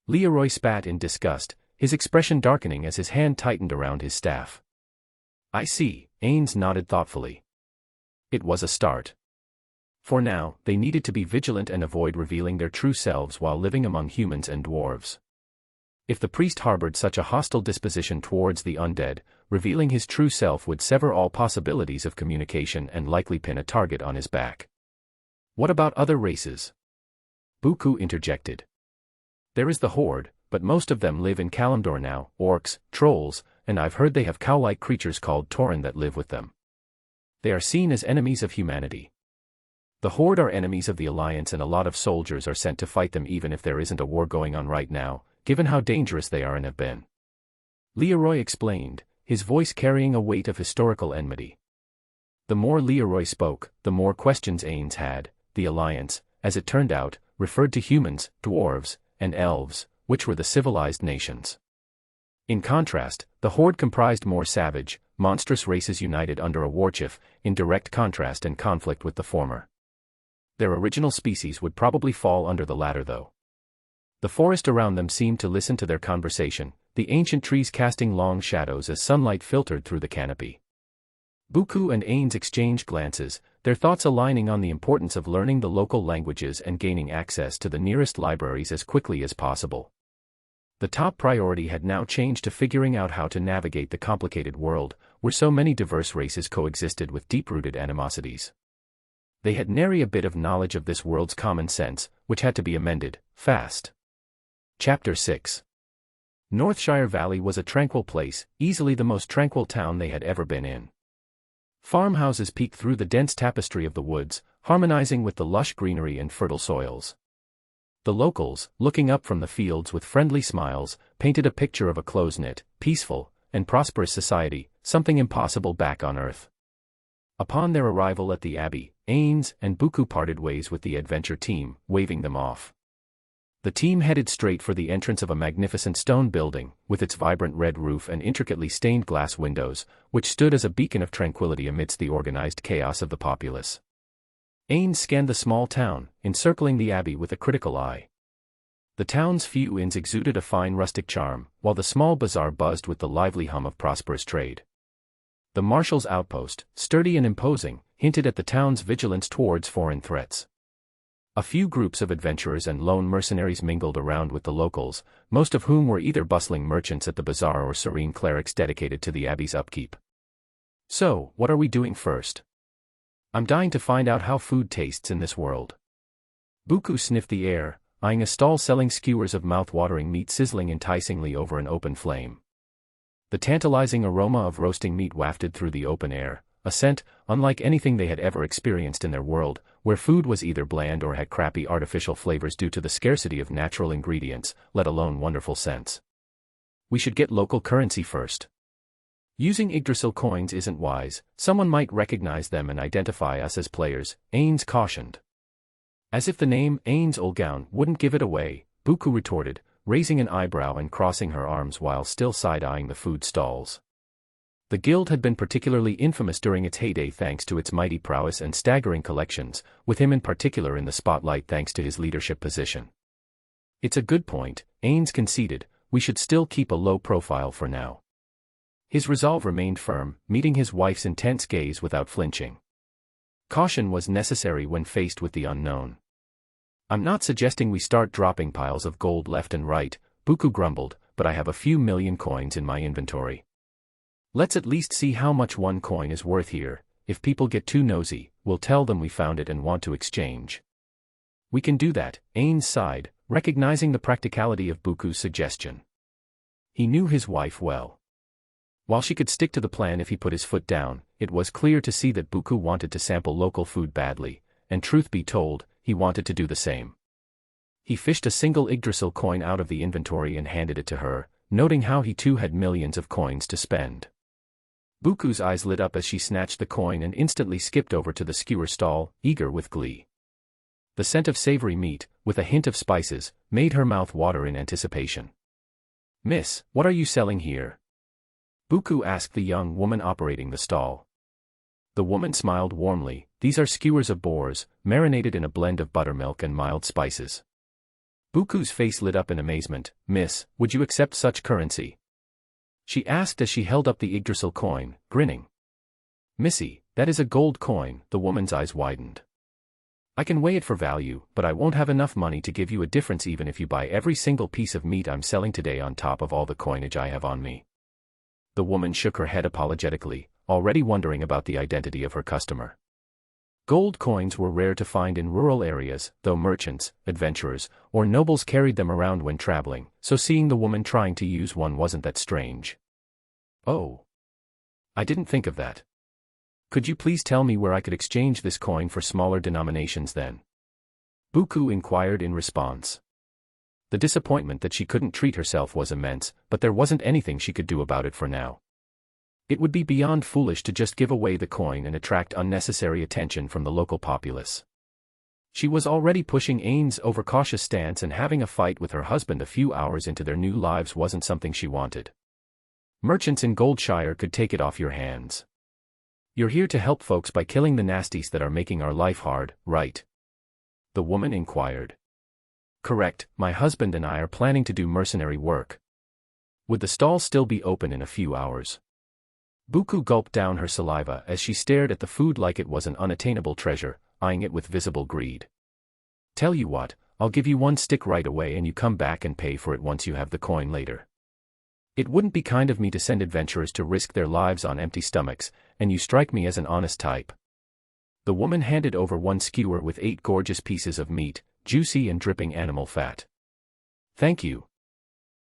[SPEAKER 1] Leroy spat in disgust, his expression darkening as his hand tightened around his staff. I see, Ainz nodded thoughtfully. It was a start. For now, they needed to be vigilant and avoid revealing their true selves while living among humans and dwarves. If the priest harbored such a hostile disposition towards the undead, revealing his true self would sever all possibilities of communication and likely pin a target on his back. What about other races? Buku interjected. There is the Horde, but most of them live in Kalimdor now, orcs, trolls, and I've heard they have cow-like creatures called Tauren that live with them. They are seen as enemies of humanity. The Horde are enemies of the Alliance and a lot of soldiers are sent to fight them even if there isn't a war going on right now, given how dangerous they are and have been. Leroy explained, his voice carrying a weight of historical enmity. The more Leroy spoke, the more questions Ainz had. The Alliance, as it turned out, referred to humans, dwarves, and elves, which were the civilized nations. In contrast, the Horde comprised more savage, monstrous races united under a warchief, in direct contrast and conflict with the former. Their original species would probably fall under the latter though. The forest around them seemed to listen to their conversation, the ancient trees casting long shadows as sunlight filtered through the canopy. Buku and Ainz exchanged glances, their thoughts aligning on the importance of learning the local languages and gaining access to the nearest libraries as quickly as possible. The top priority had now changed to figuring out how to navigate the complicated world, where so many diverse races coexisted with deep-rooted animosities. They had nary a bit of knowledge of this world's common sense, which had to be amended, fast. Chapter 6. Northshire Valley was a tranquil place, easily the most tranquil town they had ever been in. Farmhouses peeked through the dense tapestry of the woods, harmonizing with the lush greenery and fertile soils. The locals, looking up from the fields with friendly smiles, painted a picture of a close-knit, peaceful, and prosperous society, something impossible back on Earth. Upon their arrival at the Abbey, Ainz and Buku parted ways with the adventure team, waving them off. The team headed straight for the entrance of a magnificent stone building, with its vibrant red roof and intricately stained glass windows, which stood as a beacon of tranquility amidst the organized chaos of the populace. Ainz scanned the small town, encircling the abbey with a critical eye. The town's few inns exuded a fine rustic charm, while the small bazaar buzzed with the lively hum of prosperous trade. The marshal's outpost, sturdy and imposing, hinted at the town's vigilance towards foreign threats. A few groups of adventurers and lone mercenaries mingled around with the locals, most of whom were either bustling merchants at the bazaar or serene clerics dedicated to the abbey's upkeep. So, what are we doing first? I'm dying to find out how food tastes in this world. Buku sniffed the air, eyeing a stall selling skewers of mouth-watering meat sizzling enticingly over an open flame. The tantalizing aroma of roasting meat wafted through the open air, a scent unlike anything they had ever experienced in their world, where food was either bland or had crappy artificial flavors due to the scarcity of natural ingredients, let alone wonderful scents. We should get local currency first. Using Yggdrasil coins isn't wise, someone might recognize them and identify us as players, Ainz cautioned. As if the name Ainz Olgaun wouldn't give it away, Buku retorted, raising an eyebrow and crossing her arms while still side-eyeing the food stalls. The guild had been particularly infamous during its heyday thanks to its mighty prowess and staggering collections, with him in particular in the spotlight thanks to his leadership position. It's a good point, Ainz conceded, we should still keep a low profile for now. His resolve remained firm, meeting his wife's intense gaze without flinching. Caution was necessary when faced with the unknown. I'm not suggesting we start dropping piles of gold left and right, Buku grumbled, but I have a few million coins in my inventory. Let's at least see how much one coin is worth here. If people get too nosy, we'll tell them we found it and want to exchange. We can do that, Ainz sighed, recognizing the practicality of Buku's suggestion. He knew his wife well. While she could stick to the plan if he put his foot down, it was clear to see that Buku wanted to sample local food badly, and truth be told, he wanted to do the same. He fished a single Yggdrasil coin out of the inventory and handed it to her, noting how he too had millions of coins to spend. Buku's eyes lit up as she snatched the coin and instantly skipped over to the skewer stall, eager with glee. The scent of savory meat, with a hint of spices, made her mouth water in anticipation. "Miss, what are you selling here?" Buku asked the young woman operating the stall. The woman smiled warmly. "These are skewers of boars, marinated in a blend of buttermilk and mild spices." Buku's face lit up in amazement. "Miss, would you accept such currency?" she asked as she held up the Yggdrasil coin, grinning. "Missy, that is a gold coin." The woman's eyes widened. "I can weigh it for value, but I won't have enough money to give you a difference even if you buy every single piece of meat I'm selling today on top of all the coinage I have on me." The woman shook her head apologetically, already wondering about the identity of her customer. Gold coins were rare to find in rural areas, though merchants, adventurers, or nobles carried them around when traveling, so seeing the woman trying to use one wasn't that strange. "Oh. I didn't think of that. Could you please tell me where I could exchange this coin for smaller denominations then?" Buku inquired in response. The disappointment that she couldn't treat herself was immense, but there wasn't anything she could do about it for now. It would be beyond foolish to just give away the coin and attract unnecessary attention from the local populace. She was already pushing Ainz's overcautious stance, and having a fight with her husband a few hours into their new lives wasn't something she wanted. "Merchants in Goldshire could take it off your hands. You're here to help folks by killing the nasties that are making our life hard, right?" the woman inquired. "Correct, my husband and I are planning to do mercenary work." "Would the stall still be open in a few hours?" Buku gulped down her saliva as she stared at the food like it was an unattainable treasure, eyeing it with visible greed. "Tell you what, I'll give you one stick right away and you come back and pay for it once you have the coin later. It wouldn't be kind of me to send adventurers to risk their lives on empty stomachs, and you strike me as an honest type." The woman handed over one skewer with 8 gorgeous pieces of meat, juicy and dripping animal fat. "Thank you.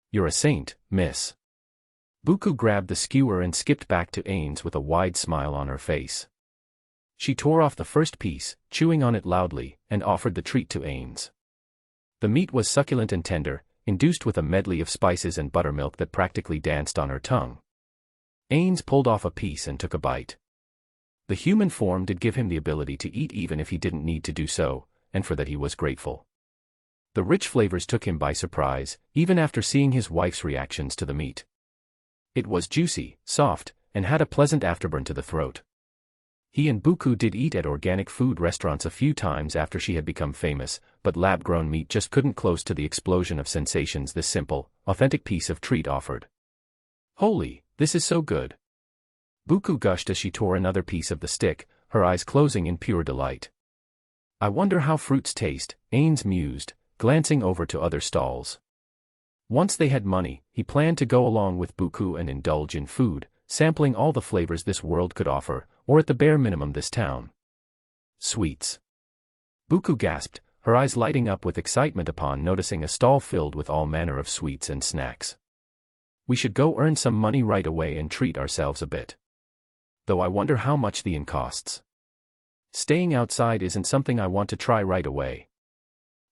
[SPEAKER 1] You're a saint, miss." Buku grabbed the skewer and skipped back to Ainz with a wide smile on her face. She tore off the first piece, chewing on it loudly, and offered the treat to Ainz. The meat was succulent and tender, induced with a medley of spices and buttermilk that practically danced on her tongue. Ainz pulled off a piece and took a bite. The human form did give him the ability to eat even if he didn't need to do so, and for that he was grateful. The rich flavors took him by surprise, even after seeing his wife's reactions to the meat. It was juicy, soft, and had a pleasant afterburn to the throat. He and Buku did eat at organic food restaurants a few times after she had become famous, but lab-grown meat just couldn't close to the explosion of sensations this simple, authentic piece of treat offered. "Holy, this is so good!" Buku gushed as she tore another piece of the stick, her eyes closing in pure delight. "I wonder how fruits taste," Ainz mused, glancing over to other stalls. Once they had money, he planned to go along with Buku and indulge in food, sampling all the flavors this world could offer, or at the bare minimum this town. "Sweets." Buku gasped, her eyes lighting up with excitement upon noticing a stall filled with all manner of sweets and snacks. "We should go earn some money right away and treat ourselves a bit. Though I wonder how much the inn costs. Staying outside isn't something I want to try right away."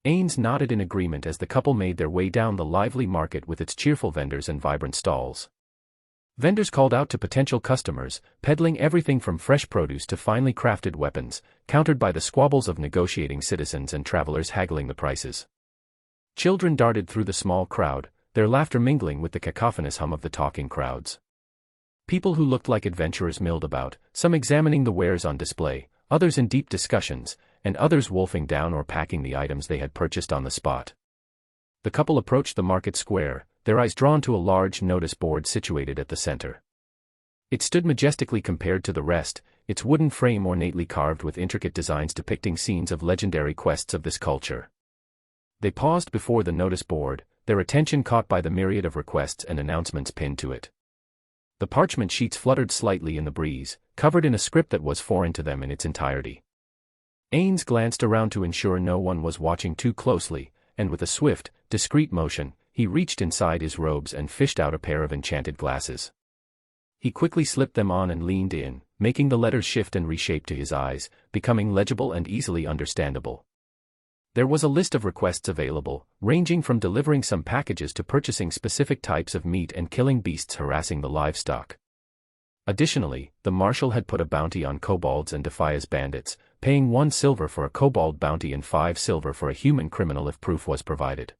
[SPEAKER 1] Ainz nodded in agreement as the couple made their way down the lively market with its cheerful vendors and vibrant stalls. Vendors called out to potential customers, peddling everything from fresh produce to finely crafted weapons, countered by the squabbles of negotiating citizens and travelers haggling the prices. Children darted through the small crowd, their laughter mingling with the cacophonous hum of the talking crowds. People who looked like adventurers milled about, some examining the wares on display, others in deep discussions, and others wolfing down or packing the items they had purchased on the spot. The couple approached the market square, their eyes drawn to a large notice board situated at the center. It stood majestically compared to the rest, its wooden frame ornately carved with intricate designs depicting scenes of legendary quests of this culture. They paused before the notice board, their attention caught by the myriad of requests and announcements pinned to it. The parchment sheets fluttered slightly in the breeze, covered in a script that was foreign to them in its entirety. Ainz glanced around to ensure no one was watching too closely, and with a swift, discreet motion, he reached inside his robes and fished out a pair of enchanted glasses. He quickly slipped them on and leaned in, making the letters shift and reshape to his eyes, becoming legible and easily understandable. There was a list of requests available, ranging from delivering some packages to purchasing specific types of meat and killing beasts harassing the livestock. Additionally, the marshal had put a bounty on kobolds and Defias bandits, paying 1 silver for a kobold bounty and 5 silver for a human criminal if proof was provided.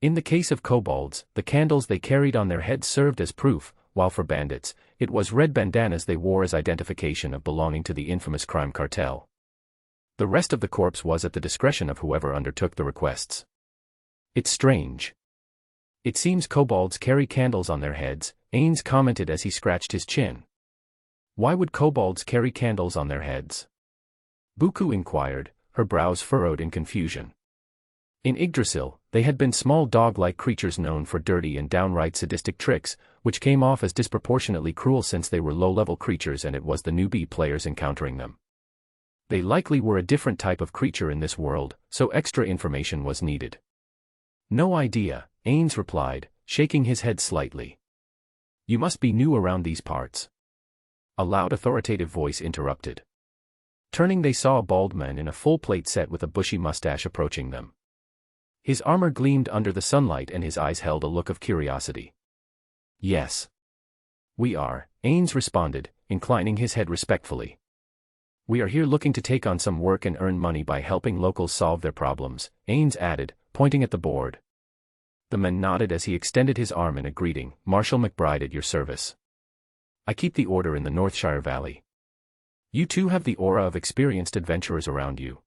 [SPEAKER 1] In the case of kobolds, the candles they carried on their heads served as proof, while for bandits, it was red bandanas they wore as identification of belonging to the infamous crime cartel. The rest of the corpse was at the discretion of whoever undertook the requests. It's strange. It seems kobolds carry candles on their heads, Ainz commented as he scratched his chin. Why would kobolds carry candles on their heads? Buku inquired, her brows furrowed in confusion. In Yggdrasil, they had been small dog-like creatures known for dirty and downright sadistic tricks, which came off as disproportionately cruel since they were low-level creatures and it was the newbie players encountering them. They likely were a different type of creature in this world, so extra information was needed. No idea, Ainz replied, shaking his head slightly. You must be new around these parts. A loud authoritative voice interrupted. Turning, they saw a bald man in a full plate set with a bushy mustache approaching them. His armor gleamed under the sunlight and his eyes held a look of curiosity. Yes. We are, Ainz responded, inclining his head respectfully. We are here looking to take on some work and earn money by helping locals solve their problems, Ainz added, pointing at the board. The man nodded as he extended his arm in a greeting. Marshal McBride at your service. I keep the order in the Northshire Valley. You two have the aura of experienced adventurers around you.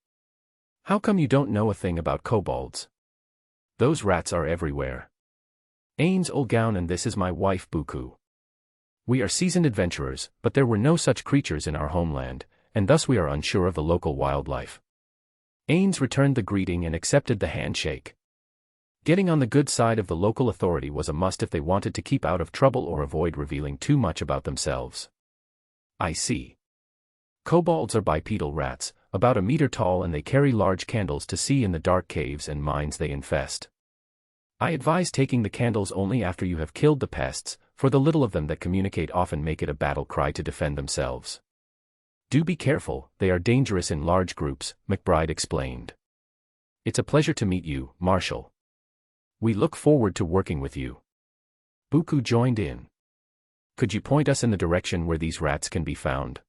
[SPEAKER 1] How come you don't know a thing about kobolds? Those rats are everywhere. Ainz Olgown, and this is my wife Buku. We are seasoned adventurers, but there were no such creatures in our homeland, and thus we are unsure of the local wildlife. Ainz returned the greeting and accepted the handshake. Getting on the good side of the local authority was a must if they wanted to keep out of trouble or avoid revealing too much about themselves. I see. Kobolds are bipedal rats, about a meter tall, and they carry large candles to see in the dark caves and mines they infest. I advise taking the candles only after you have killed the pests, for the little of them that communicate often make it a battle cry to defend themselves. Do be careful, they are dangerous in large groups, McBride explained. It's a pleasure to meet you, Marshal. We look forward to working with you. Buku joined in. Could you point us in the direction where these rats can be found?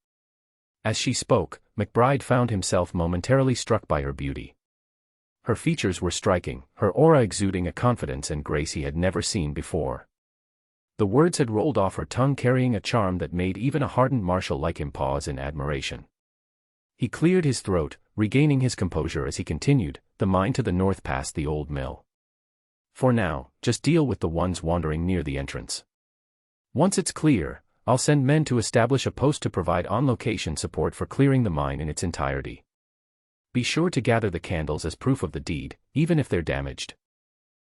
[SPEAKER 1] As she spoke, McBride found himself momentarily struck by her beauty. Her features were striking, her aura exuding a confidence and grace he had never seen before. The words had rolled off her tongue, carrying a charm that made even a hardened marshal like him pause in admiration. He cleared his throat, regaining his composure as he continued, the mine to the north past the old mill. For now, just deal with the ones wandering near the entrance. Once it's clear, I'll send men to establish a post to provide on-location support for clearing the mine in its entirety. Be sure to gather the candles as proof of the deed, even if they're damaged.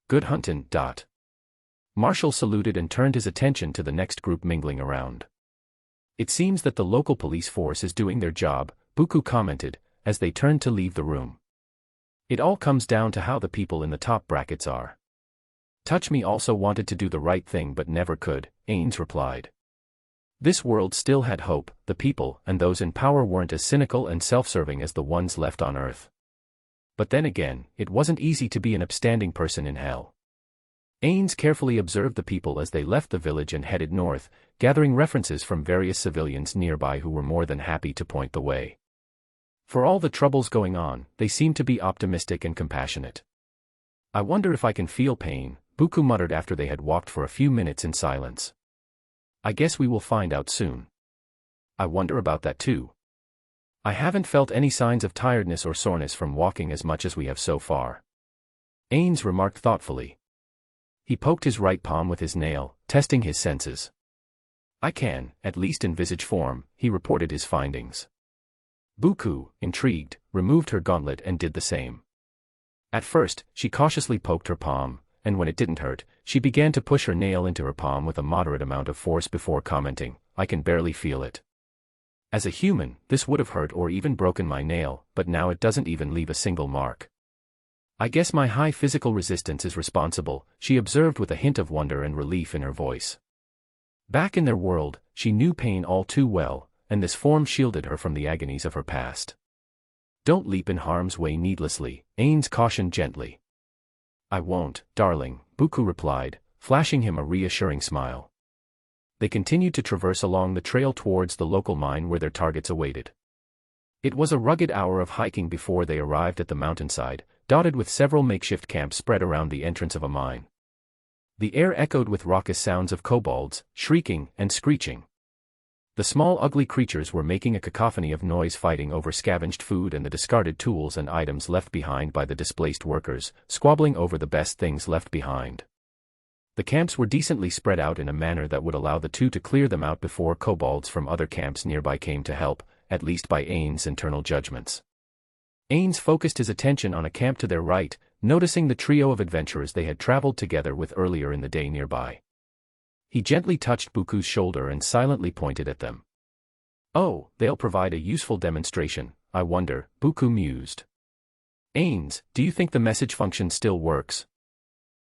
[SPEAKER 1] Good huntin'. Marshal saluted and turned his attention to the next group mingling around. It seems that the local police force is doing their job, Buku commented, as they turned to leave the room. It all comes down to how the people in the top brackets are. Touch Me also wanted to do the right thing but never could, Ainz replied. This world still had hope, the people and those in power weren't as cynical and self-serving as the ones left on Earth. But then again, it wasn't easy to be an upstanding person in hell. Ainz carefully observed the people as they left the village and headed north, gathering references from various civilians nearby who were more than happy to point the way. For all the troubles going on, they seemed to be optimistic and compassionate. I wonder if I can feel pain, Buku muttered after they had walked for a few minutes in silence. I guess we will find out soon. I wonder about that too. I haven't felt any signs of tiredness or soreness from walking as much as we have so far. Ainz remarked thoughtfully. He poked his right palm with his nail, testing his senses. I can, at least in visage form, he reported his findings. Buku, intrigued, removed her gauntlet and did the same. At first, she cautiously poked her palm, and when it didn't hurt, she began to push her nail into her palm with a moderate amount of force before commenting, I can barely feel it. As a human, this would have hurt or even broken my nail, but now it doesn't even leave a single mark. I guess my high physical resistance is responsible, she observed with a hint of wonder and relief in her voice. Back in their world, she knew pain all too well, and this form shielded her from the agonies of her past. Don't leap in harm's way needlessly, Ainz cautioned gently. I won't, darling, Buku replied, flashing him a reassuring smile. They continued to traverse along the trail towards the local mine where their targets awaited. It was a rugged hour of hiking before they arrived at the mountainside, dotted with several makeshift camps spread around the entrance of a mine. The air echoed with raucous sounds of kobolds, shrieking and screeching. The small ugly creatures were making a cacophony of noise fighting over scavenged food and the discarded tools and items left behind by the displaced workers, squabbling over the best things left behind. The camps were decently spread out in a manner that would allow the two to clear them out before kobolds from other camps nearby came to help, at least by Ainz's internal judgments. Ainz focused his attention on a camp to their right, noticing the trio of adventurers they had traveled together with earlier in the day nearby. He gently touched Buku's shoulder and silently pointed at them. "Oh, they'll provide a useful demonstration, I wonder," Buku mused. "Ainz, do you think the message function still works?"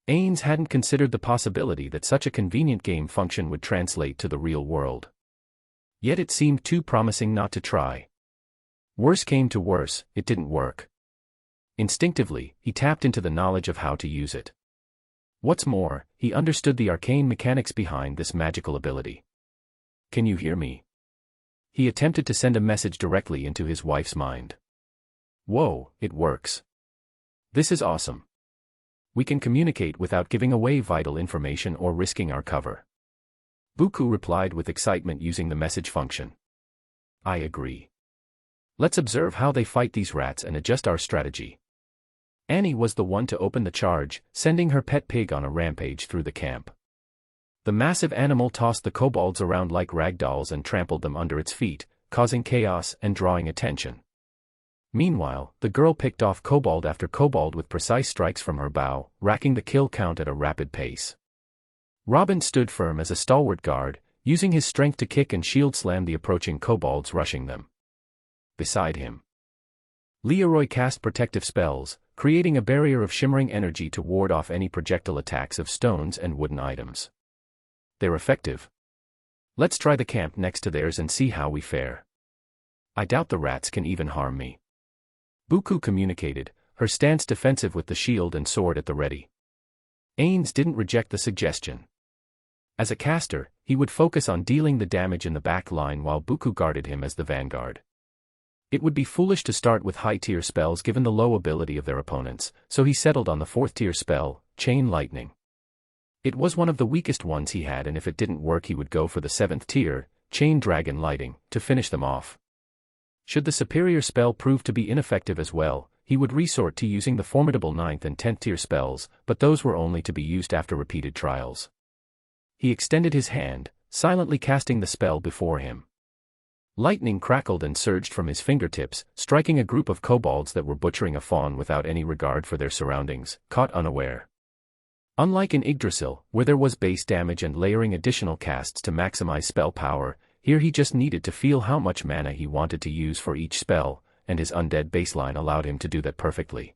[SPEAKER 1] Ainz hadn't considered the possibility that such a convenient game function would translate to the real world. Yet it seemed too promising not to try. Worse came to worse, it didn't work. Instinctively, he tapped into the knowledge of how to use it. What's more, he understood the arcane mechanics behind this magical ability. "Can you hear me?" He attempted to send a message directly into his wife's mind. "Whoa, it works. This is awesome. We can communicate without giving away vital information or risking our cover." Buku replied with excitement using the message function. "I agree. Let's observe how they fight these rats and adjust our strategy." Annie was the one to open the charge, sending her pet pig on a rampage through the camp. The massive animal tossed the kobolds around like rag dolls and trampled them under its feet, causing chaos and drawing attention. Meanwhile, the girl picked off kobold after kobold with precise strikes from her bow, racking the kill count at a rapid pace. Robin stood firm as a stalwart guard, using his strength to kick and shield slam the approaching kobolds rushing them. Beside him, Leroy cast protective spells, creating a barrier of shimmering energy to ward off any projectile attacks of stones and wooden items. They're effective. Let's try the camp next to theirs and see how we fare. I doubt the rats can even harm me. Buku communicated, her stance defensive with the shield and sword at the ready. Ainz didn't reject the suggestion. As a caster, he would focus on dealing the damage in the back line while Buku guarded him as the vanguard. It would be foolish to start with high-tier spells given the low ability of their opponents, so he settled on the 4th-tier spell, Chain Lightning. It was one of the weakest ones he had, and if it didn't work he would go for the 7th tier, Chain Dragon Lighting, to finish them off. Should the superior spell prove to be ineffective as well, he would resort to using the formidable 9th and 10th tier spells, but those were only to be used after repeated trials. He extended his hand, silently casting the spell before him. Lightning crackled and surged from his fingertips, striking a group of kobolds that were butchering a fawn without any regard for their surroundings, caught unaware. Unlike in Yggdrasil, where there was base damage and layering additional casts to maximize spell power, here he just needed to feel how much mana he wanted to use for each spell, and his undead baseline allowed him to do that perfectly.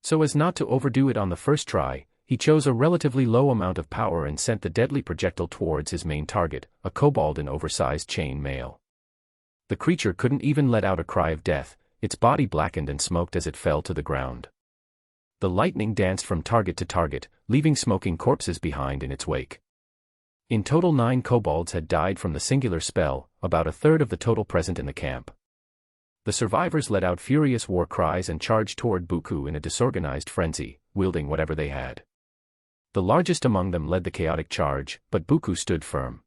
[SPEAKER 1] So as not to overdo it on the first try, he chose a relatively low amount of power and sent the deadly projectile towards his main target, a kobold in oversized chain mail. The creature couldn't even let out a cry of death, its body blackened and smoked as it fell to the ground. The lightning danced from target to target, leaving smoking corpses behind in its wake. In total 9 kobolds had died from the singular spell, about a third of the total present in the camp. The survivors let out furious war cries and charged toward Buku in a disorganized frenzy, wielding whatever they had. The largest among them led the chaotic charge, but Buku stood firm.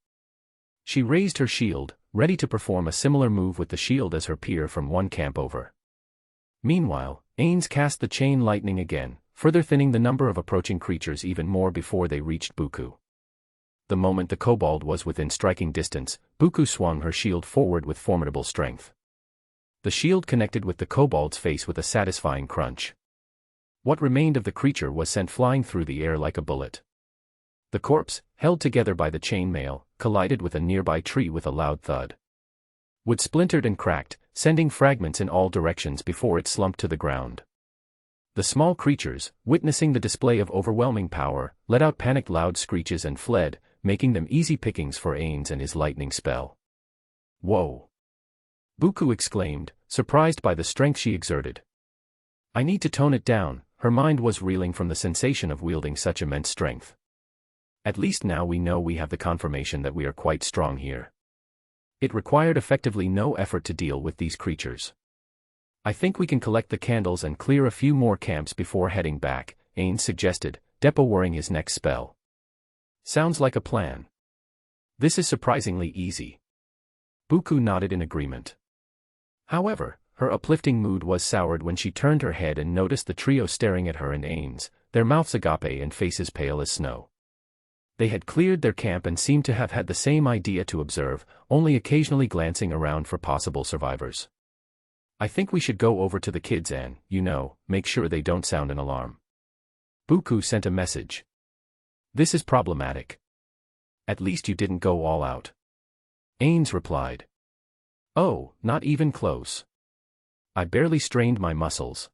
[SPEAKER 1] She raised her shield, ready to perform a similar move with the shield as her peer from one camp over. Meanwhile, Ainz cast the chain lightning again, further thinning the number of approaching creatures even more before they reached Buku. The moment the kobold was within striking distance, Buku swung her shield forward with formidable strength. The shield connected with the kobold's face with a satisfying crunch. What remained of the creature was sent flying through the air like a bullet. The corpse, held together by the chainmail, collided with a nearby tree with a loud thud. Wood splintered and cracked, sending fragments in all directions before it slumped to the ground. The small creatures, witnessing the display of overwhelming power, let out panicked loud screeches and fled, making them easy pickings for Ainz and his lightning spell. "Whoa!" Buku exclaimed, surprised by the strength she exerted. "I need to tone it down," her mind was reeling from the sensation of wielding such immense strength. At least now we know we have the confirmation that we are quite strong here. It required effectively no effort to deal with these creatures. I think we can collect the candles and clear a few more camps before heading back, Ainz suggested, depowaring his next spell. Sounds like a plan. This is surprisingly easy. Buku nodded in agreement. However, her uplifting mood was soured when she turned her head and noticed the trio staring at her and Ainz, their mouths agape and faces pale as snow. They had cleared their camp and seemed to have had the same idea to observe, only occasionally glancing around for possible survivors. I think we should go over to the kids and, make sure they don't sound an alarm. Buku sent a message. This is problematic. At least you didn't go all out. Ainz replied. Oh, not even close. I barely strained my muscles.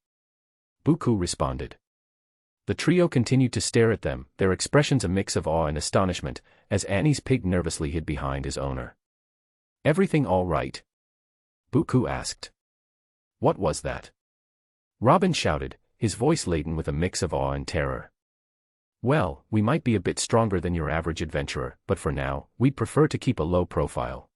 [SPEAKER 1] Buku responded. The trio continued to stare at them, their expressions a mix of awe and astonishment, as Annie's pig nervously hid behind his owner. Everything all right? Buku asked. What was that? Robin shouted, his voice laden with a mix of awe and terror. Well, we might be a bit stronger than your average adventurer, but for now, we'd prefer to keep a low profile.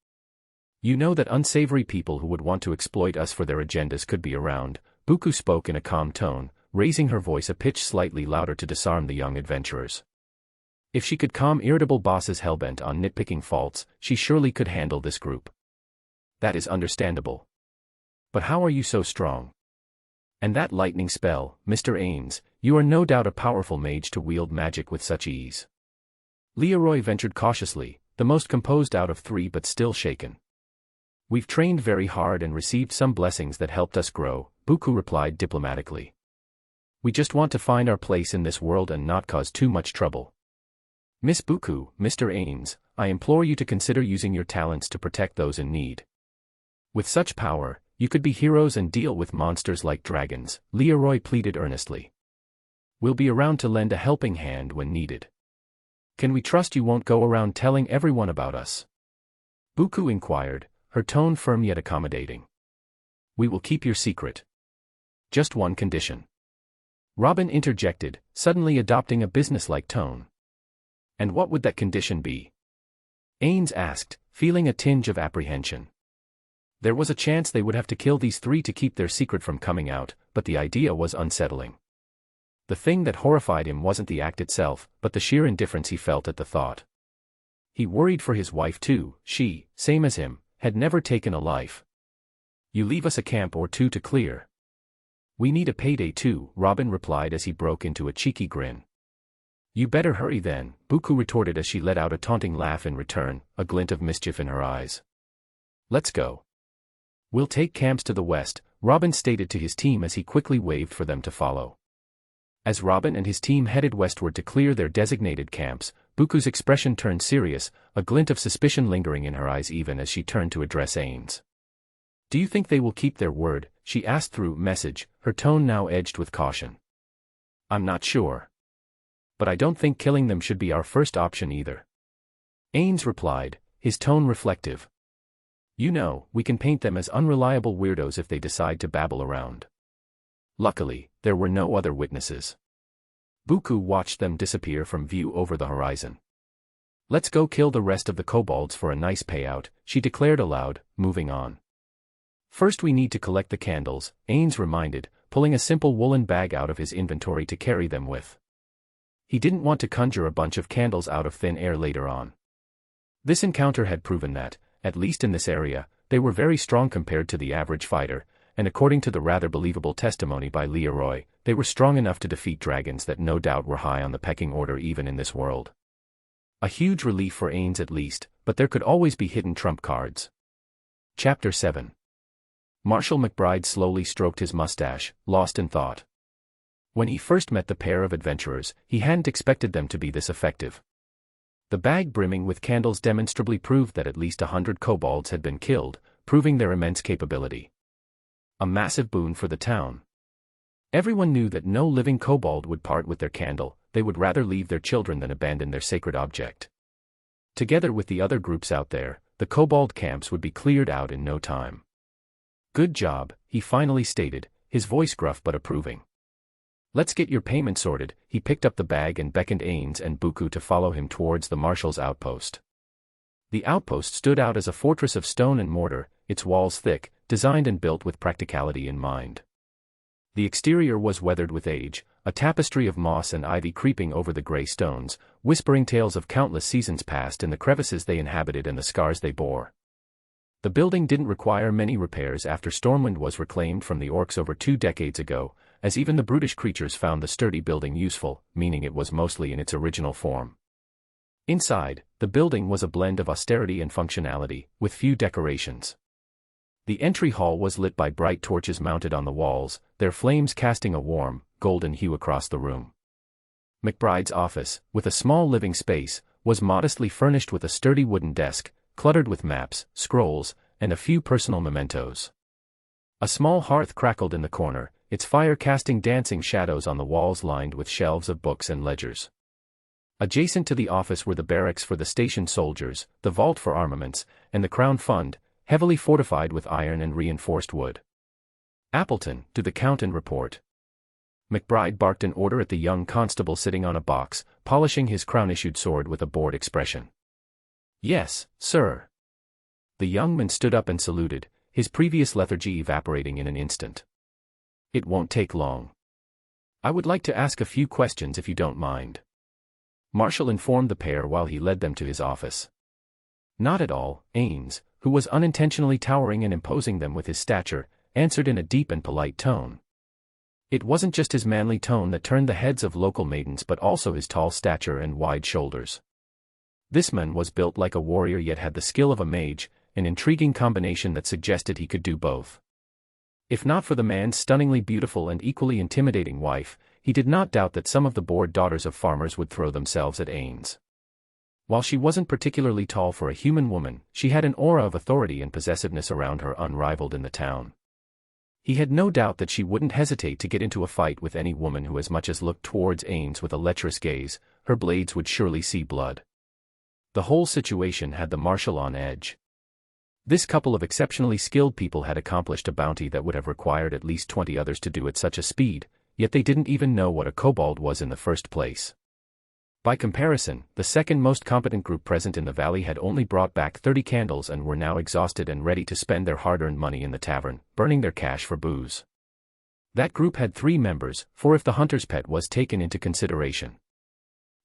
[SPEAKER 1] You know that unsavory people who would want to exploit us for their agendas could be around. Buku spoke in a calm tone, raising her voice a pitch slightly louder to disarm the young adventurers. If she could calm irritable bosses hellbent on nitpicking faults, she surely could handle this group. That is understandable. But how are you so strong? And that lightning spell, Mr. Ainz, you are no doubt a powerful mage to wield magic with such ease. Leroy ventured cautiously, the most composed out of three but still shaken. We've trained very hard and received some blessings that helped us grow, Buku replied diplomatically. We just want to find our place in this world and not cause too much trouble. Miss Buku, Mr. Ainz, I implore you to consider using your talents to protect those in need. With such power, you could be heroes and deal with monsters like dragons, Leroy pleaded earnestly. We'll be around to lend a helping hand when needed. Can we trust you won't go around telling everyone about us? Buku inquired, her tone firm yet accommodating. We will keep your secret. Just one condition. Robin interjected, suddenly adopting a businesslike tone. And what would that condition be? Ainz asked, feeling a tinge of apprehension. There was a chance they would have to kill these three to keep their secret from coming out, but the idea was unsettling. The thing that horrified him wasn't the act itself, but the sheer indifference he felt at the thought. He worried for his wife too. She, same as him, had never taken a life. You leave us a camp or two to clear. We need a payday too, Robin replied as he broke into a cheeky grin. You better hurry then, Buku retorted as she let out a taunting laugh in return, a glint of mischief in her eyes. Let's go. We'll take camps to the west, Robin stated to his team as he quickly waved for them to follow. As Robin and his team headed westward to clear their designated camps, Buku's expression turned serious, a glint of suspicion lingering in her eyes even as she turned to address Ainz. Do you think they will keep their word? She asked through message, her tone now edged with caution. I'm not sure. But I don't think killing them should be our first option either. Ainz replied, his tone reflective. You know, we can paint them as unreliable weirdos if they decide to babble around. Luckily, there were no other witnesses. Buku watched them disappear from view over the horizon. Let's go kill the rest of the kobolds for a nice payout, she declared aloud, moving on. First we need to collect the candles, Ainz reminded, pulling a simple woolen bag out of his inventory to carry them with. He didn't want to conjure a bunch of candles out of thin air later on. This encounter had proven that, at least in this area, they were very strong compared to the average fighter, and according to the rather believable testimony by Leroy, they were strong enough to defeat dragons that no doubt were high on the pecking order even in this world. A huge relief for Ainz at least, but there could always be hidden trump cards. Chapter 7. Marshall McBride slowly stroked his mustache, lost in thought. When he first met the pair of adventurers, he hadn't expected them to be this effective. The bag brimming with candles demonstrably proved that at least 100 kobolds had been killed, proving their immense capability. A massive boon for the town. Everyone knew that no living kobold would part with their candle, they would rather leave their children than abandon their sacred object. Together with the other groups out there, the kobold camps would be cleared out in no time. Good job, he finally stated, his voice gruff but approving. Let's get your payment sorted. He picked up the bag and beckoned Ainz and Buku to follow him towards the marshal's outpost. The outpost stood out as a fortress of stone and mortar, its walls thick, designed and built with practicality in mind. The exterior was weathered with age, a tapestry of moss and ivy creeping over the gray stones, whispering tales of countless seasons past in the crevices they inhabited and the scars they bore. The building didn't require many repairs after Stormwind was reclaimed from the orcs over 2 decades ago, as even the brutish creatures found the sturdy building useful, meaning it was mostly in its original form. Inside, the building was a blend of austerity and functionality, with few decorations. The entry hall was lit by bright torches mounted on the walls, their flames casting a warm, golden hue across the room. McBride's office, with a small living space, was modestly furnished with a sturdy wooden desk, cluttered with maps, scrolls, and a few personal mementos. A small hearth crackled in the corner, its fire casting dancing shadows on the walls lined with shelves of books and ledgers. Adjacent to the office were the barracks for the station soldiers, the vault for armaments, and the Crown Fund, heavily fortified with iron and reinforced wood. "Appleton, to the Count and report." McBride barked an order at the young constable sitting on a box, polishing his crown-issued sword with a bored expression. "Yes, sir." The young man stood up and saluted, his previous lethargy evaporating in an instant. "It won't take long. I would like to ask a few questions if you don't mind." Marshall informed the pair while he led them to his office. "Not at all," Ainz, who was unintentionally towering and imposing them with his stature, answered in a deep and polite tone. It wasn't just his manly tone that turned the heads of local maidens but also his tall stature and wide shoulders. This man was built like a warrior yet had the skill of a mage, an intriguing combination that suggested he could do both. If not for the man's stunningly beautiful and equally intimidating wife, he did not doubt that some of the bored daughters of farmers would throw themselves at Ainz. While she wasn't particularly tall for a human woman, she had an aura of authority and possessiveness around her unrivaled in the town. He had no doubt that she wouldn't hesitate to get into a fight with any woman who as much as looked towards Ainz with a lecherous gaze, her blades would surely see blood. The whole situation had the marshal on edge. This couple of exceptionally skilled people had accomplished a bounty that would have required at least 20 others to do at such a speed, yet they didn't even know what a kobold was in the first place. By comparison, the second most competent group present in the valley had only brought back 30 candles and were now exhausted and ready to spend their hard-earned money in the tavern, burning their cash for booze. That group had 3 members, 4 if the hunter's pet was taken into consideration.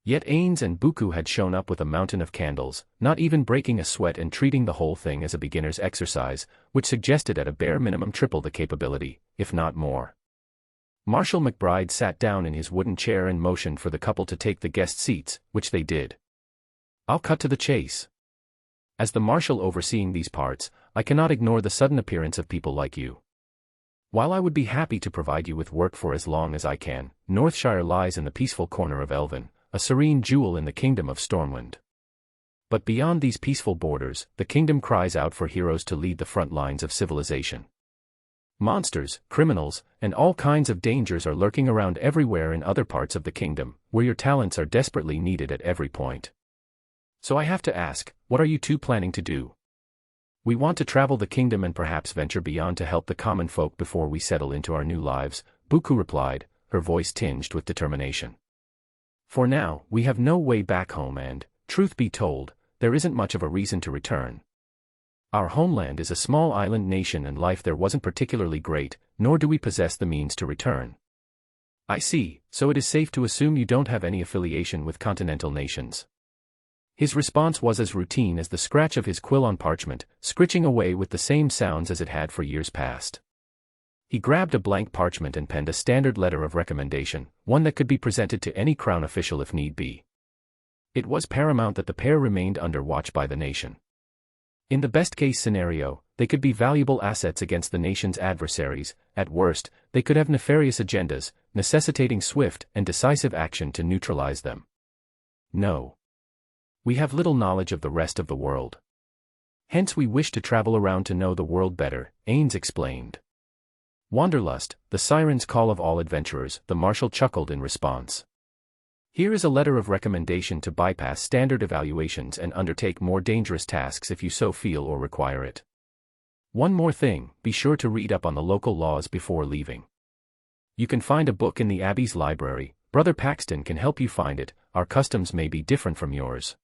[SPEAKER 1] Yet Ainz and Buku had shown up with a mountain of candles, not even breaking a sweat and treating the whole thing as a beginner's exercise, which suggested at a bare minimum triple the capability, if not more. Marshal McBride sat down in his wooden chair and motioned for the couple to take the guest seats, which they did. "I'll cut to the chase. As the marshal overseeing these parts, I cannot ignore the sudden appearance of people like you. While I would be happy to provide you with work for as long as I can, Northshire lies in the peaceful corner of Elven, a serene jewel in the kingdom of Stormwind. But beyond these peaceful borders, the kingdom cries out for heroes to lead the front lines of civilization. Monsters, criminals, and all kinds of dangers are lurking around everywhere in other parts of the kingdom, where your talents are desperately needed at every point. So I have to ask, what are you two planning to do?" "We want to travel the kingdom and perhaps venture beyond to help the common folk before we settle into our new lives," Buku replied, her voice tinged with determination. "For now, we have no way back home and, truth be told, there isn't much of a reason to return. Our homeland is a small island nation and life there wasn't particularly great, nor do we possess the means to return." "I see, so it is safe to assume you don't have any affiliation with continental nations." His response was as routine as the scratch of his quill on parchment, scritching away with the same sounds as it had for years past. He grabbed a blank parchment and penned a standard letter of recommendation, one that could be presented to any crown official if need be. It was paramount that the pair remained under watch by the nation. In the best-case scenario, they could be valuable assets against the nation's adversaries. At worst, they could have nefarious agendas, necessitating swift and decisive action to neutralize them. "No. We have little knowledge of the rest of the world. Hence we wish to travel around to know the world better," Ainz explained. "Wanderlust, the siren's call of all adventurers," the marshal chuckled in response. "Here is a letter of recommendation to bypass standard evaluations and undertake more dangerous tasks if you so feel or require it. One more thing, be sure to read up on the local laws before leaving. You can find a book in the Abbey's library. Brother Paxton can help you find it. Our customs may be different from yours.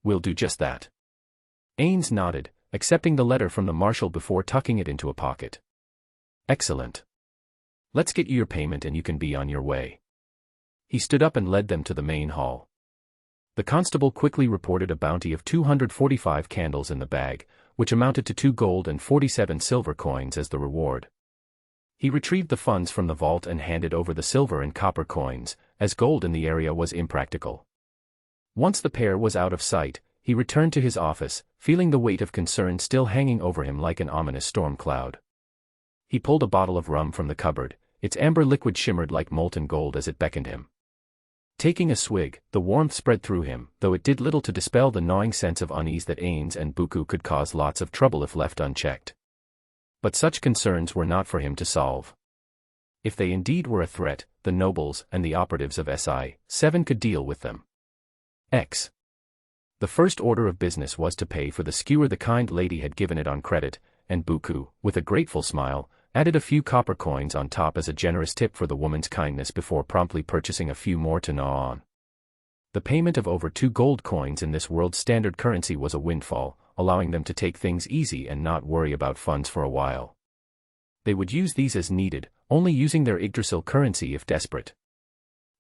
[SPEAKER 1] We'll do just that. Ainz nodded, accepting the letter from the marshal before tucking it into a pocket. Excellent. Let's get you your payment and you can be on your way. He stood up and led them to the main hall. The constable quickly reported a bounty of 245 candles in the bag, which amounted to 2 gold and 47 silver coins as the reward. He retrieved the funds from the vault and handed over the silver and copper coins, as gold in the area was impractical. Once the pair was out of sight, he returned to his office, feeling the weight of concern still hanging over him like an ominous storm cloud. He pulled a bottle of rum from the cupboard. Its amber liquid shimmered like molten gold as it beckoned him. Taking a swig, the warmth spread through him, though it did little to dispel the gnawing sense of unease that Ainz and Buku could cause lots of trouble if left unchecked. But such concerns were not for him to solve. If they indeed were a threat, the nobles and the operatives of SI-7 could deal with them. X. The first order of business was to pay for the skewer the kind lady had given it on credit, and Buku, with a grateful smile, added a few copper coins on top as a generous tip for the woman's kindness before promptly purchasing a few more to gnaw on. The payment of over 2 gold coins in this world's standard currency was a windfall, allowing them to take things easy and not worry about funds for a while. They would use these as needed, only using their Yggdrasil currency if desperate.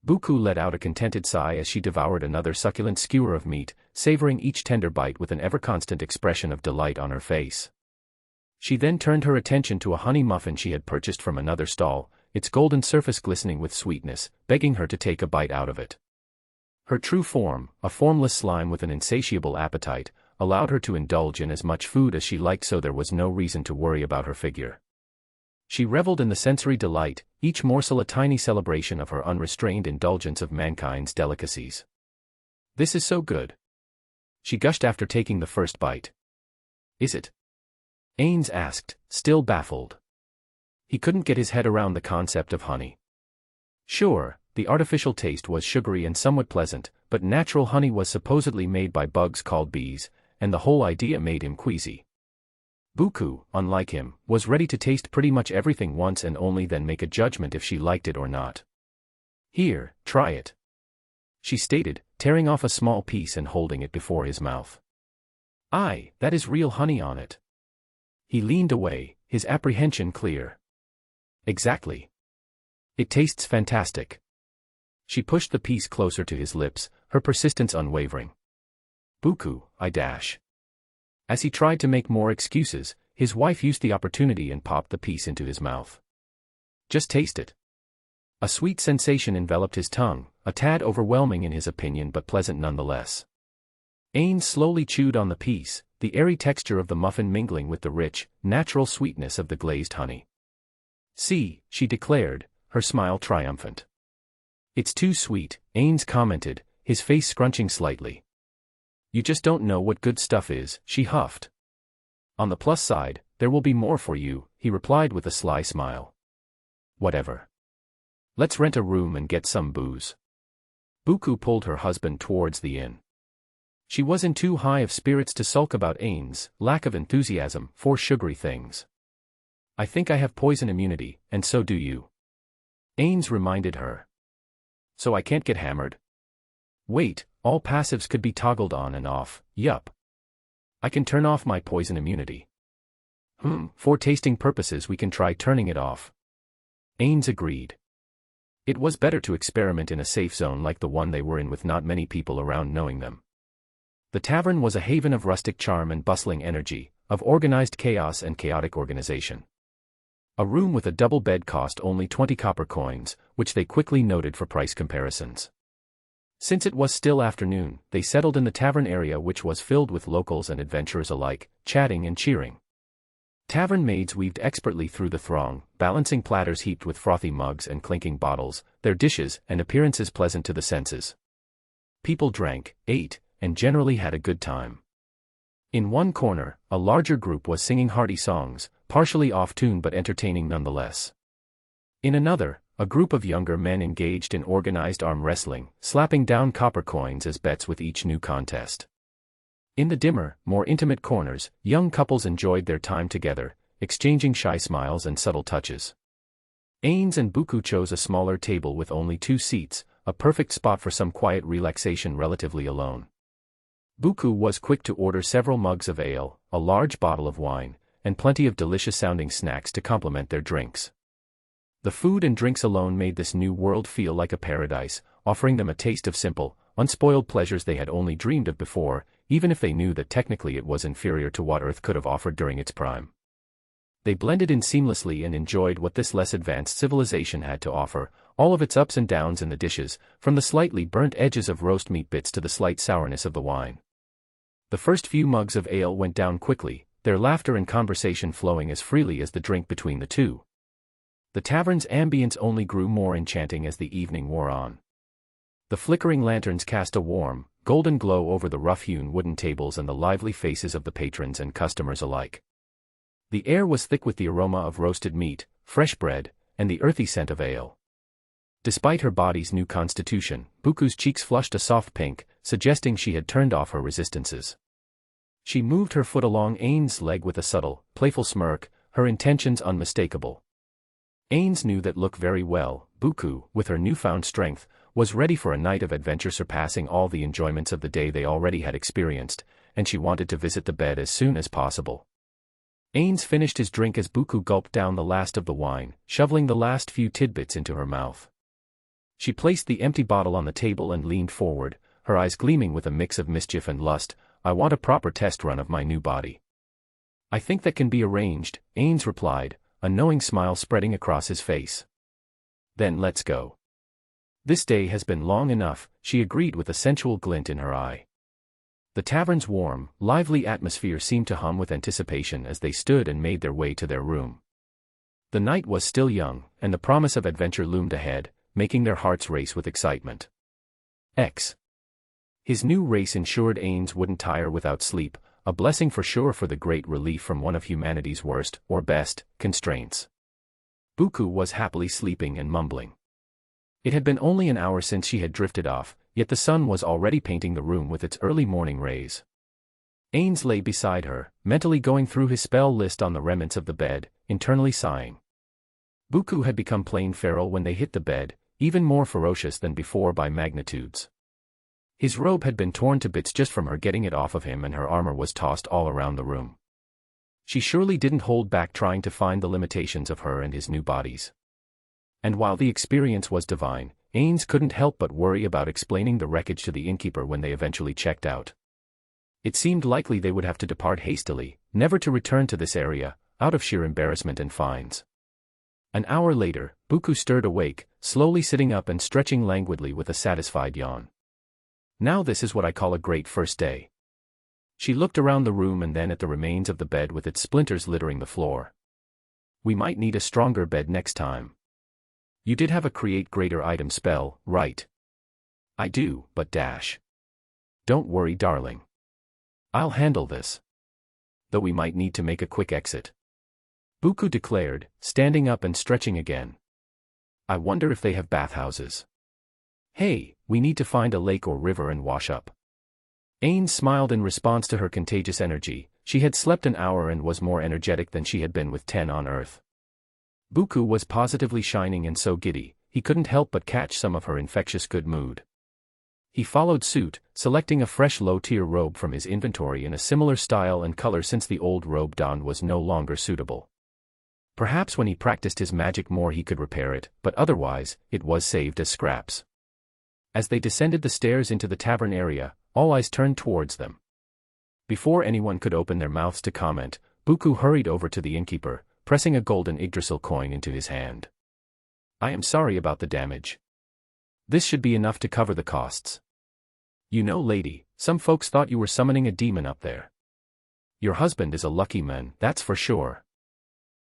[SPEAKER 1] Buku let out a contented sigh as she devoured another succulent skewer of meat, savoring each tender bite with an ever-constant expression of delight on her face. She then turned her attention to a honey muffin she had purchased from another stall, its golden surface glistening with sweetness, begging her to take a bite out of it. Her true form, a formless slime with an insatiable appetite, allowed her to indulge in as much food as she liked, so there was no reason to worry about her figure. She reveled in the sensory delight, each morsel a tiny celebration of her unrestrained indulgence of mankind's delicacies. "This is so good," she gushed after taking the first bite. "Is it?" Ainz asked, still baffled. He couldn't get his head around the concept of honey. Sure, the artificial taste was sugary and somewhat pleasant, but natural honey was supposedly made by bugs called bees, and the whole idea made him queasy. Buku, unlike him, was ready to taste pretty much everything once and only then make a judgment if she liked it or not. "Here, try it," she stated, tearing off a small piece and holding it before his mouth. "Aye, that is real honey on it." He leaned away, his apprehension clear. "Exactly. It tastes fantastic." She pushed the piece closer to his lips, her persistence unwavering. "Buku, I dash." As he tried to make more excuses, his wife used the opportunity and popped the piece into his mouth. "Just taste it." A sweet sensation enveloped his tongue, a tad overwhelming in his opinion but pleasant nonetheless. Ainz slowly chewed on the piece, the airy texture of the muffin mingling with the rich, natural sweetness of the glazed honey. "See," she declared, her smile triumphant. "It's too sweet," Ainz commented, his face scrunching slightly. "You just don't know what good stuff is," she huffed. "On the plus side, there will be more for you," he replied with a sly smile. "Whatever. Let's rent a room and get some booze." Buku pulled her husband towards the inn. She was in too high of spirits to sulk about Ainz's lack of enthusiasm for sugary things. "I think I have poison immunity, and so do you," Ainz reminded her. "So I can't get hammered?" "Wait, all passives could be toggled on and off, yup. I can turn off my poison immunity." For tasting purposes we can try turning it off." Ainz agreed. It was better to experiment in a safe zone like the one they were in with not many people around knowing them. The tavern was a haven of rustic charm and bustling energy, of organized chaos and chaotic organization. A room with a double bed cost only 20 copper coins, which they quickly noted for price comparisons. Since it was still afternoon, they settled in the tavern area, which was filled with locals and adventurers alike, chatting and cheering. Tavern maids weaved expertly through the throng, balancing platters heaped with frothy mugs and clinking bottles, their dishes and appearances pleasant to the senses. People drank, ate, and generally had a good time. In one corner, a larger group was singing hearty songs, partially off-tune but entertaining nonetheless. In another, a group of younger men engaged in organized arm wrestling, slapping down copper coins as bets with each new contest. In the dimmer, more intimate corners, young couples enjoyed their time together, exchanging shy smiles and subtle touches. Ainz and Buku chose a smaller table with only 2 seats, a perfect spot for some quiet relaxation relatively alone. Buku was quick to order several mugs of ale, a large bottle of wine, and plenty of delicious-sounding snacks to complement their drinks. The food and drinks alone made this new world feel like a paradise, offering them a taste of simple, unspoiled pleasures they had only dreamed of before, even if they knew that technically it was inferior to what Earth could have offered during its prime. They blended in seamlessly and enjoyed what this less advanced civilization had to offer, all of its ups and downs in the dishes, from the slightly burnt edges of roast meat bits to the slight sourness of the wine. The first few mugs of ale went down quickly, their laughter and conversation flowing as freely as the drink between the two. The tavern's ambience only grew more enchanting as the evening wore on. The flickering lanterns cast a warm, golden glow over the rough-hewn wooden tables and the lively faces of the patrons and customers alike. The air was thick with the aroma of roasted meat, fresh bread, and the earthy scent of ale. Despite her body's new constitution, Buku's cheeks flushed a soft pink, suggesting she had turned off her resistances. She moved her foot along Ainz's leg with a subtle, playful smirk, her intentions unmistakable. Ainz knew that look very well. Buku, with her newfound strength, was ready for a night of adventure surpassing all the enjoyments of the day they already had experienced, and she wanted to visit the bed as soon as possible. Ainz finished his drink as Buku gulped down the last of the wine, shoveling the last few tidbits into her mouth. She placed the empty bottle on the table and leaned forward, her eyes gleaming with a mix of mischief and lust. "I want a proper test run of my new body." "I think that can be arranged," Ainz replied, a knowing smile spreading across his face. "Then let's go." "This day has been long enough," she agreed with a sensual glint in her eye. The tavern's warm, lively atmosphere seemed to hum with anticipation as they stood and made their way to their room. The night was still young, and the promise of adventure loomed ahead, making their hearts race with excitement. His new race ensured Ainz wouldn't tire without sleep, a blessing for sure for the great relief from one of humanity's worst, or best, constraints. Buku was happily sleeping and mumbling. It had been only an hour since she had drifted off, yet the sun was already painting the room with its early morning rays. Ainz lay beside her, mentally going through his spell list on the remnants of the bed, internally sighing. Buku had become plain feral when they hit the bed, even more ferocious than before by magnitudes. His robe had been torn to bits just from her getting it off of him, and her armor was tossed all around the room. She surely didn't hold back trying to find the limitations of her and his new bodies. And while the experience was divine, Ainz couldn't help but worry about explaining the wreckage to the innkeeper when they eventually checked out. It seemed likely they would have to depart hastily, never to return to this area, out of sheer embarrassment and fines. An hour later, Buku stirred awake, slowly sitting up and stretching languidly with a satisfied yawn. "Now this is what I call a great first day." She looked around the room and then at the remains of the bed with its splinters littering the floor. "We might need a stronger bed next time." "You did have a create greater item spell, right?" "I do, but dash." "Don't worry, darling. I'll handle this. Though we might need to make a quick exit," Buku declared, standing up and stretching again. "I wonder if they have bathhouses." "Hey, we need to find a lake or river and wash up." Ainz smiled in response to her contagious energy. She had slept an hour and was more energetic than she had been with 10 on Earth. Buku was positively shining and so giddy, he couldn't help but catch some of her infectious good mood. He followed suit, selecting a fresh low-tier robe from his inventory in a similar style and color since the old robe donned was no longer suitable. Perhaps when he practiced his magic more he could repair it, but otherwise, it was saved as scraps. As they descended the stairs into the tavern area, all eyes turned towards them. Before anyone could open their mouths to comment, Buku hurried over to the innkeeper, pressing a golden Yggdrasil coin into his hand. "I am sorry about the damage. This should be enough to cover the costs. You know, lady, some folks thought you were summoning a demon up there. Your husband is a lucky man, that's for sure."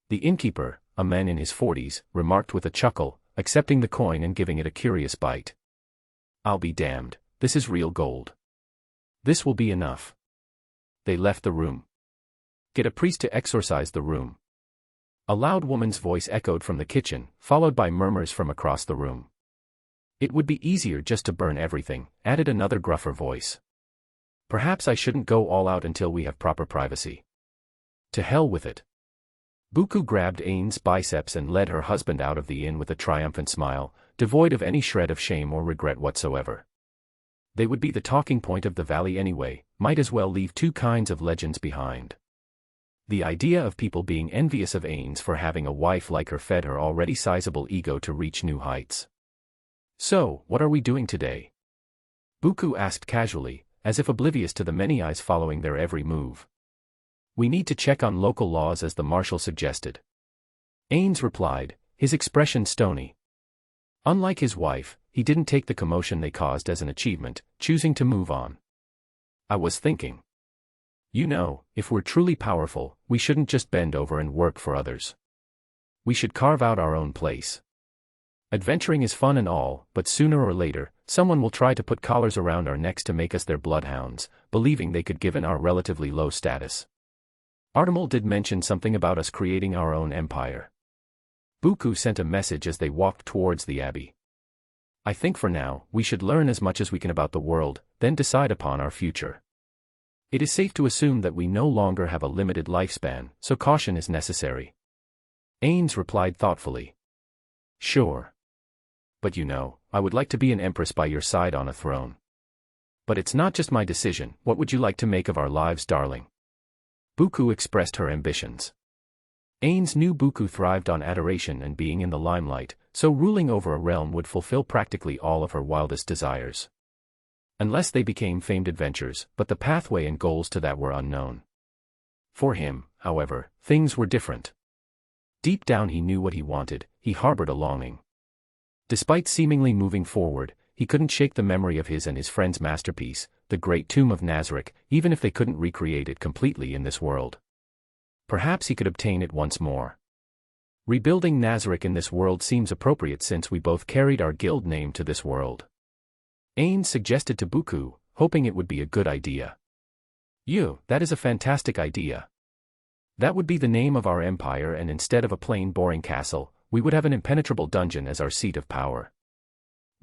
[SPEAKER 1] The innkeeper, a man in his 40s, remarked with a chuckle, accepting the coin and giving it a curious bite. "I'll be damned, this is real gold. This will be enough." They left the room. "Get a priest to exorcise the room." A loud woman's voice echoed from the kitchen, followed by murmurs from across the room. "It would be easier just to burn everything," added another gruffer voice. "Perhaps I shouldn't go all out until we have proper privacy." "To hell with it. Buku grabbed Ain's biceps and led her husband out of the inn with a triumphant smile, devoid of any shred of shame or regret whatsoever. They would be the talking point of the valley anyway, might as well leave two kinds of legends behind. The idea of people being envious of Ainz for having a wife like her fed her already sizable ego to reach new heights. "So, what are we doing today?" Buku asked casually, as if oblivious to the many eyes following their every move. "We need to check on local laws as the marshal suggested." Ainz replied, his expression stony. Unlike his wife, he didn't take the commotion they caused as an achievement, choosing to move on. "I was thinking. You know, if we're truly powerful, we shouldn't just bend over and work for others. We should carve out our own place. Adventuring is fun and all, but sooner or later, someone will try to put collars around our necks to make us their bloodhounds, believing they could given our relatively low status. Artemal did mention something about us creating our own empire." Buku sent a message as they walked towards the abbey. "I think for now, we should learn as much as we can about the world, then decide upon our future. It is safe to assume that we no longer have a limited lifespan, so caution is necessary." Ainz replied thoughtfully. "Sure. But you know, I would like to be an empress by your side on a throne. But it's not just my decision. What would you like to make of our lives, darling?" Buku expressed her ambitions. Ainz knew Buku thrived on adoration and being in the limelight, so ruling over a realm would fulfill practically all of her wildest desires. Unless they became famed adventures, but the pathway and goals to that were unknown. For him, however, things were different. Deep down he knew what he wanted, he harbored a longing. Despite seemingly moving forward, he couldn't shake the memory of his and his friend's masterpiece, the Great Tomb of Nazarick, even if they couldn't recreate it completely in this world. Perhaps he could obtain it once more. Rebuilding Nazarick in this world seems appropriate since we both carried our guild name to this world. Ainz suggested to Buku, hoping it would be a good idea. That is a fantastic idea. That would be the name of our empire, and instead of a plain boring castle, we would have an impenetrable dungeon as our seat of power."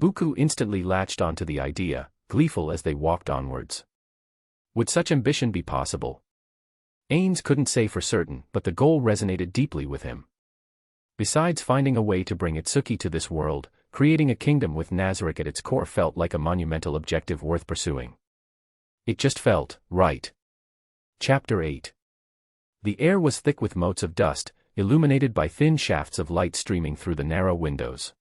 [SPEAKER 1] Buku instantly latched onto the idea, gleeful as they walked onwards. Would such ambition be possible? Ainz couldn't say for certain, but the goal resonated deeply with him. Besides finding a way to bring Itsuki to this world, creating a kingdom with Nazarick at its core felt like a monumental objective worth pursuing. It just felt right. Chapter 8. The air was thick with motes of dust, illuminated by thin shafts of light streaming through the narrow windows.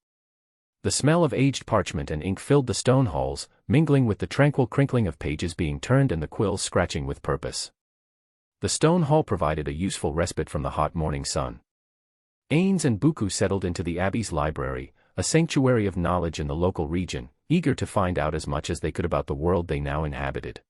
[SPEAKER 1] The smell of aged parchment and ink filled the stone halls, mingling with the tranquil crinkling of pages being turned and the quills scratching with purpose. The stone hall provided a useful respite from the hot morning sun. Ainz and Buku settled into the abbey's library, a sanctuary of knowledge in the local region, eager to find out as much as they could about the world they now inhabited.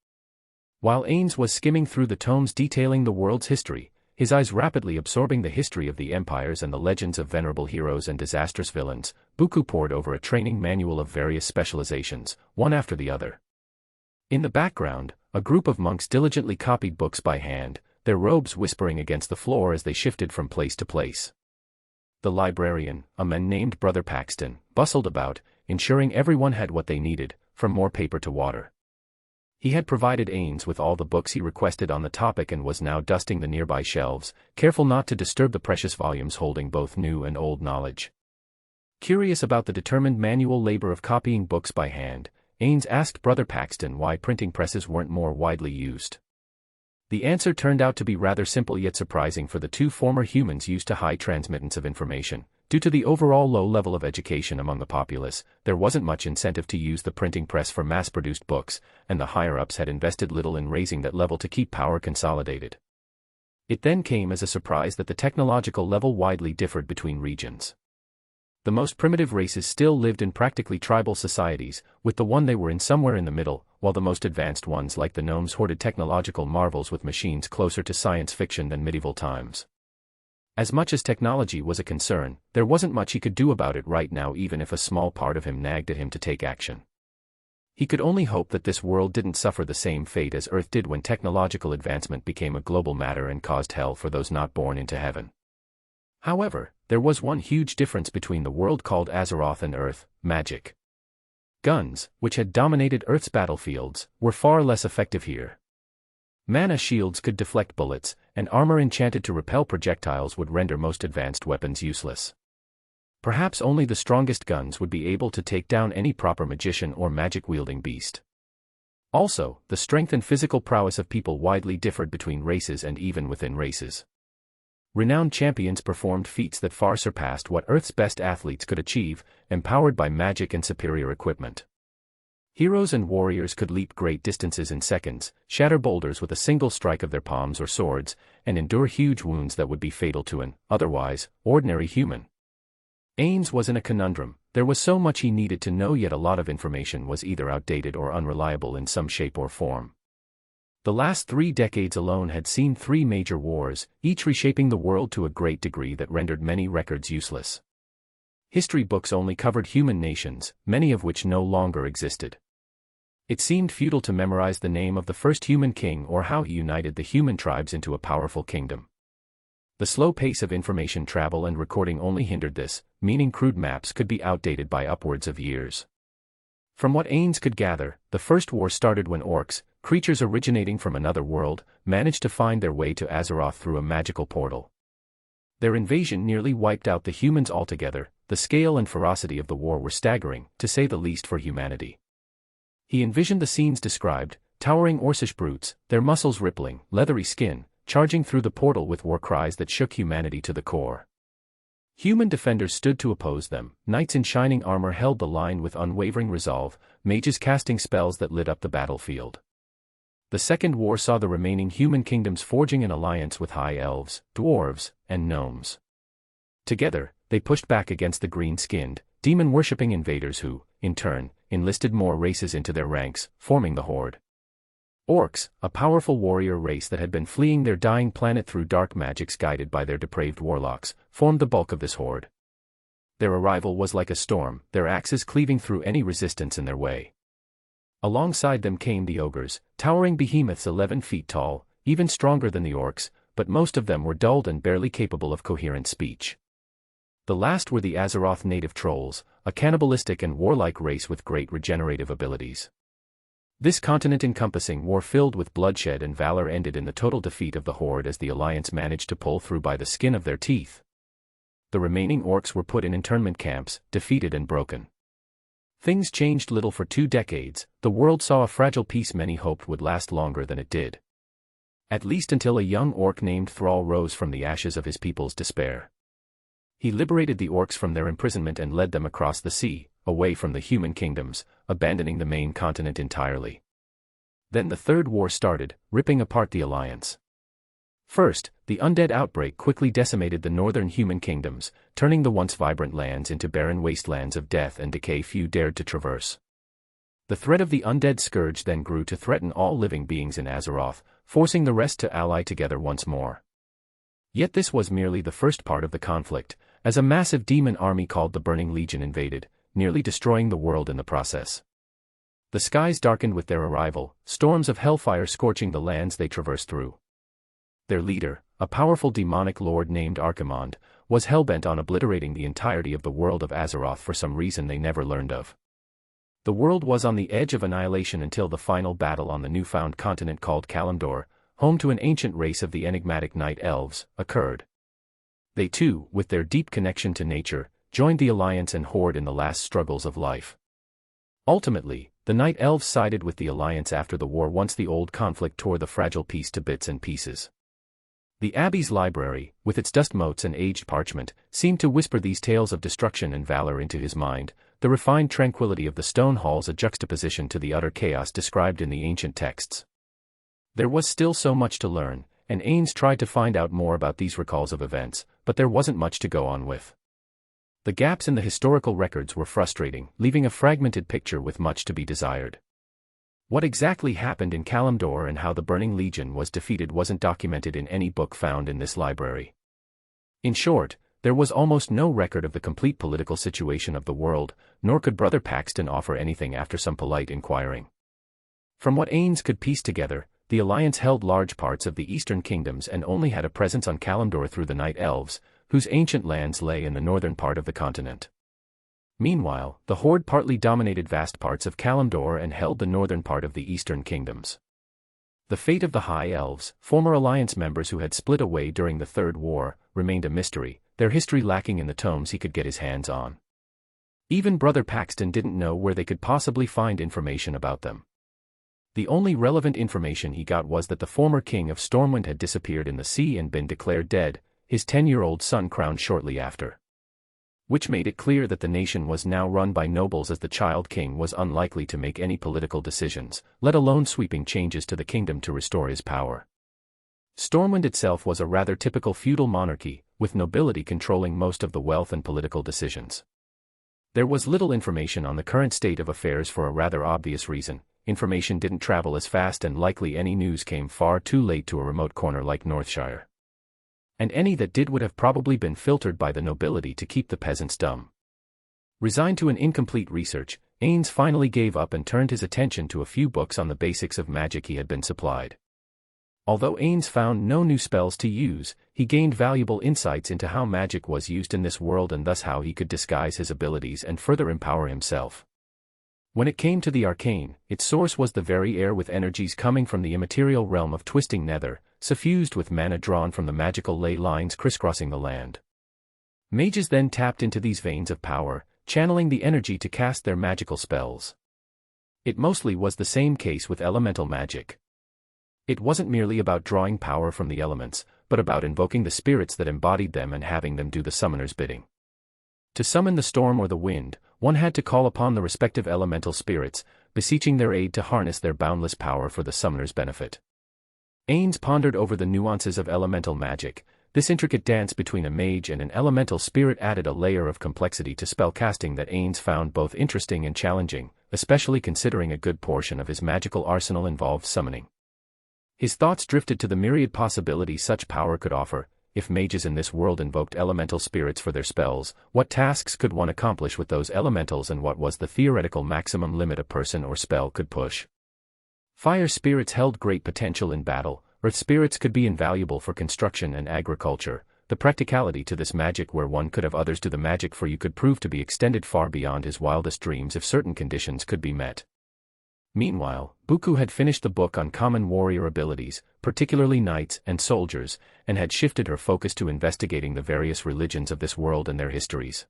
[SPEAKER 1] While Ainz was skimming through the tomes detailing the world's history, his eyes rapidly absorbing the history of the empires and the legends of venerable heroes and disastrous villains, Buku pored over a training manual of various specializations, one after the other. In the background, a group of monks diligently copied books by hand, their robes whispering against the floor as they shifted from place to place. The librarian, a man named Brother Paxton, bustled about, ensuring everyone had what they needed, from more paper to water. He had provided Ainz with all the books he requested on the topic and was now dusting the nearby shelves, careful not to disturb the precious volumes holding both new and old knowledge. Curious about the determined manual labor of copying books by hand, Ainz asked Brother Paxton why printing presses weren't more widely used. The answer turned out to be rather simple yet surprising for the two former humans used to high transmittance of information. Due to the overall low level of education among the populace, there wasn't much incentive to use the printing press for mass-produced books, and the higher-ups had invested little in raising that level to keep power consolidated. It then came as a surprise that the technological level widely differed between regions. The most primitive races still lived in practically tribal societies, with the one they were in somewhere in the middle, while the most advanced ones like the gnomes hoarded technological marvels with machines closer to science fiction than medieval times. As much as technology was a concern, there wasn't much he could do about it right now, even if a small part of him nagged at him to take action. He could only hope that this world didn't suffer the same fate as Earth did when technological advancement became a global matter and caused hell for those not born into heaven. However, there was one huge difference between the world called Azeroth and Earth: magic. Guns, which had dominated Earth's battlefields, were far less effective here. Mana shields could deflect bullets, and armor enchanted to repel projectiles would render most advanced weapons useless. Perhaps only the strongest guns would be able to take down any proper magician or magic-wielding beast. Also, the strength and physical prowess of people widely differed between races and even within races. Renowned champions performed feats that far surpassed what Earth's best athletes could achieve, empowered by magic and superior equipment. Heroes and warriors could leap great distances in seconds, shatter boulders with a single strike of their palms or swords, and endure huge wounds that would be fatal to an, otherwise, ordinary human. Ainz was in a conundrum. There was so much he needed to know, yet a lot of information was either outdated or unreliable in some shape or form. The last 3 decades alone had seen 3 major wars, each reshaping the world to a great degree that rendered many records useless. History books only covered human nations, many of which no longer existed. It seemed futile to memorize the name of the first human king or how he united the human tribes into a powerful kingdom. The slow pace of information travel and recording only hindered this, meaning crude maps could be outdated by upwards of years. From what Ainz could gather, the first war started when orcs, creatures originating from another world, managed to find their way to Azeroth through a magical portal. Their invasion nearly wiped out the humans altogether. The scale and ferocity of the war were staggering, to say the least, for humanity. He envisioned the scenes described: towering orcish brutes, their muscles rippling, leathery skin, charging through the portal with war cries that shook humanity to the core. Human defenders stood to oppose them, knights in shining armor held the line with unwavering resolve, mages casting spells that lit up the battlefield. The Second War saw the remaining human kingdoms forging an alliance with high elves, dwarves, and gnomes. Together, they pushed back against the green-skinned, demon-worshipping invaders who, in turn, enlisted more races into their ranks, forming the Horde. Orcs, a powerful warrior race that had been fleeing their dying planet through dark magics guided by their depraved warlocks, formed the bulk of this horde. Their arrival was like a storm, their axes cleaving through any resistance in their way. Alongside them came the ogres, towering behemoths 11 feet tall, even stronger than the orcs, but most of them were dulled and barely capable of coherent speech. The last were the Azeroth native trolls, a cannibalistic and warlike race with great regenerative abilities. This continent-encompassing war filled with bloodshed and valor ended in the total defeat of the Horde as the Alliance managed to pull through by the skin of their teeth. The remaining orcs were put in internment camps, defeated and broken. Things changed little for 2 decades. The world saw a fragile peace many hoped would last longer than it did. At least until a young orc named Thrall rose from the ashes of his people's despair. He liberated the orcs from their imprisonment and led them across the sea, away from the human kingdoms, abandoning the main continent entirely. Then the Third War started, ripping apart the Alliance. First, the undead outbreak quickly decimated the northern human kingdoms, turning the once vibrant lands into barren wastelands of death and decay few dared to traverse. The threat of the undead scourge then grew to threaten all living beings in Azeroth, forcing the rest to ally together once more. Yet this was merely the first part of the conflict, as a massive demon army called the Burning Legion invaded, nearly destroying the world in the process. The skies darkened with their arrival, storms of hellfire scorching the lands they traversed through. Their leader, a powerful demonic lord named Archimonde, was hellbent on obliterating the entirety of the world of Azeroth for some reason they never learned of. The world was on the edge of annihilation until the final battle on the newfound continent called Kalimdor, home to an ancient race of the enigmatic Night Elves, occurred. They too, with their deep connection to nature, joined the Alliance and Horde in the last struggles of life. Ultimately, the Night Elves sided with the Alliance after the war once the old conflict tore the fragile peace to bits and pieces. The Abbey's library, with its dust motes and aged parchment, seemed to whisper these tales of destruction and valor into his mind, the refined tranquility of the stone halls a juxtaposition to the utter chaos described in the ancient texts. There was still so much to learn, and Ainz tried to find out more about these recalls of events, but there wasn't much to go on with. The gaps in the historical records were frustrating, leaving a fragmented picture with much to be desired. What exactly happened in Kalimdor and how the Burning Legion was defeated wasn't documented in any book found in this library. In short, there was almost no record of the complete political situation of the world, nor could Brother Paxton offer anything after some polite inquiring. From what Ainz could piece together, the Alliance held large parts of the eastern kingdoms and only had a presence on Kalimdor through the Night Elves, whose ancient lands lay in the northern part of the continent. Meanwhile, the Horde partly dominated vast parts of Kalimdor and held the northern part of the eastern kingdoms. The fate of the High Elves, former Alliance members who had split away during the Third War, remained a mystery, their history lacking in the tomes he could get his hands on. Even Brother Paxton didn't know where they could possibly find information about them. The only relevant information he got was that the former king of Stormwind had disappeared in the sea and been declared dead, his 10-year-old son crowned shortly after. Which made it clear that the nation was now run by nobles, as the child king was unlikely to make any political decisions, let alone sweeping changes to the kingdom to restore his power. Stormwind itself was a rather typical feudal monarchy, with nobility controlling most of the wealth and political decisions. There was little information on the current state of affairs for a rather obvious reason. Information didn't travel as fast, and likely any news came far too late to a remote corner like Northshire. And any that did would have probably been filtered by the nobility to keep the peasants dumb. Resigned to an incomplete research, Ainz finally gave up and turned his attention to a few books on the basics of magic he had been supplied. Although Ainz found no new spells to use, he gained valuable insights into how magic was used in this world and thus how he could disguise his abilities and further empower himself. When it came to the arcane, its source was the very air, with energies coming from the immaterial realm of twisting nether, suffused with mana drawn from the magical ley lines crisscrossing the land. Mages then tapped into these veins of power, channeling the energy to cast their magical spells. It mostly was the same case with elemental magic. It wasn't merely about drawing power from the elements, but about invoking the spirits that embodied them and having them do the summoner's bidding. To summon the storm or the wind, one had to call upon the respective elemental spirits, beseeching their aid to harness their boundless power for the summoner's benefit. Ainz pondered over the nuances of elemental magic. This intricate dance between a mage and an elemental spirit added a layer of complexity to spellcasting that Ainz found both interesting and challenging, especially considering a good portion of his magical arsenal involved summoning. His thoughts drifted to the myriad possibilities such power could offer. If mages in this world invoked elemental spirits for their spells, what tasks could one accomplish with those elementals, and what was the theoretical maximum limit a person or spell could push? Fire spirits held great potential in battle, earth spirits could be invaluable for construction and agriculture. The practicality to this magic, where one could have others do the magic for you, could prove to be extended far beyond his wildest dreams if certain conditions could be met. Meanwhile, Buku had finished the book on common warrior abilities, particularly knights and soldiers, and had shifted her focus to investigating the various religions of this world and their histories.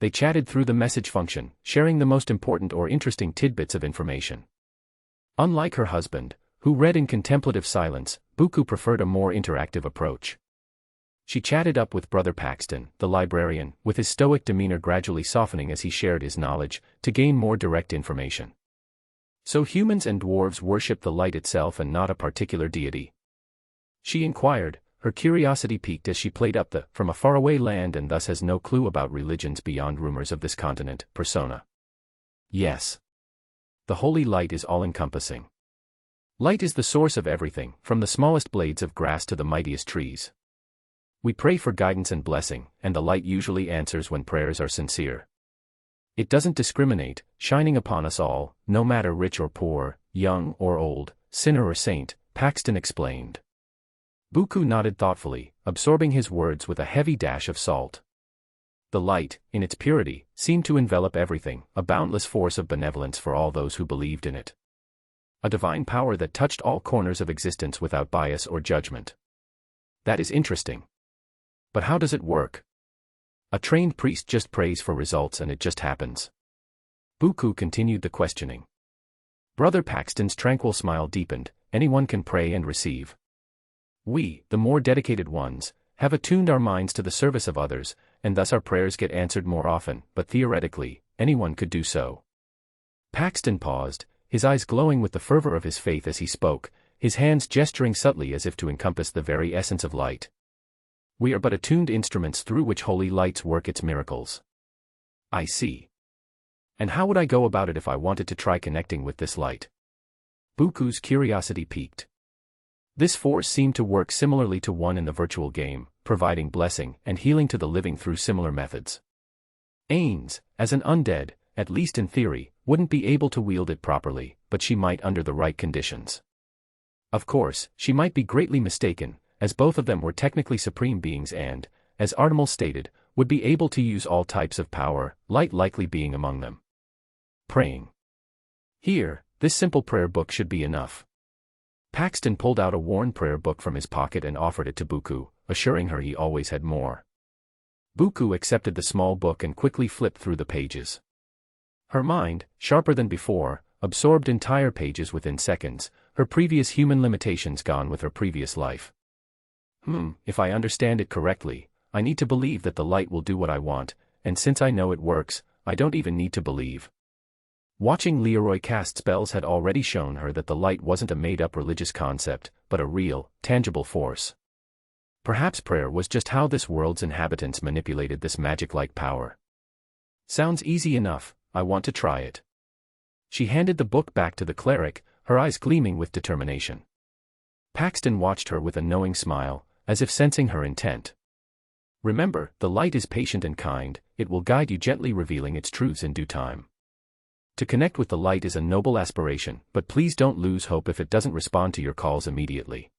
[SPEAKER 1] They chatted through the message function, sharing the most important or interesting tidbits of information. Unlike her husband, who read in contemplative silence, Buku preferred a more interactive approach. She chatted up with Brother Paxton, the librarian, with his stoic demeanor gradually softening as he shared his knowledge, to gain more direct information. So humans and dwarves worship the light itself and not a particular deity? She inquired, her curiosity piqued as she played up the "from a faraway land and thus has no clue about religions beyond rumors of this continent" persona. Yes. The holy light is all-encompassing. Light is the source of everything, from the smallest blades of grass to the mightiest trees. We pray for guidance and blessing, and the light usually answers when prayers are sincere. It doesn't discriminate, shining upon us all, no matter rich or poor, young or old, sinner or saint, Paxton explained. Buku nodded thoughtfully, absorbing his words with a heavy dash of salt. The light, in its purity, seemed to envelop everything, a boundless force of benevolence for all those who believed in it. A divine power that touched all corners of existence without bias or judgment. That is interesting. But how does it work? A trained priest just prays for results and it just happens? Buku continued the questioning. Brother Paxton's tranquil smile deepened. Anyone can pray and receive. We, the more dedicated ones, have attuned our minds to the service of others, and thus our prayers get answered more often, but theoretically, anyone could do so. Paxton paused, his eyes glowing with the fervor of his faith as he spoke, his hands gesturing subtly as if to encompass the very essence of light. We are but attuned instruments through which holy lights work its miracles. I see. And how would I go about it if I wanted to try connecting with this light? Buku's curiosity piqued. This force seemed to work similarly to one in the virtual game, providing blessing and healing to the living through similar methods. Ainz, as an undead, at least in theory, wouldn't be able to wield it properly, but she might under the right conditions. Of course, she might be greatly mistaken, as both of them were technically supreme beings and, as Artemal stated, would be able to use all types of power, light likely being among them. Praying. Here, this simple prayer book should be enough. Paxton pulled out a worn prayer book from his pocket and offered it to Buku, assuring her he always had more. Buku accepted the small book and quickly flipped through the pages. Her mind, sharper than before, absorbed entire pages within seconds, her previous human limitations gone with her previous life. If I understand it correctly, I need to believe that the light will do what I want, and since I know it works, I don't even need to believe. Watching Leroy cast spells had already shown her that the light wasn't a made-up religious concept, but a real, tangible force. Perhaps prayer was just how this world's inhabitants manipulated this magic-like power. Sounds easy enough, I want to try it. She handed the book back to the cleric, her eyes gleaming with determination. Paxton watched her with a knowing smile, as if sensing her intent. Remember, the light is patient and kind, it will guide you gently, revealing its truths in due time. To connect with the light is a noble aspiration, but please don't lose hope if it doesn't respond to your calls immediately.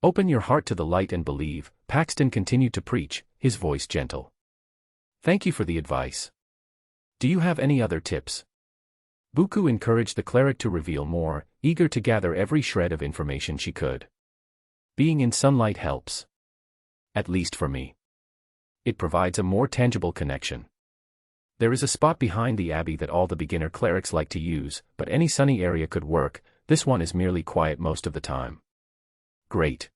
[SPEAKER 1] Open your heart to the light and believe, Paxton continued to preach, his voice gentle. Thank you for the advice. Do you have any other tips? Buku encouraged the cleric to reveal more, eager to gather every shred of information she could. Being in sunlight helps. At least for me. It provides a more tangible connection. There is a spot behind the abbey that all the beginner clerics like to use, but any sunny area could work. This one is merely quiet most of the time. Great.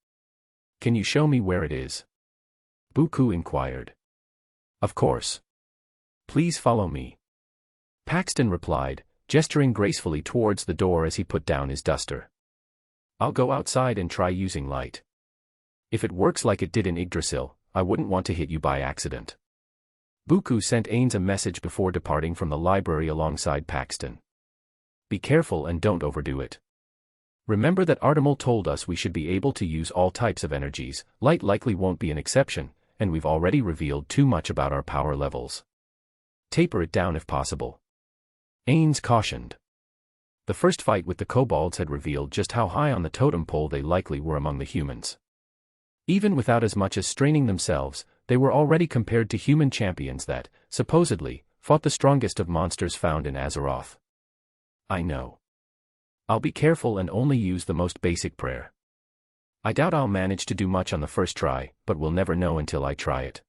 [SPEAKER 1] Can you show me where it is? Buku inquired. Of course. Please follow me. Paxton replied, gesturing gracefully towards the door as he put down his duster. I'll go outside and try using light. If it works like it did in Yggdrasil, I wouldn't want to hit you by accident. Buku sent Ainz a message before departing from the library alongside Paxton. Be careful and don't overdo it. Remember that Artemal told us we should be able to use all types of energies, light likely won't be an exception, and we've already revealed too much about our power levels. Taper it down if possible. Ainz cautioned. The first fight with the kobolds had revealed just how high on the totem pole they likely were among the humans. Even without as much as straining themselves, they were already compared to human champions that, supposedly, fought the strongest of monsters found in Azeroth. I know. I'll be careful and only use the most basic prayer. I doubt I'll manage to do much on the first try, but we'll never know until I try it.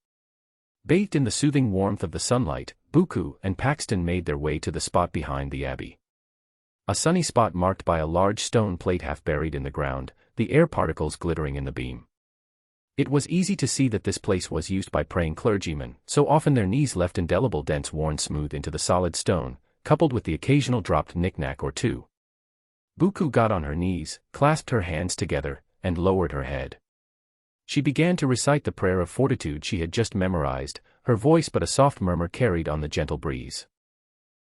[SPEAKER 1] Bathed in the soothing warmth of the sunlight, Buku and Paxton made their way to the spot behind the abbey. A sunny spot marked by a large stone plate half buried in the ground, the air particles glittering in the beam. It was easy to see that this place was used by praying clergymen, so often their knees left indelible dents worn smooth into the solid stone, coupled with the occasional dropped knick-knack or two. Buku got on her knees, clasped her hands together, and lowered her head. She began to recite the prayer of fortitude she had just memorized, her voice but a soft murmur carried on the gentle breeze.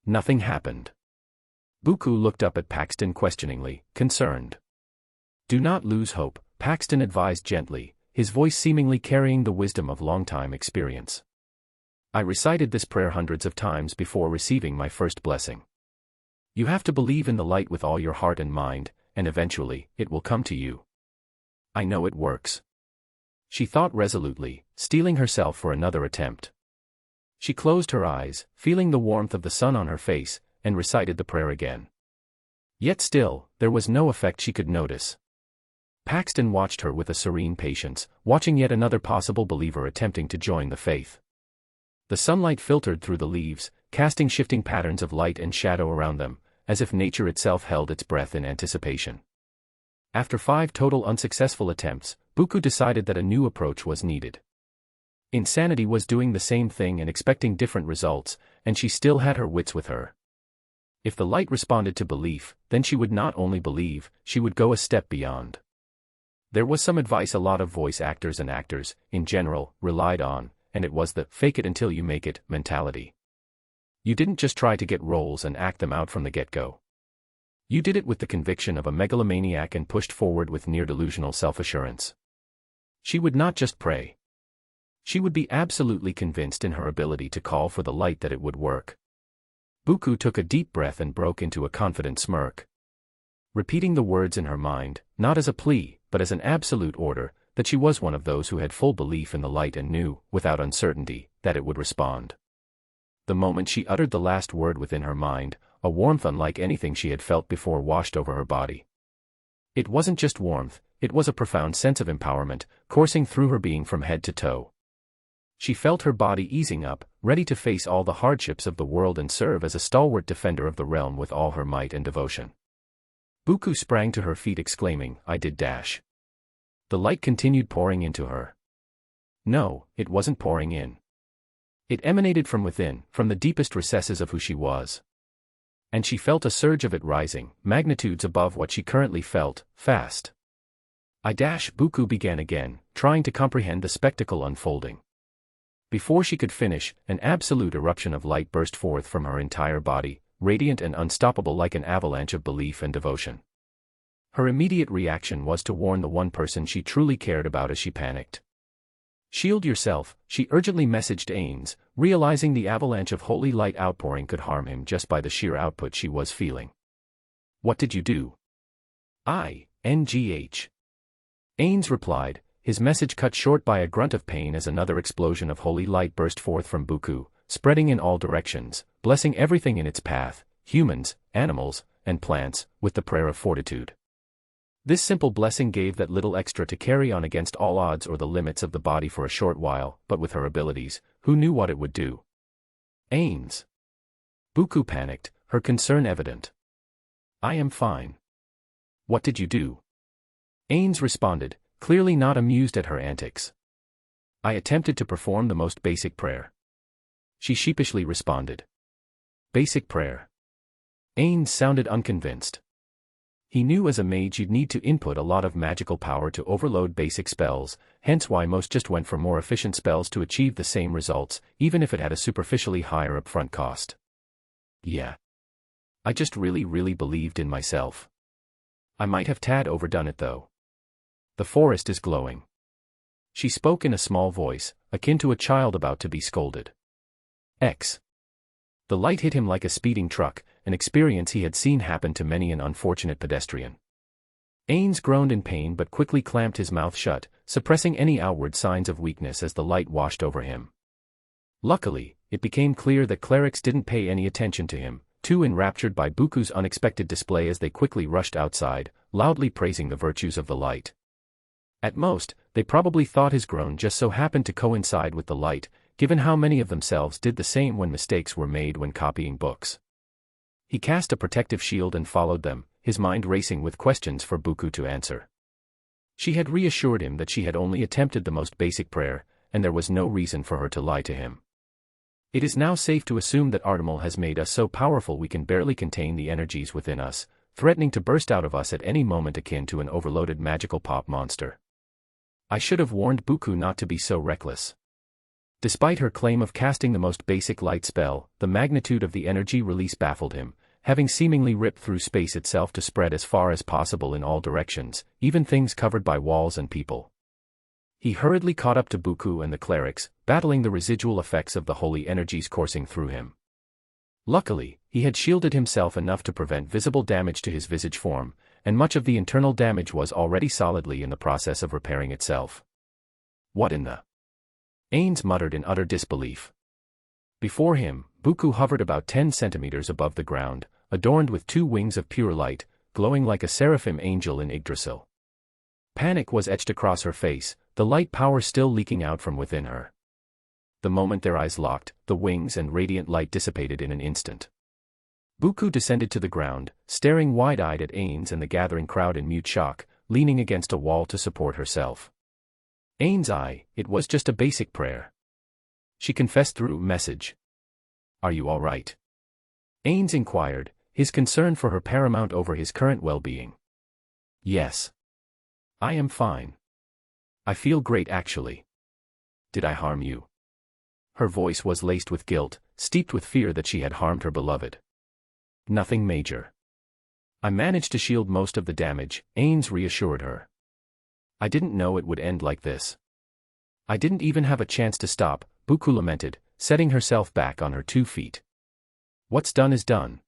[SPEAKER 1] Nothing happened. Buku looked up at Paxton questioningly, concerned. Do not lose hope, Paxton advised gently, his voice seemingly carrying the wisdom of long-time experience. I recited this prayer hundreds of times before receiving my first blessing. You have to believe in the light with all your heart and mind, and eventually, it will come to you. I know it works. She thought resolutely, steeling herself for another attempt. She closed her eyes, feeling the warmth of the sun on her face, and recited the prayer again. Yet still, there was no effect she could notice. Paxton watched her with a serene patience, watching yet another possible believer attempting to join the faith. The sunlight filtered through the leaves, casting shifting patterns of light and shadow around them, as if nature itself held its breath in anticipation. After 5 total unsuccessful attempts, Buku decided that a new approach was needed. Insanity was doing the same thing and expecting different results, and she still had her wits with her. If the light responded to belief, then she would not only believe, she would go a step beyond. There was some advice a lot of voice actors and actors, in general, relied on, and it was the fake it until you make it mentality. You didn't just try to get roles and act them out from the get-go. You did it with the conviction of a megalomaniac and pushed forward with near-delusional self-assurance. She would not just pray. She would be absolutely convinced in her ability to call for the light that it would work. Buku took a deep breath and broke into a confident smirk. Repeating the words in her mind, not as a plea, but as an absolute order, that she was one of those who had full belief in the light and knew, without uncertainty, that it would respond. The moment she uttered the last word within her mind, a warmth unlike anything she had felt before washed over her body. It wasn't just warmth, it was a profound sense of empowerment, coursing through her being from head to toe. She felt her body easing up, ready to face all the hardships of the world and serve as a stalwart defender of the realm with all her might and devotion. Buku sprang to her feet exclaiming, "I did dash." The light continued pouring into her. No, it wasn't pouring in. It emanated from within, from the deepest recesses of who she was. And she felt a surge of it rising, magnitudes above what she currently felt, fast. "I dash," Buku began again, trying to comprehend the spectacle unfolding. Before she could finish, an absolute eruption of light burst forth from her entire body, radiant and unstoppable like an avalanche of belief and devotion. Her immediate reaction was to warn the one person she truly cared about as she panicked. "Shield yourself," she urgently messaged Ainz, realizing the avalanche of holy light outpouring could harm him just by the sheer output she was feeling. "What did you do?" "INGH." Ainz replied, his message cut short by a grunt of pain as another explosion of holy light burst forth from Buku, spreading in all directions, blessing everything in its path, humans, animals, and plants, with the prayer of fortitude. This simple blessing gave that little extra to carry on against all odds or the limits of the body for a short while, but with her abilities, who knew what it would do? Ainz. Buku panicked, her concern evident. "I am fine." "What did you do?" Ainz responded, clearly not amused at her antics. "I attempted to perform the most basic prayer." She sheepishly responded. "Basic prayer?" Ainz sounded unconvinced. He knew as a mage you'd need to input a lot of magical power to overload basic spells, hence why most just went for more efficient spells to achieve the same results, even if it had a superficially higher upfront cost. "Yeah. I just really believed in myself. I might have tad overdone it though. The forest is glowing." She spoke in a small voice, akin to a child about to be scolded. X. The light hit him like a speeding truck, an experience he had seen happen to many an unfortunate pedestrian. Ainz groaned in pain but quickly clamped his mouth shut, suppressing any outward signs of weakness as the light washed over him. Luckily, it became clear that clerics didn't pay any attention to him, too enraptured by Buku's unexpected display as they quickly rushed outside, loudly praising the virtues of the light. At most, they probably thought his groan just so happened to coincide with the light, given how many of themselves did the same when mistakes were made when copying books. He cast a protective shield and followed them, his mind racing with questions for Buku to answer. She had reassured him that she had only attempted the most basic prayer, and there was no reason for her to lie to him. "It is now safe to assume that Artemal has made us so powerful we can barely contain the energies within us, threatening to burst out of us at any moment akin to an overloaded magical pop monster. I should have warned Buku not to be so reckless." Despite her claim of casting the most basic light spell, the magnitude of the energy release baffled him, having seemingly ripped through space itself to spread as far as possible in all directions, even things covered by walls and people. He hurriedly caught up to Buku and the clerics, battling the residual effects of the holy energies coursing through him. Luckily, he had shielded himself enough to prevent visible damage to his visage form, and much of the internal damage was already solidly in the process of repairing itself. "What in the?" Ainz muttered in utter disbelief. Before him, Buku hovered about 10 centimeters above the ground, adorned with 2 wings of pure light, glowing like a seraphim angel in Yggdrasil. Panic was etched across her face, the light power still leaking out from within her. The moment their eyes locked, the wings and radiant light dissipated in an instant. Buku descended to the ground, staring wide-eyed at Ainz and the gathering crowd in mute shock, leaning against a wall to support herself. Ainz, it was just a basic prayer," she confessed through message. "Are you all right?" Ainz inquired, his concern for her paramount over his current well-being. "Yes. I am fine. I feel great actually. Did I harm you?" Her voice was laced with guilt, steeped with fear that she had harmed her beloved. "Nothing major. I managed to shield most of the damage," Ainz reassured her. "I didn't know it would end like this. I didn't even have a chance to stop," Buku lamented, setting herself back on her 2 feet. "What's done is done.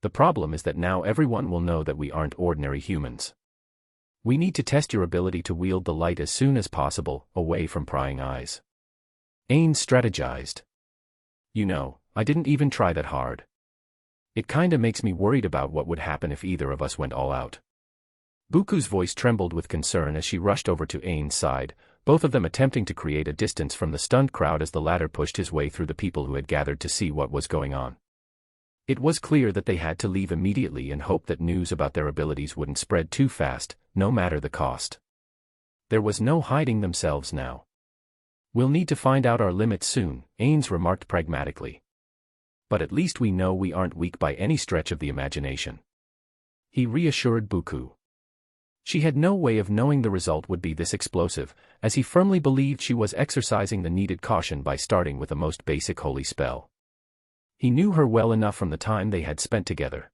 [SPEAKER 1] The problem is that now everyone will know that we aren't ordinary humans. We need to test your ability to wield the light as soon as possible, away from prying eyes." Ainz strategized. "You know, I didn't even try that hard. It kinda makes me worried about what would happen if either of us went all out." Buku's voice trembled with concern as she rushed over to Ain's side, both of them attempting to create a distance from the stunned crowd as the latter pushed his way through the people who had gathered to see what was going on. It was clear that they had to leave immediately and hope that news about their abilities wouldn't spread too fast, no matter the cost. There was no hiding themselves now. "We'll need to find out our limits soon," Ainz remarked pragmatically. "But at least we know we aren't weak by any stretch of the imagination," he reassured Buku. She had no way of knowing the result would be this explosive, as he firmly believed she was exercising the needed caution by starting with a most basic holy spell. He knew her well enough from the time they had spent together.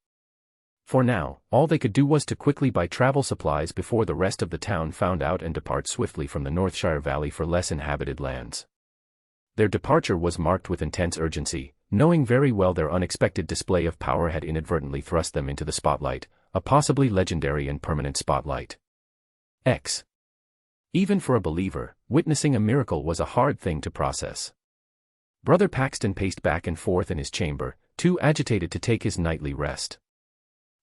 [SPEAKER 1] For now, all they could do was to quickly buy travel supplies before the rest of the town found out and depart swiftly from the Northshire Valley for less inhabited lands. Their departure was marked with intense urgency, knowing very well their unexpected display of power had inadvertently thrust them into the spotlight, a possibly legendary and permanent spotlight. Even for a believer, witnessing a miracle was a hard thing to process. Brother Paxton paced back and forth in his chamber, too agitated to take his nightly rest.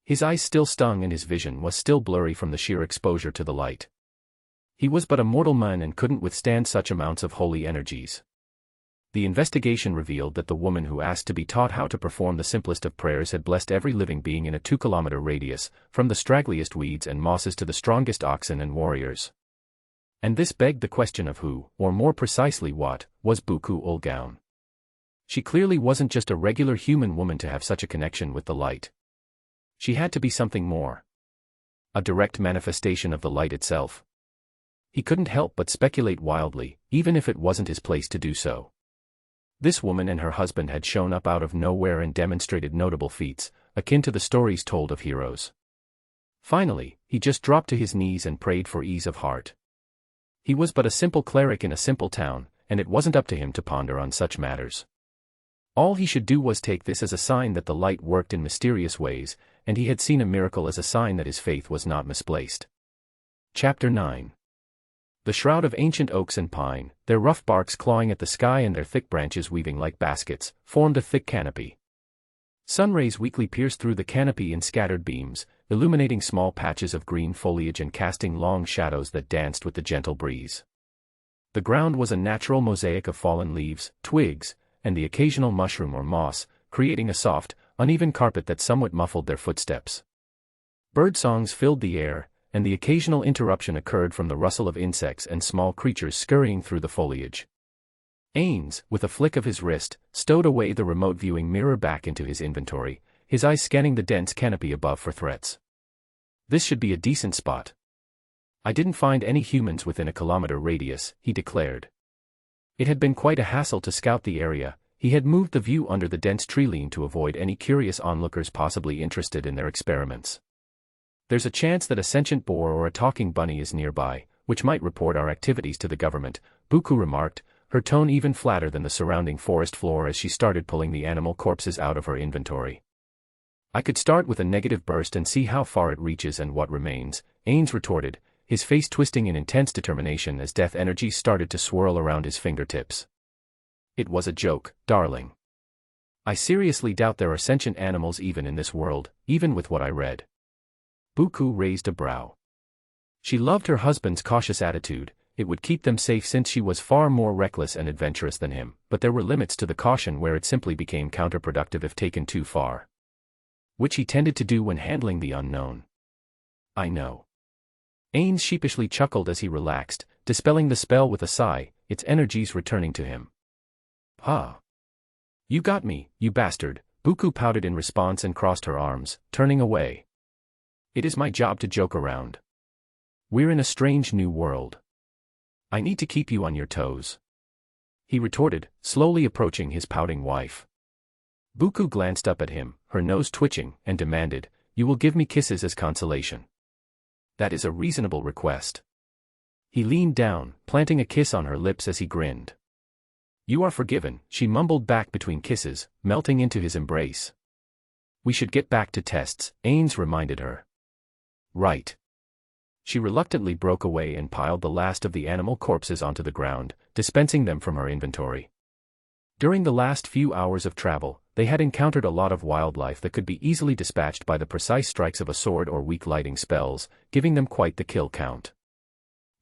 [SPEAKER 1] His eyes still stung and his vision was still blurry from the sheer exposure to the light. He was but a mortal man and couldn't withstand such amounts of holy energies. The investigation revealed that the woman who asked to be taught how to perform the simplest of prayers had blessed every living being in a 2-kilometer radius, from the straggliest weeds and mosses to the strongest oxen and warriors. And this begged the question of who, or more precisely what, was Buku Ulgaun. She clearly wasn't just a regular human woman to have such a connection with the light. She had to be something more. A direct manifestation of the light itself. He couldn't help but speculate wildly, even if it wasn't his place to do so. This woman and her husband had shown up out of nowhere and demonstrated notable feats, akin to the stories told of heroes. Finally, he just dropped to his knees and prayed for ease of heart. He was but a simple cleric in a simple town, and it wasn't up to him to ponder on such matters. All he should do was take this as a sign that the light worked in mysterious ways, and he had seen a miracle as a sign that his faith was not misplaced. Chapter 9. The shroud of ancient oaks and pine, their rough barks clawing at the sky and their thick branches weaving like baskets, formed a thick canopy. Sunrays weakly pierced through the canopy in scattered beams, illuminating small patches of green foliage and casting long shadows that danced with the gentle breeze. The ground was a natural mosaic of fallen leaves, twigs, and the occasional mushroom or moss, creating a soft, uneven carpet that somewhat muffled their footsteps. Birdsongs filled the air, and the occasional interruption occurred from the rustle of insects and small creatures scurrying through the foliage. Ainz, with a flick of his wrist, stowed away the remote viewing mirror back into his inventory, his eyes scanning the dense canopy above for threats. "This should be a decent spot. I didn't find any humans within a kilometer radius," he declared. It had been quite a hassle to scout the area. He had moved the view under the dense tree-line to avoid any curious onlookers possibly interested in their experiments. "There's a chance that a sentient boar or a talking bunny is nearby, which might report our activities to the government," Buku remarked, her tone even flatter than the surrounding forest floor as she started pulling the animal corpses out of her inventory. "I could start with a negative burst and see how far it reaches and what remains," Ainz retorted, his face twisting in intense determination as death energy started to swirl around his fingertips. "It was a joke, darling. I seriously doubt there are sentient animals even in this world, even with what I read." Buku raised a brow. She loved her husband's cautious attitude. It would keep them safe since she was far more reckless and adventurous than him, but there were limits to the caution where it simply became counterproductive if taken too far. Which he tended to do when handling the unknown. "I know." Ainz sheepishly chuckled as he relaxed, dispelling the spell with a sigh, its energies returning to him. "Ha! You got me, you bastard," Buku pouted in response and crossed her arms, turning away. "It is my job to joke around. We're in a strange new world. I need to keep you on your toes," he retorted, slowly approaching his pouting wife. Buku glanced up at him, her nose twitching, and demanded, "You will give me kisses as consolation? That is a reasonable request." He leaned down, planting a kiss on her lips as he grinned. "You are forgiven," she mumbled back between kisses, melting into his embrace. "We should get back to tests," Ainz reminded her. "Right." She reluctantly broke away and piled the last of the animal corpses onto the ground, dispensing them from her inventory. During the last few hours of travel, they had encountered a lot of wildlife that could be easily dispatched by the precise strikes of a sword or weak lighting spells, giving them quite the kill count.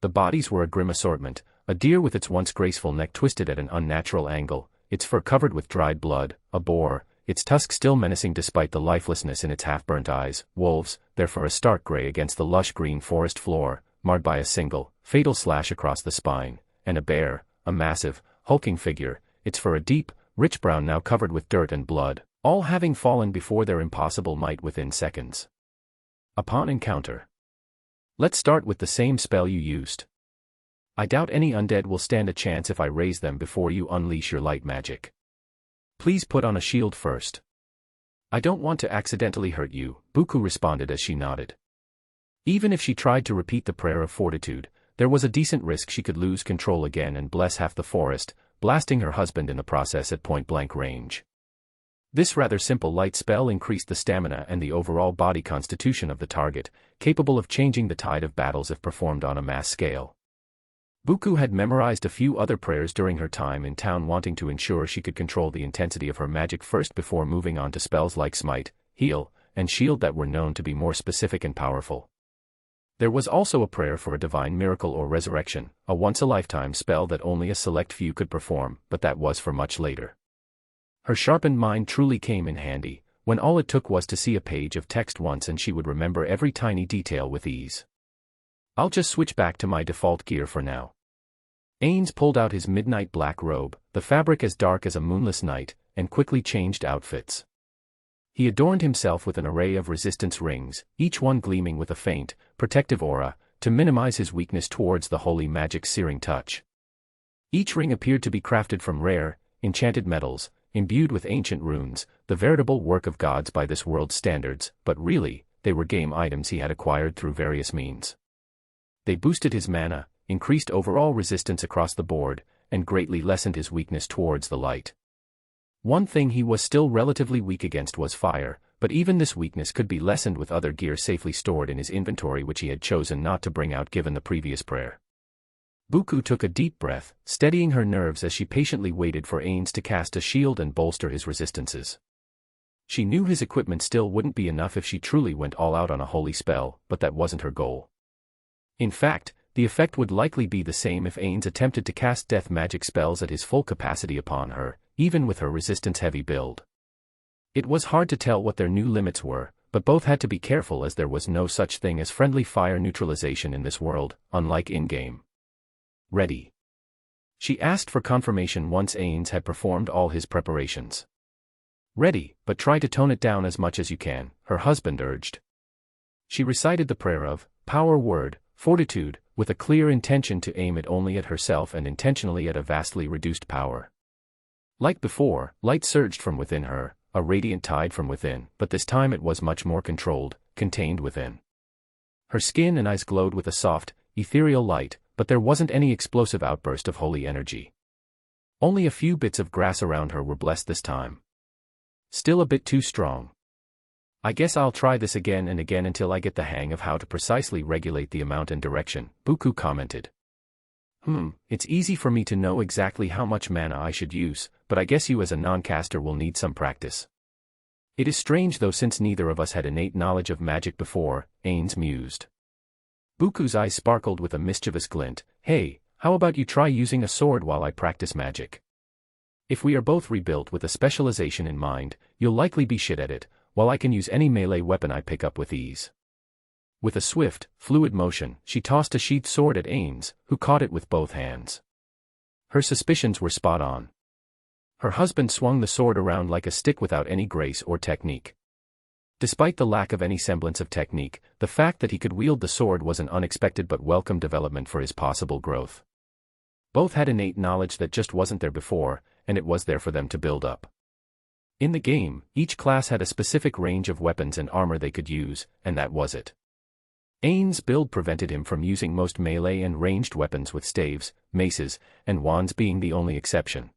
[SPEAKER 1] The bodies were a grim assortment: a deer with its once graceful neck twisted at an unnatural angle, its fur covered with dried blood; a boar, its tusk still menacing despite the lifelessness in its half-burnt eyes; wolves, their fur a stark gray against the lush green forest floor, marred by a single, fatal slash across the spine; and a bear, a massive, hulking figure, its fur a deep, rich brown now covered with dirt and blood, all having fallen before their impossible might within seconds. Upon encounter. Let's start with the same spell you used. I doubt any undead will stand a chance if I raise them before you unleash your light magic. Please put on a shield first. I don't want to accidentally hurt you, Buku responded as she nodded. Even if she tried to repeat the prayer of fortitude, there was a decent risk she could lose control again and bless half the forest, blasting her husband in the process at point-blank range. This rather simple light spell increased the stamina and the overall body constitution of the target, capable of changing the tide of battles if performed on a mass scale. Buku had memorized a few other prayers during her time in town, wanting to ensure she could control the intensity of her magic first before moving on to spells like Smite, Heal, and Shield that were known to be more specific and powerful. There was also a prayer for a divine miracle or resurrection, a once-a-lifetime spell that only a select few could perform, but that was for much later. Her sharpened mind truly came in handy, when all it took was to see a page of text once and she would remember every tiny detail with ease. I'll just switch back to my default gear for now. Ainz pulled out his midnight black robe, the fabric as dark as a moonless night, and quickly changed outfits. He adorned himself with an array of resistance rings, each one gleaming with a faint, protective aura, to minimize his weakness towards the holy magic's searing touch. Each ring appeared to be crafted from rare, enchanted metals, imbued with ancient runes, the veritable work of gods by this world's standards, but really, they were game items he had acquired through various means. They boosted his mana, increased overall resistance across the board, and greatly lessened his weakness towards the light. One thing he was still relatively weak against was fire, but even this weakness could be lessened with other gear safely stored in his inventory which he had chosen not to bring out given the previous prayer. Buku took a deep breath, steadying her nerves as she patiently waited for Ainz to cast a shield and bolster his resistances. She knew his equipment still wouldn't be enough if she truly went all out on a holy spell, but that wasn't her goal. In fact, the effect would likely be the same if Ainz attempted to cast death magic spells at his full capacity upon her, even with her resistance-heavy build. It was hard to tell what their new limits were, but both had to be careful as there was no such thing as friendly fire neutralization in this world, unlike in-game. Ready? She asked for confirmation once Ainz had performed all his preparations. Ready, but try to tone it down as much as you can, her husband urged. She recited the prayer of power word, fortitude, with a clear intention to aim it only at herself and intentionally at a vastly reduced power. Like before, light surged from within her, a radiant tide from within, but this time it was much more controlled, contained within. Her skin and eyes glowed with a soft, ethereal light, but there wasn't any explosive outburst of holy energy. Only a few bits of grass around her were blessed this time. Still a bit too strong. I guess I'll try this again and again until I get the hang of how to precisely regulate the amount and direction, Buku commented. It's easy for me to know exactly how much mana I should use, but I guess you as a non-caster will need some practice. It is strange though since neither of us had innate knowledge of magic before, Ainz mused. Buku's eyes sparkled with a mischievous glint. Hey, how about you try using a sword while I practice magic? If we are both rebuilt with a specialization in mind, you'll likely be shit at it, while I can use any melee weapon I pick up with ease. With a swift, fluid motion, she tossed a sheathed sword at Ainz, who caught it with both hands. Her suspicions were spot on. Her husband swung the sword around like a stick without any grace or technique. Despite the lack of any semblance of technique, the fact that he could wield the sword was an unexpected but welcome development for his possible growth. Both had innate knowledge that just wasn't there before, and it was there for them to build up. In the game, each class had a specific range of weapons and armor they could use, and that was it. Ainz's build prevented him from using most melee and ranged weapons, with staves, maces, and wands being the only exception.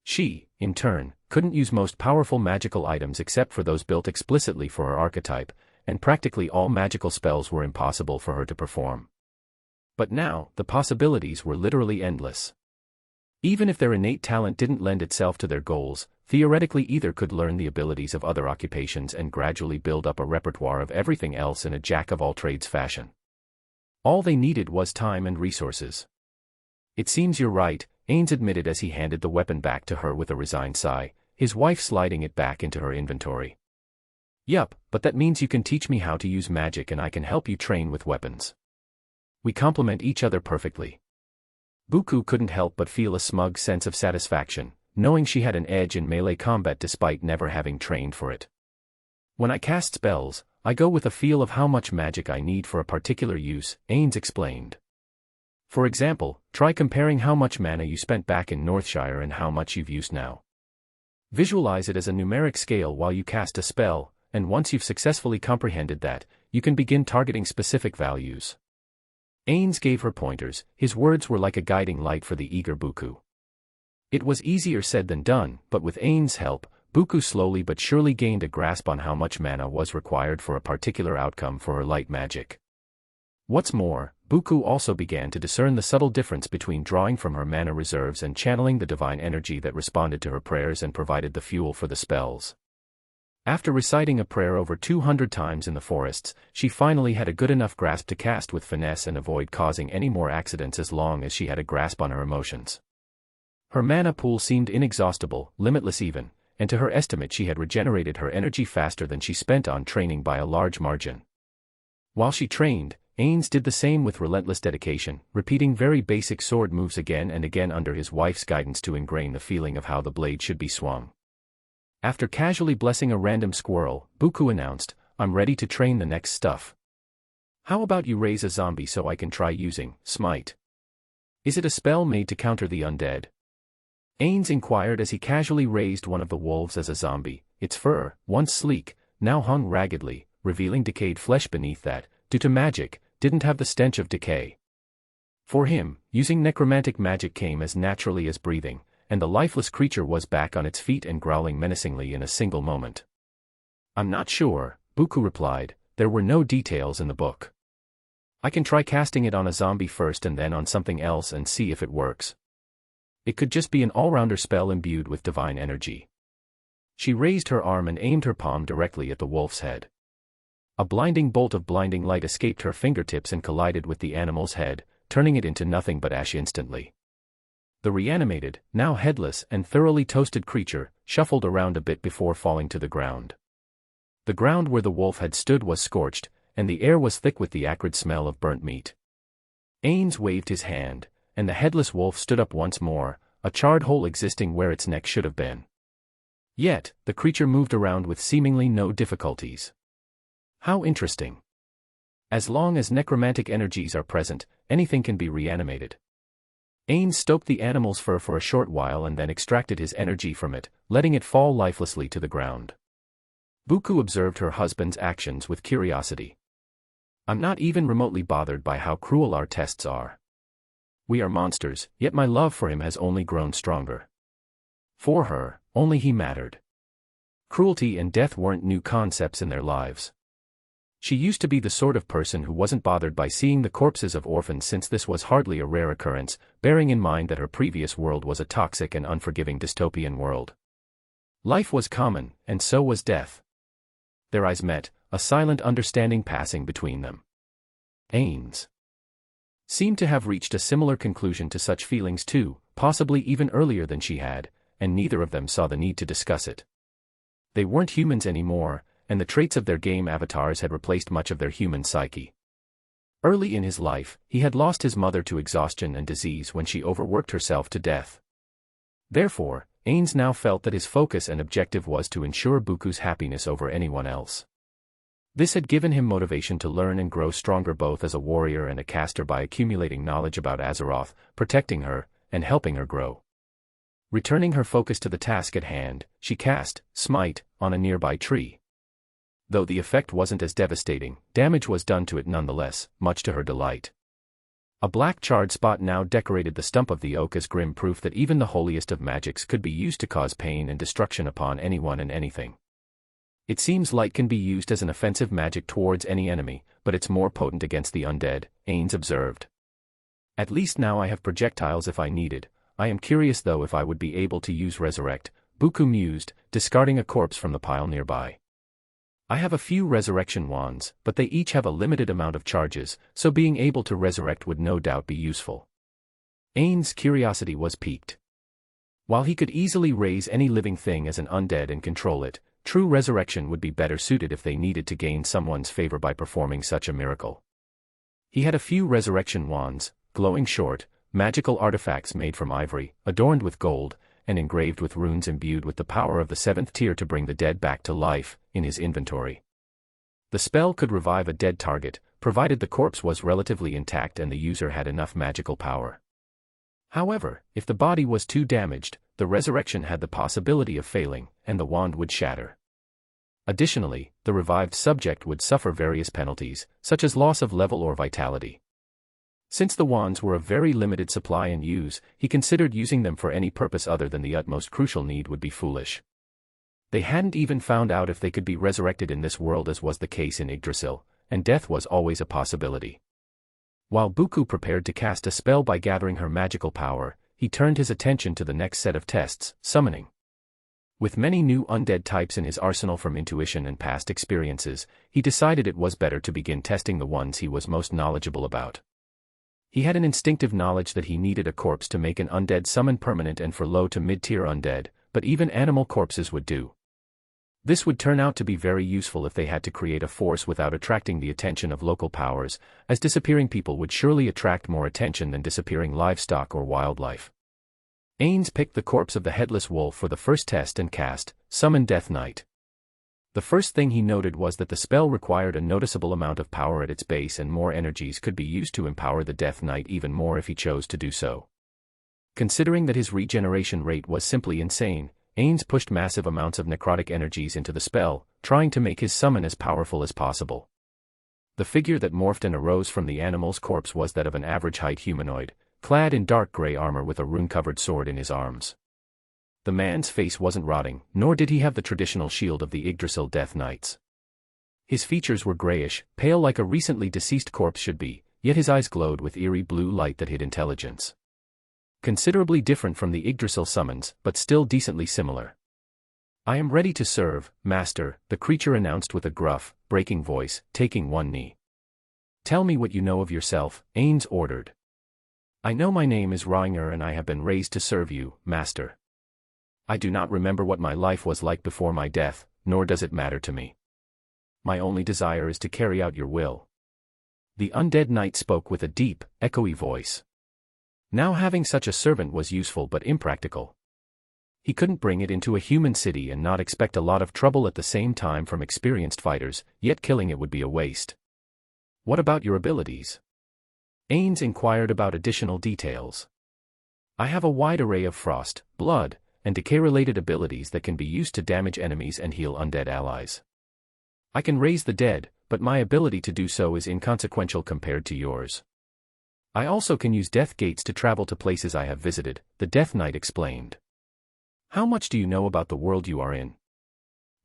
[SPEAKER 1] She, in turn, couldn't use most powerful magical items except for those built explicitly for her archetype, and practically all magical spells were impossible for her to perform. But now, the possibilities were literally endless. Even if their innate talent didn't lend itself to their goals, theoretically either could learn the abilities of other occupations and gradually build up a repertoire of everything else in a jack-of-all-trades fashion. All they needed was time and resources. It seems you're right, Ainz admitted as he handed the weapon back to her with a resigned sigh, his wife sliding it back into her inventory. Yup, but that means you can teach me how to use magic and I can help you train with weapons. We complement each other perfectly. Buku couldn't help but feel a smug sense of satisfaction, knowing she had an edge in melee combat despite never having trained for it. When I cast spells, I go with a feel of how much magic I need for a particular use, Ainz explained. For example, try comparing how much mana you spent back in Northshire and how much you've used now. Visualize it as a numeric scale while you cast a spell, and once you've successfully comprehended that, you can begin targeting specific values. Ainz gave her pointers, his words were like a guiding light for the eager Buku. It was easier said than done, but with Ainz's help, Buku slowly but surely gained a grasp on how much mana was required for a particular outcome for her light magic. What's more, Buku also began to discern the subtle difference between drawing from her mana reserves and channeling the divine energy that responded to her prayers and provided the fuel for the spells. After reciting a prayer over 200 times in the forests, she finally had a good enough grasp to cast with finesse and avoid causing any more accidents as long as she had a grasp on her emotions. Her mana pool seemed inexhaustible, limitless even, and to her estimate she had regenerated her energy faster than she spent on training by a large margin. While she trained, Ainz did the same with relentless dedication, repeating very basic sword moves again and again under his wife's guidance to ingrain the feeling of how the blade should be swung. After casually blessing a random squirrel, Buku announced, "I'm ready to train the next stuff. How about you raise a zombie so I can try using Smite? Is it a spell made to counter the undead?" Ainz inquired as he casually raised one of the wolves as a zombie. Its fur, once sleek, now hung raggedly, revealing decayed flesh beneath that, due to magic, didn't have the stench of decay. For him, using necromantic magic came as naturally as breathing, and the lifeless creature was back on its feet and growling menacingly in a single moment. "I'm not sure," Buku replied, "there were no details in the book. I can try casting it on a zombie first and then on something else and see if it works. It could just be an all-rounder spell imbued with divine energy." She raised her arm and aimed her palm directly at the wolf's head. A blinding bolt of blinding light escaped her fingertips and collided with the animal's head, turning it into nothing but ash instantly. The reanimated, now headless and thoroughly toasted creature, shuffled around a bit before falling to the ground. The ground where the wolf had stood was scorched, and the air was thick with the acrid smell of burnt meat. Ainz waved his hand, and the headless wolf stood up once more, a charred hole existing where its neck should have been. Yet, the creature moved around with seemingly no difficulties. How interesting. As long as necromantic energies are present, anything can be reanimated. Ainz stoked the animal's fur for a short while and then extracted his energy from it, letting it fall lifelessly to the ground. Buku observed her husband's actions with curiosity. "I'm not even remotely bothered by how cruel our tests are. We are monsters, yet my love for him has only grown stronger." For her, only he mattered. Cruelty and death weren't new concepts in their lives. She used to be the sort of person who wasn't bothered by seeing the corpses of orphans since this was hardly a rare occurrence, bearing in mind that her previous world was a toxic and unforgiving dystopian world. Life was common, and so was death. Their eyes met, a silent understanding passing between them. Ainz seemed to have reached a similar conclusion to such feelings too, possibly even earlier than she had, and neither of them saw the need to discuss it. They weren't humans anymore, and the traits of their game avatars had replaced much of their human psyche. Early in his life, he had lost his mother to exhaustion and disease when she overworked herself to death. Therefore, Ainz now felt that his focus and objective was to ensure Buku's happiness over anyone else. This had given him motivation to learn and grow stronger both as a warrior and a caster by accumulating knowledge about Azeroth, protecting her, and helping her grow. Returning her focus to the task at hand, she cast Smite on a nearby tree. Though the effect wasn't as devastating, damage was done to it nonetheless, much to her delight. A black charred spot now decorated the stump of the oak as grim proof that even the holiest of magics could be used to cause pain and destruction upon anyone and anything. It seems light can be used as an offensive magic towards any enemy, but it's more potent against the undead, Ainz observed. At least now I have projectiles if I needed. I am curious though if I would be able to use Resurrect, Buku mused, discarding a corpse from the pile nearby. I have a few resurrection wands, but they each have a limited amount of charges, so being able to resurrect would no doubt be useful. Ainz's curiosity was piqued. While he could easily raise any living thing as an undead and control it, true resurrection would be better suited if they needed to gain someone's favor by performing such a miracle. He had a few resurrection wands, glowing short, magical artifacts made from ivory, adorned with gold, and engraved with runes imbued with the power of the 7th tier to bring the dead back to life, in his inventory. The spell could revive a dead target, provided the corpse was relatively intact and the user had enough magical power. However, if the body was too damaged, the resurrection had the possibility of failing, and the wand would shatter. Additionally, the revived subject would suffer various penalties, such as loss of level or vitality. Since the wands were of very limited supply and use, he considered using them for any purpose other than the utmost crucial need would be foolish. They hadn't even found out if they could be resurrected in this world as was the case in Yggdrasil, and death was always a possibility. While Buku prepared to cast a spell by gathering her magical power, he turned his attention to the next set of tests, summoning. With many new undead types in his arsenal from intuition and past experiences, he decided it was better to begin testing the ones he was most knowledgeable about. He had an instinctive knowledge that he needed a corpse to make an undead summon permanent and for low to mid-tier undead, but even animal corpses would do. This would turn out to be very useful if they had to create a force without attracting the attention of local powers, as disappearing people would surely attract more attention than disappearing livestock or wildlife. Ainz picked the corpse of the headless wolf for the first test and cast, Summon Death Knight. The first thing he noted was that the spell required a noticeable amount of power at its base and more energies could be used to empower the Death Knight even more if he chose to do so. Considering that his regeneration rate was simply insane, Ainz pushed massive amounts of necrotic energies into the spell, trying to make his summon as powerful as possible. The figure that morphed and arose from the animal's corpse was that of an average-height humanoid, clad in dark gray armor with a rune-covered sword in his arms. The man's face wasn't rotting, nor did he have the traditional shield of the Yggdrasil Death Knights. His features were grayish, pale like a recently deceased corpse should be, yet his eyes glowed with eerie blue light that hid intelligence. Considerably different from the Yggdrasil summons, but still decently similar. "I am ready to serve, Master," the creature announced with a gruff, breaking voice, taking one knee. "Tell me what you know of yourself," Ainz ordered. "I know my name is Rainger and I have been raised to serve you, Master. I do not remember what my life was like before my death, nor does it matter to me. My only desire is to carry out your will." The undead knight spoke with a deep, echoey voice. Now having such a servant was useful but impractical. He couldn't bring it into a human city and not expect a lot of trouble at the same time from experienced fighters, yet killing it would be a waste. "What about your abilities?" Ainz inquired about additional details. "I have a wide array of frost, blood, and decay-related abilities that can be used to damage enemies and heal undead allies. I can raise the dead, but my ability to do so is inconsequential compared to yours. I also can use death gates to travel to places I have visited," the Death Knight explained. "How much do you know about the world you are in?"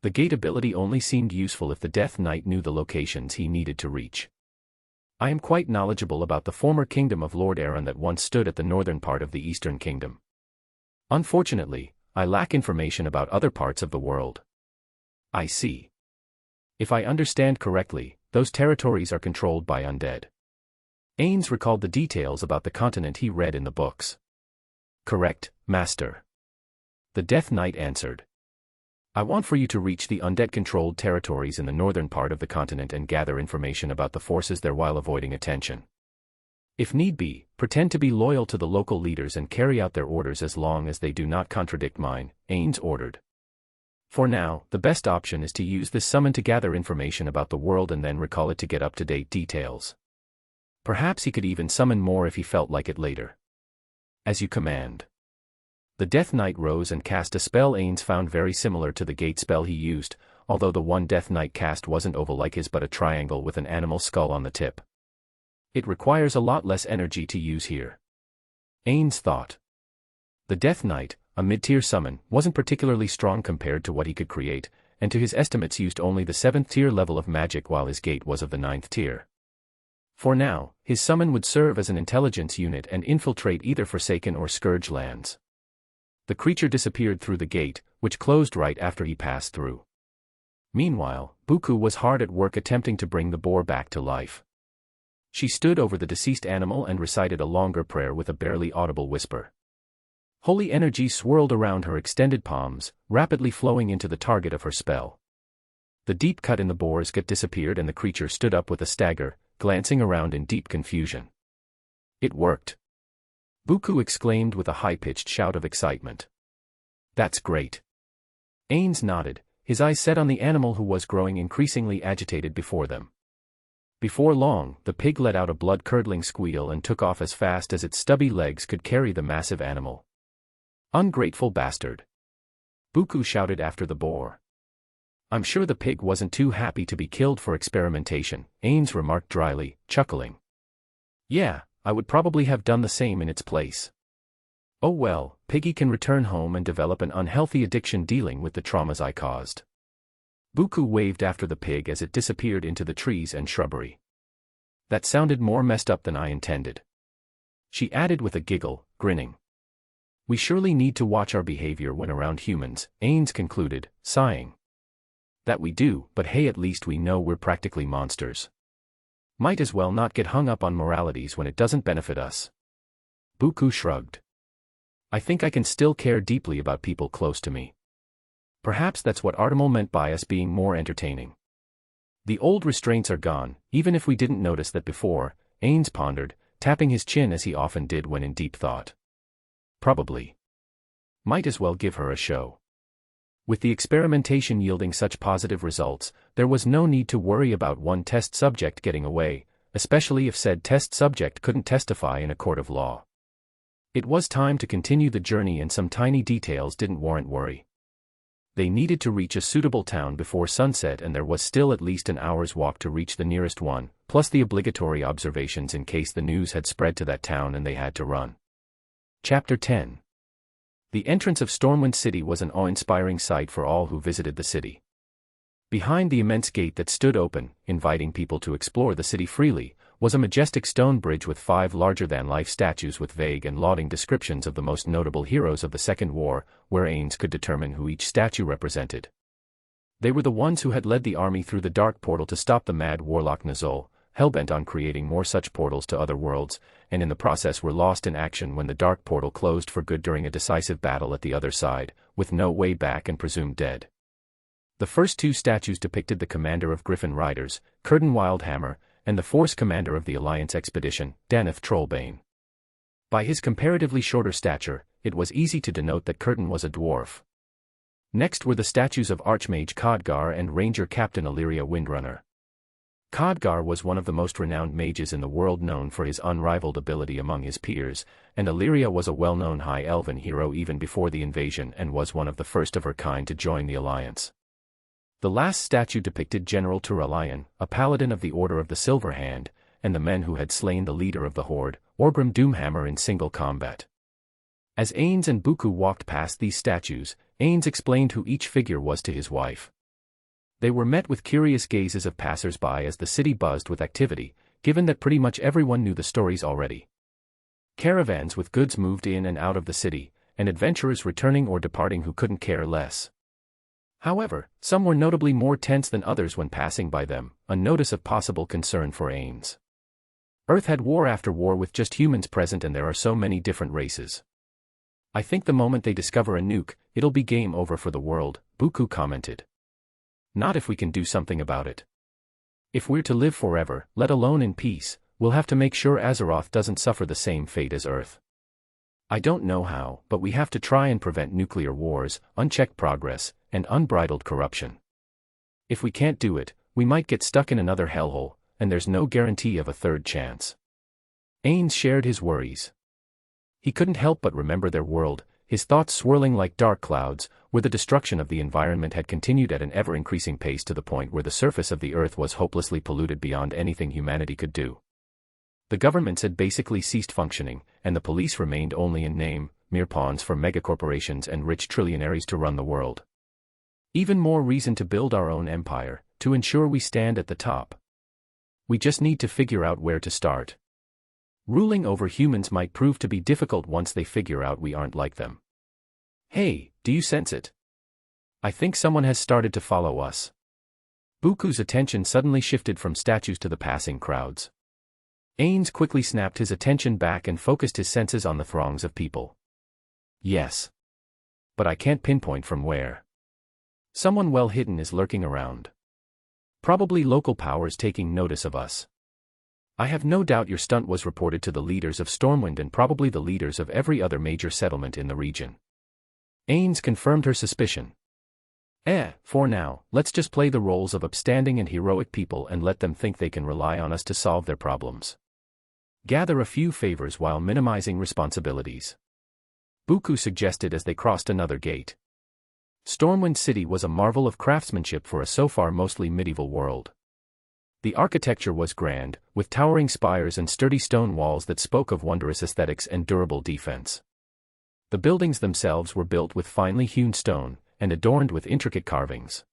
[SPEAKER 1] The gate ability only seemed useful if the Death Knight knew the locations he needed to reach. "I am quite knowledgeable about the former kingdom of Lord Aaron that once stood at the northern part of the Eastern Kingdom. Unfortunately, I lack information about other parts of the world." "I see. If I understand correctly, those territories are controlled by undead." Ainz recalled the details about the continent he read in the books. "Correct, Master." The Death Knight answered. "I want for you to reach the undead-controlled territories in the northern part of the continent and gather information about the forces there while avoiding attention. If need be, pretend to be loyal to the local leaders and carry out their orders as long as they do not contradict mine," Ainz ordered. "For now, the best option is to use this summon to gather information about the world and then recall it to get up-to-date details. Perhaps he could even summon more if he felt like it later." "As you command." The Death Knight rose and cast a spell Ainz found very similar to the gate spell he used, although the one Death Knight cast wasn't oval like his but a triangle with an animal skull on the tip. "It requires a lot less energy to use here," Ainz thought. The Death Knight, a mid-tier summon, wasn't particularly strong compared to what he could create, and to his estimates used only the 7th tier level of magic while his gate was of the 9th tier. For now, his summon would serve as an intelligence unit and infiltrate either Forsaken or Scourge lands. The creature disappeared through the gate, which closed right after he passed through. Meanwhile, Buku was hard at work attempting to bring the boar back to life. She stood over the deceased animal and recited a longer prayer with a barely audible whisper. Holy energy swirled around her extended palms, rapidly flowing into the target of her spell. The deep cut in the boar's gut disappeared and the creature stood up with a stagger, glancing around in deep confusion. It worked. Buku exclaimed with a high-pitched shout of excitement. That's great. Ainz nodded, his eyes set on the animal who was growing increasingly agitated before them. Before long, the pig let out a blood-curdling squeal and took off as fast as its stubby legs could carry the massive animal. Ungrateful bastard. Buku shouted after the boar. I'm sure the pig wasn't too happy to be killed for experimentation, Ainz remarked dryly, chuckling. Yeah, I would probably have done the same in its place. Oh well, Piggy can return home and develop an unhealthy addiction dealing with the traumas I caused. Buku waved after the pig as it disappeared into the trees and shrubbery. That sounded more messed up than I intended. She added with a giggle, grinning. We surely need to watch our behavior when around humans, Ainz concluded, sighing. That we do, but hey, at least we know we're practically monsters. Might as well not get hung up on moralities when it doesn't benefit us. Buku shrugged. I think I can still care deeply about people close to me. Perhaps that's what Artemal meant by us being more entertaining. The old restraints are gone, even if we didn't notice that before, Ainz pondered, tapping his chin as he often did when in deep thought. Probably. Might as well give her a show. With the experimentation yielding such positive results, there was no need to worry about one test subject getting away, especially if said test subject couldn't testify in a court of law. It was time to continue the journey and some tiny details didn't warrant worry. They needed to reach a suitable town before sunset and there was still at least an hour's walk to reach the nearest one, plus the obligatory observations in case the news had spread to that town and they had to run. Chapter 10. The entrance of Stormwind City was an awe-inspiring sight for all who visited the city. Behind the immense gate that stood open, inviting people to explore the city freely, was a majestic stone bridge with 5 larger-than-life statues with vague and lauding descriptions of the most notable heroes of the Second War, where Ainz could determine who each statue represented. They were the ones who had led the army through the dark portal to stop the mad warlock Nazul, hellbent on creating more such portals to other worlds, and in the process were lost in action when the dark portal closed for good during a decisive battle at the other side, with no way back and presumed dead. The first 2 statues depicted the commander of Griffin Riders, Curtin Wildhammer, and the Force commander of the Alliance expedition, Daneth Trollbane. By his comparatively shorter stature, it was easy to denote that Curtin was a dwarf. Next were the statues of Archmage Khadgar and Ranger Captain Illyria Windrunner. Khadgar was one of the most renowned mages in the world, known for his unrivaled ability among his peers, and Illyria was a well-known High Elven hero even before the invasion and was one of the first of her kind to join the Alliance. The last statue depicted General Turalion, a paladin of the Order of the Silver Hand, and the men who had slain the leader of the Horde, Orgrim Doomhammer, in single combat. As Ainz and Buku walked past these statues, Ainz explained who each figure was to his wife. They were met with curious gazes of passers-by as the city buzzed with activity, given that pretty much everyone knew the stories already. Caravans with goods moved in and out of the city, and adventurers returning or departing who couldn't care less. However, some were notably more tense than others when passing by them, a notice of possible concern for Ainz. Earth had war after war with just humans present and there are so many different races. I think the moment they discover a nuke, it'll be game over for the world, Buku commented. Not if we can do something about it. If we're to live forever, let alone in peace, we'll have to make sure Azeroth doesn't suffer the same fate as Earth. I don't know how, but we have to try and prevent nuclear wars, unchecked progress, and unbridled corruption. If we can't do it, we might get stuck in another hellhole, and there's no guarantee of a third chance. Ainz shared his worries. He couldn't help but remember their world, his thoughts swirling like dark clouds, where the destruction of the environment had continued at an ever-increasing pace to the point where the surface of the Earth was hopelessly polluted beyond anything humanity could do. The governments had basically ceased functioning, and the police remained only in name, mere pawns for megacorporations and rich trillionaires to run the world. Even more reason to build our own empire, to ensure we stand at the top. We just need to figure out where to start. Ruling over humans might prove to be difficult once they figure out we aren't like them. Hey, do you sense it? I think someone has started to follow us. Buku's attention suddenly shifted from statues to the passing crowds. Ainz quickly snapped his attention back and focused his senses on the throngs of people. Yes. But I can't pinpoint from where. Someone well hidden is lurking around. Probably local powers taking notice of us. I have no doubt your stunt was reported to the leaders of Stormwind and probably the leaders of every other major settlement in the region. Ainz confirmed her suspicion. For now, let's just play the roles of upstanding and heroic people and let them think they can rely on us to solve their problems. Gather a few favors while minimizing responsibilities. Buku suggested as they crossed another gate. Stormwind City was a marvel of craftsmanship for a so far mostly medieval world. The architecture was grand, with towering spires and sturdy stone walls that spoke of wondrous aesthetics and durable defense. The buildings themselves were built with finely hewn stone, and adorned with intricate carvings.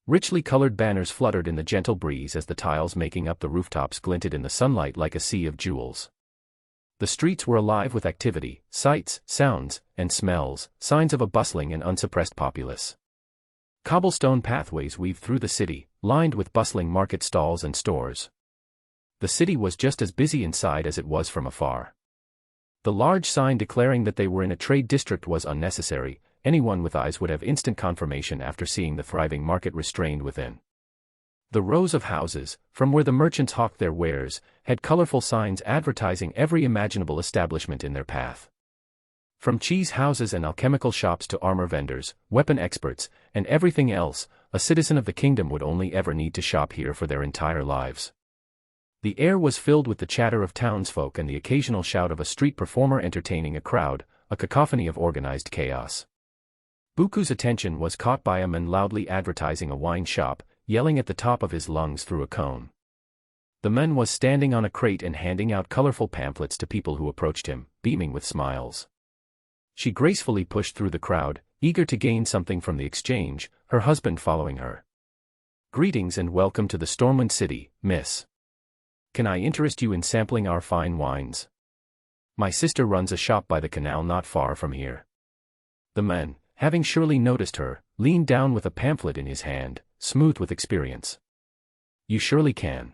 [SPEAKER 1] Richly colored banners fluttered in the gentle breeze as the tiles making up the rooftops glinted in the sunlight like a sea of jewels. The streets were alive with activity, sights, sounds, and smells, signs of a bustling and unsuppressed populace. Cobblestone pathways weaved through the city, lined with bustling market stalls and stores. The city was just as busy inside as it was from afar. The large sign declaring that they were in a trade district was unnecessary. Anyone with eyes would have instant confirmation after seeing the thriving market restrained within. The rows of houses, from where the merchants hawked their wares, had colorful signs advertising every imaginable establishment in their path. From cheese houses and alchemical shops to armor vendors, weapon experts, and everything else, a citizen of the kingdom would only ever need to shop here for their entire lives. The air was filled with the chatter of townsfolk and the occasional shout of a street performer entertaining a crowd, a cacophony of organized chaos. Buku's attention was caught by a man loudly advertising a wine shop, yelling at the top of his lungs through a cone. The man was standing on a crate and handing out colorful pamphlets to people who approached him, beaming with smiles. She gracefully pushed through the crowd, eager to gain something from the exchange, her husband following her. Greetings and welcome to the Stormwind City, miss. Can I interest you in sampling our fine wines? My sister runs a shop by the canal not far from here. The man, having surely noticed her, leaned down with a pamphlet in his hand, smooth with experience. You surely can.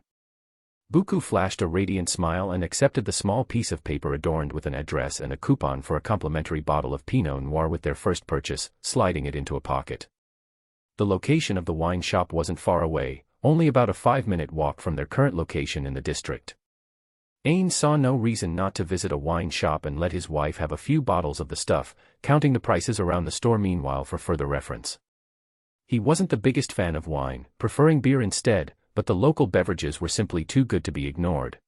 [SPEAKER 1] Buku flashed a radiant smile and accepted the small piece of paper adorned with an address and a coupon for a complimentary bottle of Pinot Noir with their first purchase, sliding it into a pocket. The location of the wine shop wasn't far away, only about a 5-minute walk from their current location in the district. Ainz saw no reason not to visit a wine shop and let his wife have a few bottles of the stuff, counting the prices around the store meanwhile for further reference. He wasn't the biggest fan of wine, preferring beer instead, but the local beverages were simply too good to be ignored.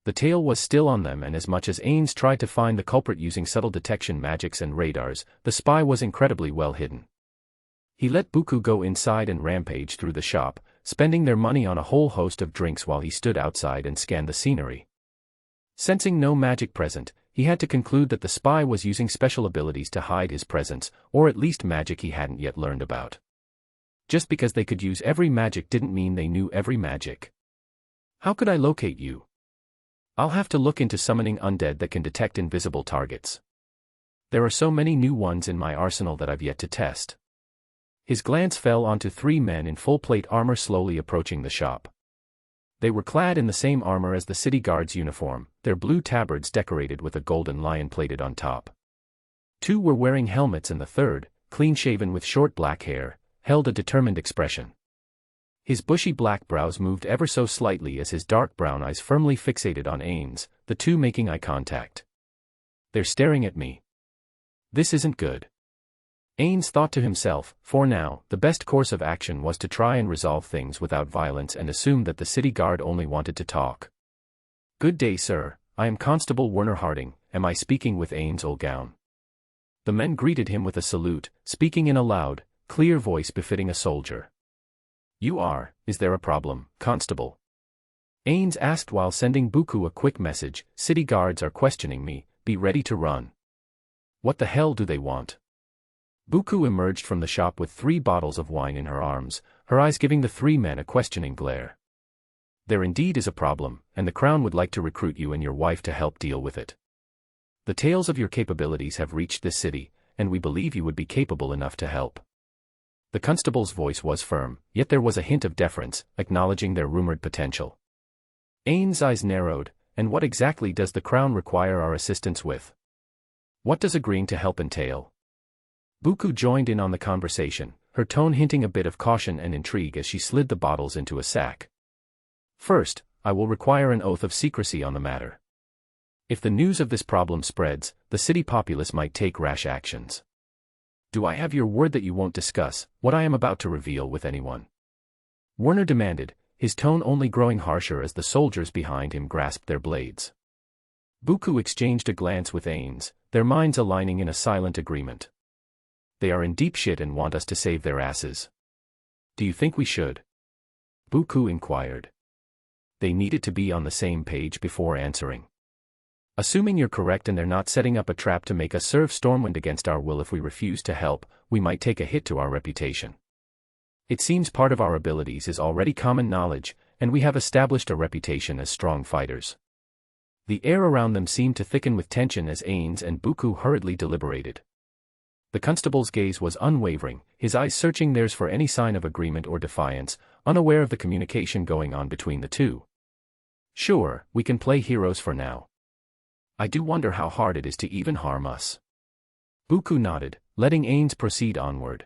[SPEAKER 1] The tail was still on them, and as much as Ainz tried to find the culprit using subtle detection magics and radars, the spy was incredibly well hidden. He let Buku go inside and rampage through the shop, spending their money on a whole host of drinks while he stood outside and scanned the scenery. Sensing no magic present, he had to conclude that the spy was using special abilities to hide his presence, or at least magic he hadn't yet learned about. Just because they could use every magic didn't mean they knew every magic. How could I locate you? I'll have to look into summoning undead that can detect invisible targets. There are so many new ones in my arsenal that I've yet to test. His glance fell onto 3 men in full plate armor slowly approaching the shop. They were clad in the same armor as the city guard's uniform, their blue tabards decorated with a golden lion plated on top. 2 were wearing helmets and the third, clean-shaven with short black hair, held a determined expression. His bushy black brows moved ever so slightly as his dark brown eyes firmly fixated on Ainz, the 2 making eye contact. They're staring at me. This isn't good. Ainz thought to himself, for now, the best course of action was to try and resolve things without violence and assume that the city guard only wanted to talk. Good day, sir. I am Constable Werner Harding. Am I speaking with Ainz Olgown? The men greeted him with a salute, speaking in a loud, clear voice befitting a soldier. You are. Is there a problem, Constable? Ainz asked while sending Buku a quick message. City guards are questioning me, be ready to run. What the hell do they want? Buku emerged from the shop with 3 bottles of wine in her arms, her eyes giving the 3 men a questioning glare. There indeed is a problem, and the Crown would like to recruit you and your wife to help deal with it. The tales of your capabilities have reached this city, and we believe you would be capable enough to help. The constable's voice was firm, yet there was a hint of deference, acknowledging their rumored potential. Ainz's eyes narrowed. And what exactly does the Crown require our assistance with? What does agreeing to help entail? Buku joined in on the conversation, her tone hinting a bit of caution and intrigue as she slid the bottles into a sack. First, I will require an oath of secrecy on the matter. If the news of this problem spreads, the city populace might take rash actions. Do I have your word that you won't discuss what I am about to reveal with anyone? Werner demanded, his tone only growing harsher as the soldiers behind him grasped their blades. Buku exchanged a glance with Ainz, their minds aligning in a silent agreement. They are in deep shit and want us to save their asses. Do you think we should? Buku inquired. They needed to be on the same page before answering. Assuming you're correct and they're not setting up a trap to make us serve Stormwind against our will if we refuse to help, we might take a hit to our reputation. It seems part of our abilities is already common knowledge, and we have established a reputation as strong fighters. The air around them seemed to thicken with tension as Ainz and Buku hurriedly deliberated. The constable's gaze was unwavering, his eyes searching theirs for any sign of agreement or defiance, unaware of the communication going on between the two. Sure, we can play heroes for now. I do wonder how hard it is to even harm us. Buku nodded, letting Ainz proceed onward.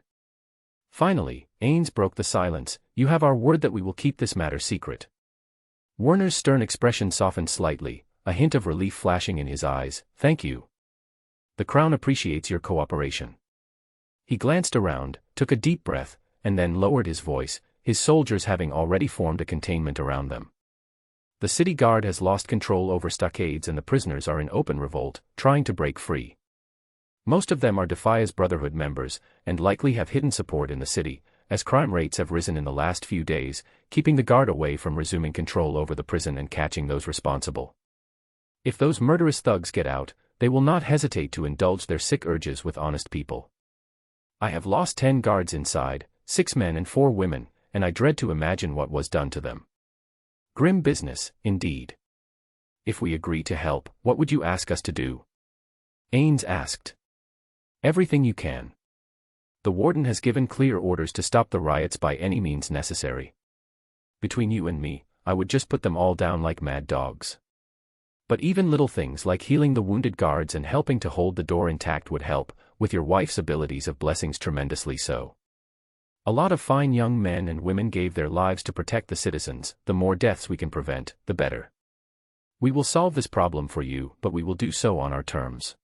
[SPEAKER 1] Finally, Ainz broke the silence, you have our word that we will keep this matter secret. Werner's stern expression softened slightly, a hint of relief flashing in his eyes, thank you. The Crown appreciates your cooperation. He glanced around, took a deep breath, and then lowered his voice, his soldiers having already formed a containment around them. The city guard has lost control over stockades and the prisoners are in open revolt, trying to break free. Most of them are Defia's Brotherhood members, and likely have hidden support in the city, as crime rates have risen in the last few days, keeping the guard away from resuming control over the prison and catching those responsible. If those murderous thugs get out, they will not hesitate to indulge their sick urges with honest people. I have lost 10 guards inside, 6 men and 4 women, and I dread to imagine what was done to them. Grim business, indeed. If we agree to help, what would you ask us to do? Ainz asked. Everything you can. The warden has given clear orders to stop the riots by any means necessary. Between you and me, I would just put them all down like mad dogs. But even little things like healing the wounded guards and helping to hold the door intact would help, with your wife's abilities of blessings tremendously so. A lot of fine young men and women gave their lives to protect the citizens, the more deaths we can prevent, the better. We will solve this problem for you, but we will do so on our terms.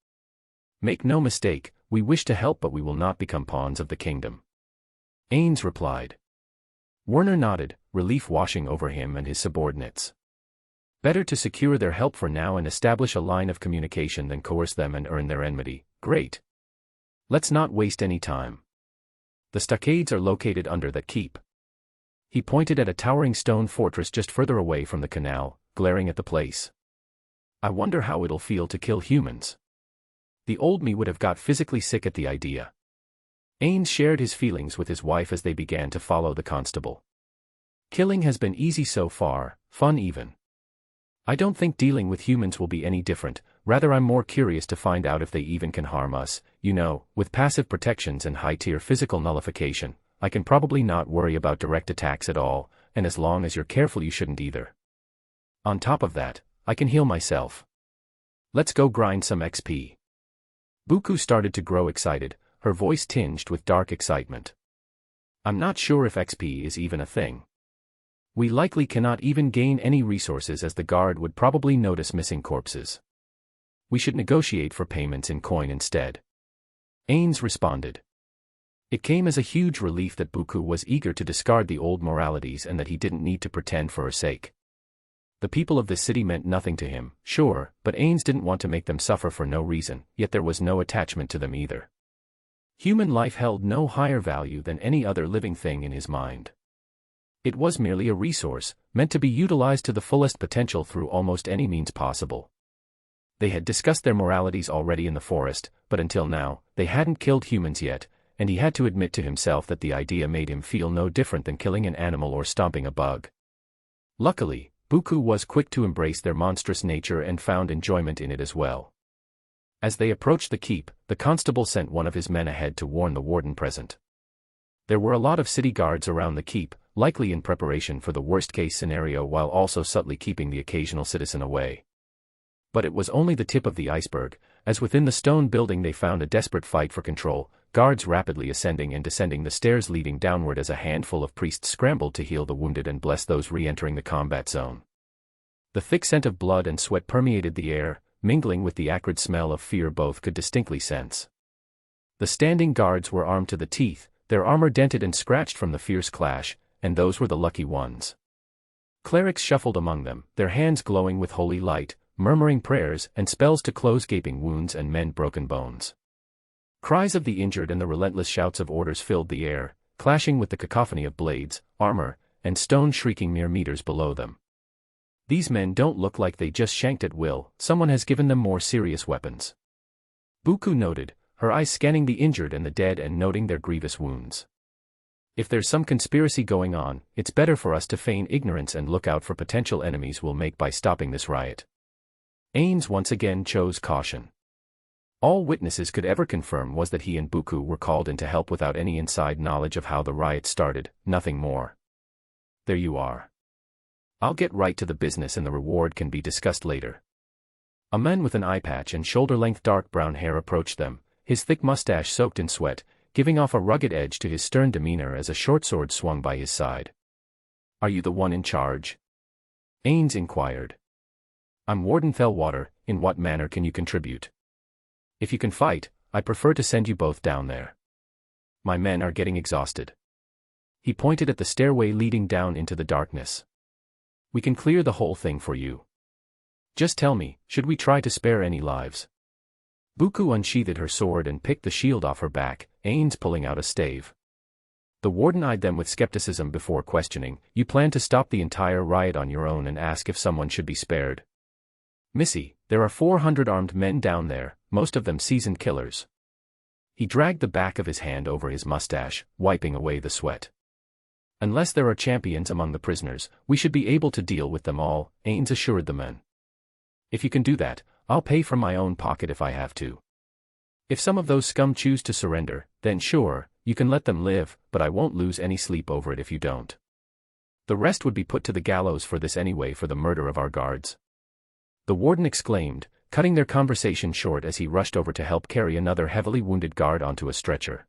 [SPEAKER 1] Make no mistake, we wish to help but we will not become pawns of the kingdom. Ainz replied. Werner nodded, relief washing over him and his subordinates. Better to secure their help for now and establish a line of communication than coerce them and earn their enmity. Great. Let's not waste any time. The stockades are located under that keep. He pointed at a towering stone fortress just further away from the canal, glaring at the place. I wonder how it'll feel to kill humans. The old me would have got physically sick at the idea. Ainz shared his feelings with his wife as they began to follow the constable. Killing has been easy so far, fun even. I don't think dealing with humans will be any different, rather I'm more curious to find out if they even can harm us. You know, with passive protections and high-tier physical nullification, I can probably not worry about direct attacks at all, and as long as you're careful you shouldn't either. On top of that, I can heal myself. Let's go grind some XP. Buku started to grow excited, her voice tinged with dark excitement. I'm not sure if XP is even a thing. We likely cannot even gain any resources as the guard would probably notice missing corpses. We should negotiate for payments in coin instead. Ainz responded. It came as a huge relief that Buku was eager to discard the old moralities and that he didn't need to pretend for her sake. The people of the city meant nothing to him, sure, but Ainz didn't want to make them suffer for no reason, yet there was no attachment to them either. Human life held no higher value than any other living thing in his mind. It was merely a resource, meant to be utilized to the fullest potential through almost any means possible. They had discussed their moralities already in the forest, but until now, they hadn't killed humans yet, and he had to admit to himself that the idea made him feel no different than killing an animal or stomping a bug. Luckily, Buku was quick to embrace their monstrous nature and found enjoyment in it as well. As they approached the keep, the constable sent one of his men ahead to warn the warden present. There were a lot of city guards around the keep, likely in preparation for the worst-case scenario while also subtly keeping the occasional citizen away. But it was only the tip of the iceberg, as within the stone building they found a desperate fight for control, guards rapidly ascending and descending the stairs leading downward as a handful of priests scrambled to heal the wounded and bless those re-entering the combat zone. The thick scent of blood and sweat permeated the air, mingling with the acrid smell of fear both could distinctly sense. The standing guards were armed to the teeth, their armor dented and scratched from the fierce clash, and those were the lucky ones. Clerics shuffled among them, their hands glowing with holy light, murmuring prayers and spells to close gaping wounds and mend broken bones. Cries of the injured and the relentless shouts of orders filled the air, clashing with the cacophony of blades, armor, and stone shrieking mere meters below them. These men don't look like they just shanked at will, someone has given them more serious weapons. Buku noted, her eyes scanning the injured and the dead and noting their grievous wounds. If there's some conspiracy going on, it's better for us to feign ignorance and look out for potential enemies we'll make by stopping this riot. Ainz once again chose caution. All witnesses could ever confirm was that he and Buku were called in to help without any inside knowledge of how the riot started, nothing more. There you are. I'll get right to the business and the reward can be discussed later. A man with an eye patch and shoulder-length dark brown hair approached them, his thick mustache soaked in sweat, giving off a rugged edge to his stern demeanor as a short sword swung by his side. Are you the one in charge? Ainz inquired. I'm Warden Fellwater, in what manner can you contribute? If you can fight, I prefer to send you both down there. My men are getting exhausted. He pointed at the stairway leading down into the darkness. We can clear the whole thing for you. Just tell me, should we try to spare any lives? Buku unsheathed her sword and picked the shield off her back, Ainz pulling out a stave. The warden eyed them with skepticism before questioning, you plan to stop the entire riot on your own and ask if someone should be spared? Missy, there are 400 armed men down there, most of them seasoned killers. He dragged the back of his hand over his mustache, wiping away the sweat. Unless there are champions among the prisoners, we should be able to deal with them all, Ainz assured the men. If you can do that, I'll pay from my own pocket if I have to. If some of those scum choose to surrender, then sure, you can let them live, but I won't lose any sleep over it if you don't. The rest would be put to the gallows for this anyway for the murder of our guards. The warden exclaimed, cutting their conversation short as he rushed over to help carry another heavily wounded guard onto a stretcher.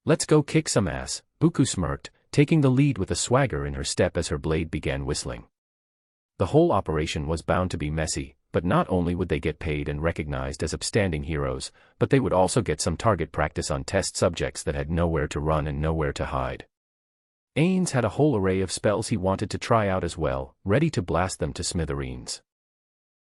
[SPEAKER 1] Let's go kick some ass, Buku smirked, taking the lead with a swagger in her step as her blade began whistling. The whole operation was bound to be messy, but not only would they get paid and recognized as upstanding heroes, but they would also get some target practice on test subjects that had nowhere to run and nowhere to hide. Ainz had a whole array of spells he wanted to try out as well, ready to blast them to smithereens.